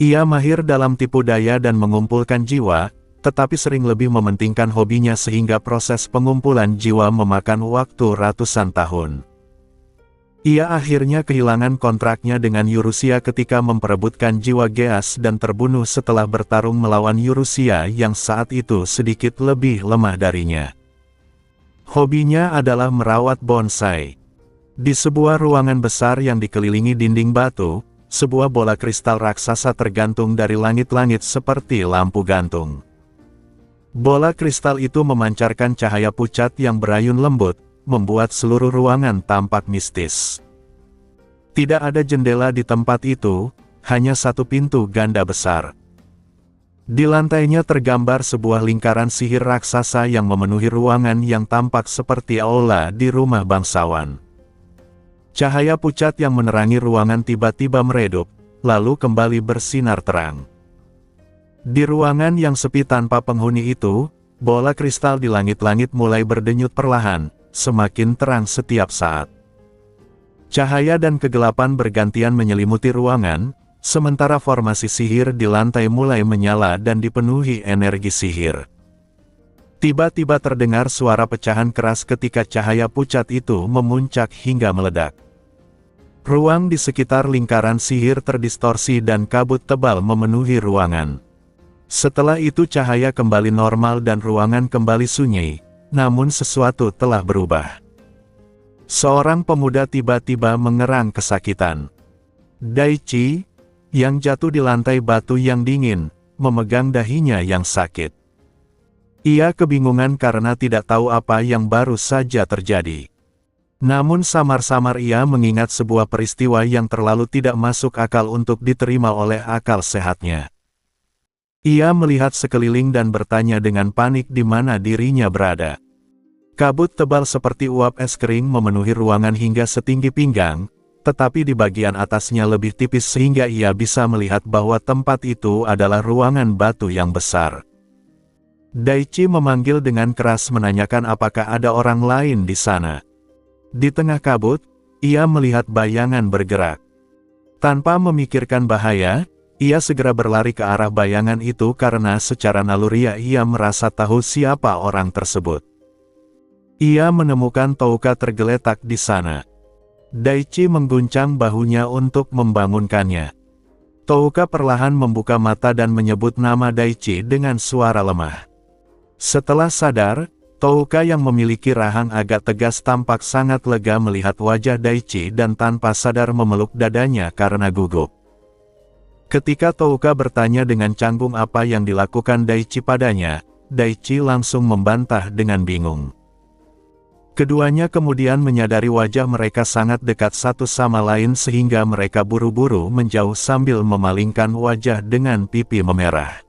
Ia mahir dalam tipu daya dan mengumpulkan jiwa, tetapi sering lebih mementingkan hobinya sehingga proses pengumpulan jiwa memakan waktu ratusan tahun. Ia akhirnya kehilangan kontraknya dengan Eurusia ketika memperebutkan jiwa Geas dan terbunuh setelah bertarung melawan Eurusia yang saat itu sedikit lebih lemah darinya. Hobinya adalah merawat bonsai. Di sebuah ruangan besar yang dikelilingi dinding batu, sebuah bola kristal raksasa tergantung dari langit-langit seperti lampu gantung. Bola kristal itu memancarkan cahaya pucat yang berayun lembut, membuat seluruh ruangan tampak mistis. Tidak ada jendela di tempat itu, hanya satu pintu ganda besar. Di lantainya tergambar sebuah lingkaran sihir raksasa yang memenuhi ruangan yang tampak seperti aula di rumah bangsawan. Cahaya pucat yang menerangi ruangan tiba-tiba meredup, lalu kembali bersinar terang. Di ruangan yang sepi tanpa penghuni itu, Bola kristal di langit-langit mulai berdenyut perlahan, semakin terang setiap saat. Cahaya dan kegelapan bergantian menyelimuti ruangan, sementara formasi sihir di lantai mulai menyala dan dipenuhi energi sihir. Tiba-tiba terdengar suara pecahan keras ketika cahaya pucat itu memuncak hingga meledak. Ruang di sekitar lingkaran sihir terdistorsi dan kabut tebal memenuhi ruangan. Setelah itu cahaya kembali normal dan ruangan kembali sunyi, namun sesuatu telah berubah. Seorang pemuda tiba-tiba mengerang kesakitan. Daichi, yang jatuh di lantai batu yang dingin, memegang dahinya yang sakit. Ia kebingungan karena tidak tahu apa yang baru saja terjadi. Namun samar-samar ia mengingat sebuah peristiwa yang terlalu tidak masuk akal untuk diterima oleh akal sehatnya. Ia melihat sekeliling dan bertanya dengan panik di mana dirinya berada. Kabut tebal seperti uap es kering memenuhi ruangan hingga setinggi pinggang, tetapi di bagian atasnya lebih tipis sehingga ia bisa melihat bahwa tempat itu adalah ruangan batu yang besar. Daichi memanggil dengan keras menanyakan apakah ada orang lain di sana. Di tengah kabut, ia melihat bayangan bergerak. Tanpa memikirkan bahaya, ia segera berlari ke arah bayangan itu karena secara naluriah ia merasa tahu siapa orang tersebut. Ia menemukan Touka tergeletak di sana. Daichi mengguncang bahunya untuk membangunkannya. Touka perlahan membuka mata dan menyebut nama Daichi dengan suara lemah. Setelah sadar, Touka yang memiliki rahang agak tegas tampak sangat lega melihat wajah Daichi dan tanpa sadar memeluk dadanya karena gugup. Ketika Touka bertanya dengan canggung apa yang dilakukan Daichi padanya, Daichi langsung membantah dengan bingung. Keduanya kemudian menyadari wajah mereka sangat dekat satu sama lain sehingga mereka buru-buru menjauh sambil memalingkan wajah dengan pipi memerah.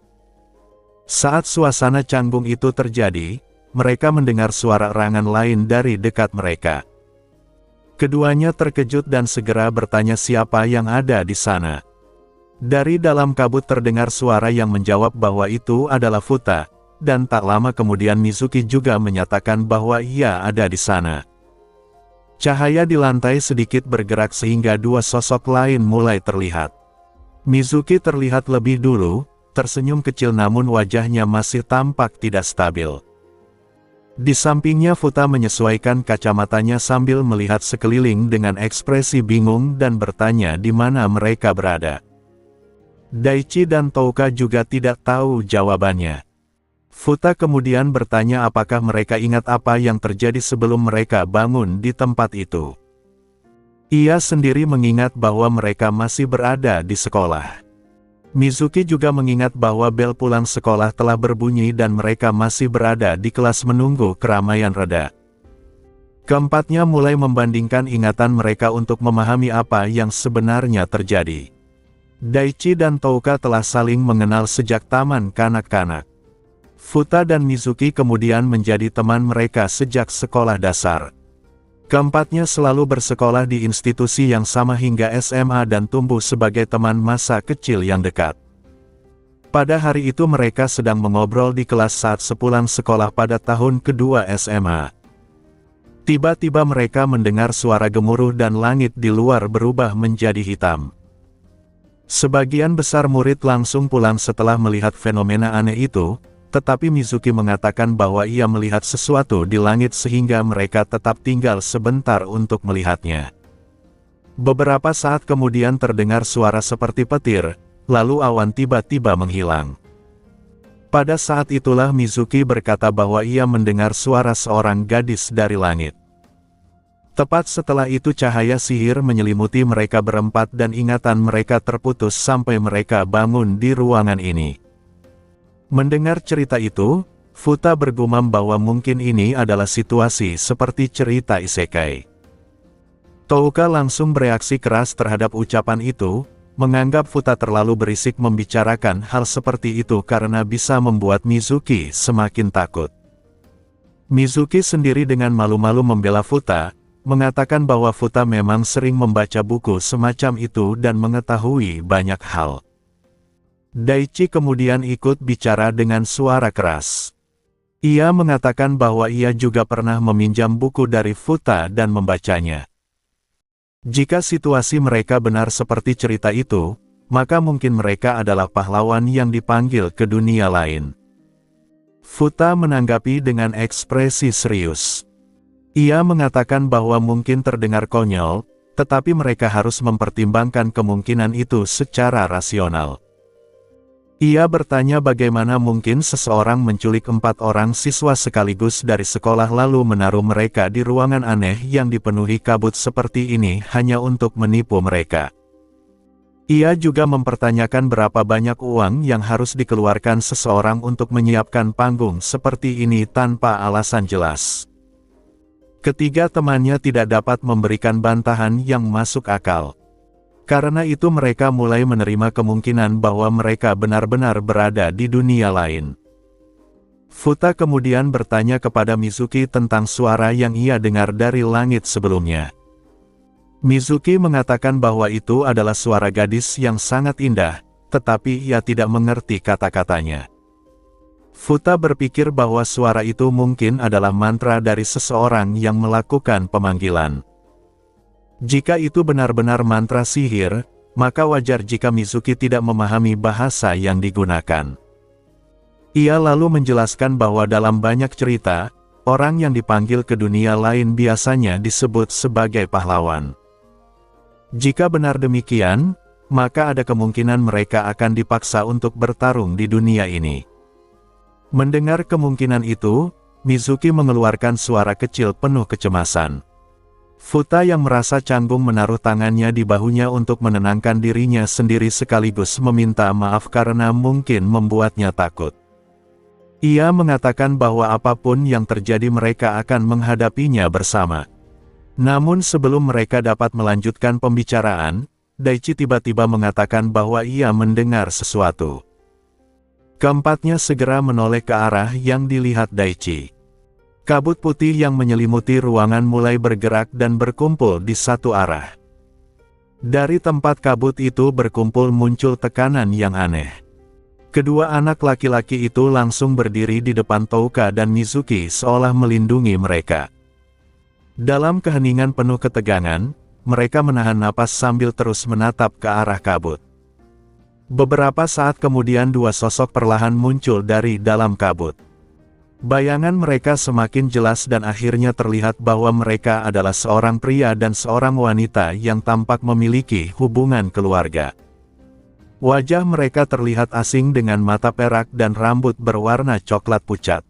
Saat suasana canggung itu terjadi, mereka mendengar suara erangan lain dari dekat mereka. Keduanya terkejut dan segera bertanya siapa yang ada di sana. Dari dalam kabut terdengar suara yang menjawab bahwa itu adalah Futa, dan tak lama kemudian Mizuki juga menyatakan bahwa ia ada di sana. Cahaya di lantai sedikit bergerak sehingga dua sosok lain mulai terlihat. Mizuki terlihat lebih dulu, tersenyum kecil namun wajahnya masih tampak tidak stabil. Di sampingnya Futa menyesuaikan kacamatanya sambil melihat sekeliling dengan ekspresi bingung dan bertanya di mana mereka berada. Daichi dan Touka juga tidak tahu jawabannya. Futa kemudian bertanya apakah mereka ingat apa yang terjadi sebelum mereka bangun di tempat itu. Ia sendiri mengingat bahwa mereka masih berada di sekolah. Mizuki juga mengingat bahwa bel pulang sekolah telah berbunyi dan mereka masih berada di kelas menunggu keramaian reda. Keempatnya mulai membandingkan ingatan mereka untuk memahami apa yang sebenarnya terjadi. Daichi dan Touka telah saling mengenal sejak taman kanak-kanak. Futa dan Mizuki kemudian menjadi teman mereka sejak sekolah dasar. Keempatnya selalu bersekolah di institusi yang sama hingga SMA dan tumbuh sebagai teman masa kecil yang dekat. Pada hari itu mereka sedang mengobrol di kelas saat sepulang sekolah pada tahun kedua SMA. Tiba-tiba mereka mendengar suara gemuruh dan langit di luar berubah menjadi hitam. Sebagian besar murid langsung pulang setelah melihat fenomena aneh itu, tetapi Mizuki mengatakan bahwa ia melihat sesuatu di langit sehingga mereka tetap tinggal sebentar untuk melihatnya. Beberapa saat kemudian terdengar suara seperti petir, lalu awan tiba-tiba menghilang. Pada saat itulah Mizuki berkata bahwa ia mendengar suara seorang gadis dari langit. Tepat setelah itu cahaya sihir menyelimuti mereka berempat dan ingatan mereka terputus sampai mereka bangun di ruangan ini. Mendengar cerita itu, Futa bergumam bahwa mungkin ini adalah situasi seperti cerita isekai. Touka langsung bereaksi keras terhadap ucapan itu, menganggap Futa terlalu berisik membicarakan hal seperti itu karena bisa membuat Mizuki semakin takut. Mizuki sendiri dengan malu-malu membela Futa, mengatakan bahwa Futa memang sering membaca buku semacam itu dan mengetahui banyak hal. Daichi kemudian ikut bicara dengan suara keras. Ia mengatakan bahwa ia juga pernah meminjam buku dari Futa dan membacanya. Jika situasi mereka benar seperti cerita itu, maka mungkin mereka adalah pahlawan yang dipanggil ke dunia lain. Futa menanggapi dengan ekspresi serius. Ia mengatakan bahwa mungkin terdengar konyol, tetapi mereka harus mempertimbangkan kemungkinan itu secara rasional. Ia bertanya bagaimana mungkin seseorang menculik 4 orang siswa sekaligus dari sekolah lalu menaruh mereka di ruangan aneh yang dipenuhi kabut seperti ini hanya untuk menipu mereka. Ia juga mempertanyakan berapa banyak uang yang harus dikeluarkan seseorang untuk menyiapkan panggung seperti ini tanpa alasan jelas. Ketiga temannya tidak dapat memberikan bantahan yang masuk akal. Karena itu mereka mulai menerima kemungkinan bahwa mereka benar-benar berada di dunia lain. Futa kemudian bertanya kepada Mizuki tentang suara yang ia dengar dari langit sebelumnya. Mizuki mengatakan bahwa itu adalah suara gadis yang sangat indah, tetapi ia tidak mengerti kata-katanya. Futa berpikir bahwa suara itu mungkin adalah mantra dari seseorang yang melakukan pemanggilan. Jika itu benar-benar mantra sihir, maka wajar jika Mizuki tidak memahami bahasa yang digunakan. Ia lalu menjelaskan bahwa dalam banyak cerita, orang yang dipanggil ke dunia lain biasanya disebut sebagai pahlawan. Jika benar demikian, maka ada kemungkinan mereka akan dipaksa untuk bertarung di dunia ini. Mendengar kemungkinan itu, Mizuki mengeluarkan suara kecil penuh kecemasan. Futa yang merasa canggung menaruh tangannya di bahunya untuk menenangkan dirinya sendiri sekaligus meminta maaf karena mungkin membuatnya takut. Ia mengatakan bahwa apapun yang terjadi mereka akan menghadapinya bersama. Namun sebelum mereka dapat melanjutkan pembicaraan, Daichi tiba-tiba mengatakan bahwa ia mendengar sesuatu. Keempatnya segera menoleh ke arah yang dilihat Daichi. Kabut putih yang menyelimuti ruangan mulai bergerak dan berkumpul di satu arah. Dari tempat kabut itu berkumpul muncul tekanan yang aneh. Kedua anak laki-laki itu langsung berdiri di depan Touka dan Mizuki seolah melindungi mereka. Dalam keheningan penuh ketegangan, mereka menahan napas sambil terus menatap ke arah kabut. Beberapa saat kemudian dua sosok perlahan muncul dari dalam kabut. Bayangan mereka semakin jelas dan akhirnya terlihat bahwa mereka adalah seorang pria dan seorang wanita yang tampak memiliki hubungan keluarga. Wajah mereka terlihat asing dengan mata perak dan rambut berwarna coklat pucat.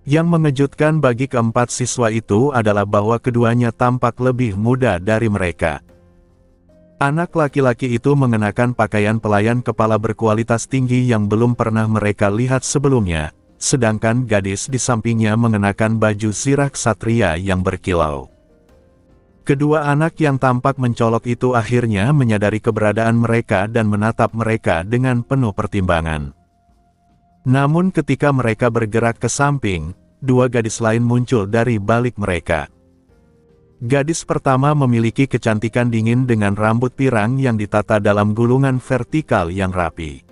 Yang mengejutkan bagi keempat siswa itu adalah bahwa keduanya tampak lebih muda dari mereka. Anak laki-laki itu mengenakan pakaian pelayan kepala berkualitas tinggi yang belum pernah mereka lihat sebelumnya. Sedangkan gadis di sampingnya mengenakan baju zirah ksatria yang berkilau. Kedua anak yang tampak mencolok itu akhirnya menyadari keberadaan mereka dan menatap mereka dengan penuh pertimbangan. Namun ketika mereka bergerak ke samping, dua gadis lain muncul dari balik mereka. Gadis pertama memiliki kecantikan dingin dengan rambut pirang yang ditata dalam gulungan vertikal yang rapi.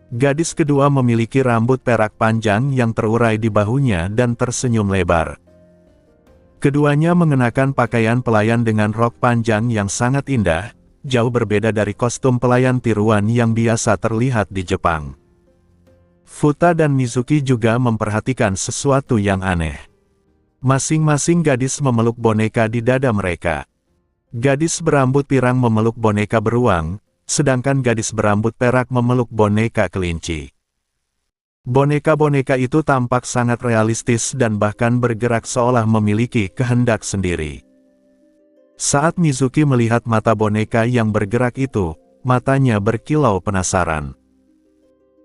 Gadis kedua memiliki rambut perak panjang yang terurai di bahunya dan tersenyum lebar. Keduanya mengenakan pakaian pelayan dengan rok panjang yang sangat indah, jauh berbeda dari kostum pelayan tiruan yang biasa terlihat di Jepang. Futa dan Mizuki juga memperhatikan sesuatu yang aneh. Masing-masing gadis memeluk boneka di dada mereka. Gadis berambut pirang memeluk boneka beruang, sedangkan gadis berambut perak memeluk boneka kelinci. Boneka-boneka itu tampak sangat realistis dan bahkan bergerak seolah memiliki kehendak sendiri. Saat Mizuki melihat mata boneka yang bergerak itu, matanya berkilau penasaran.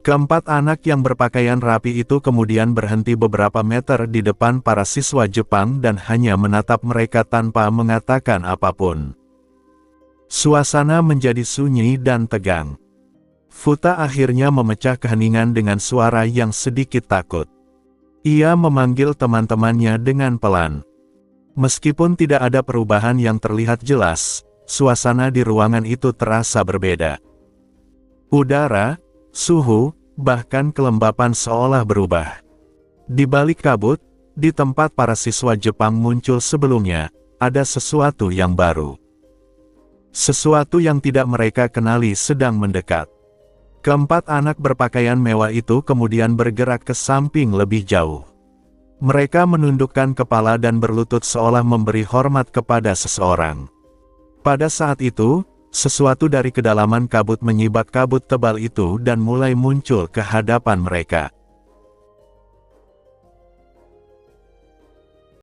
Keempat anak yang berpakaian rapi itu kemudian berhenti beberapa meter di depan para siswa Jepang dan hanya menatap mereka tanpa mengatakan apapun. Suasana menjadi sunyi dan tegang. Futa akhirnya memecah keheningan dengan suara yang sedikit takut. Ia memanggil teman-temannya dengan pelan. Meskipun tidak ada perubahan yang terlihat jelas, suasana di ruangan itu terasa berbeda. Udara, suhu, bahkan kelembapan seolah berubah. Di balik kabut, di tempat para siswa Jepang muncul sebelumnya, ada sesuatu yang baru. Sesuatu yang tidak mereka kenali sedang mendekat. Keempat anak berpakaian mewah itu kemudian bergerak ke samping lebih jauh. Mereka menundukkan kepala dan berlutut seolah memberi hormat kepada seseorang. Pada saat itu, sesuatu dari kedalaman kabut menyibak kabut tebal itu dan mulai muncul ke hadapan mereka.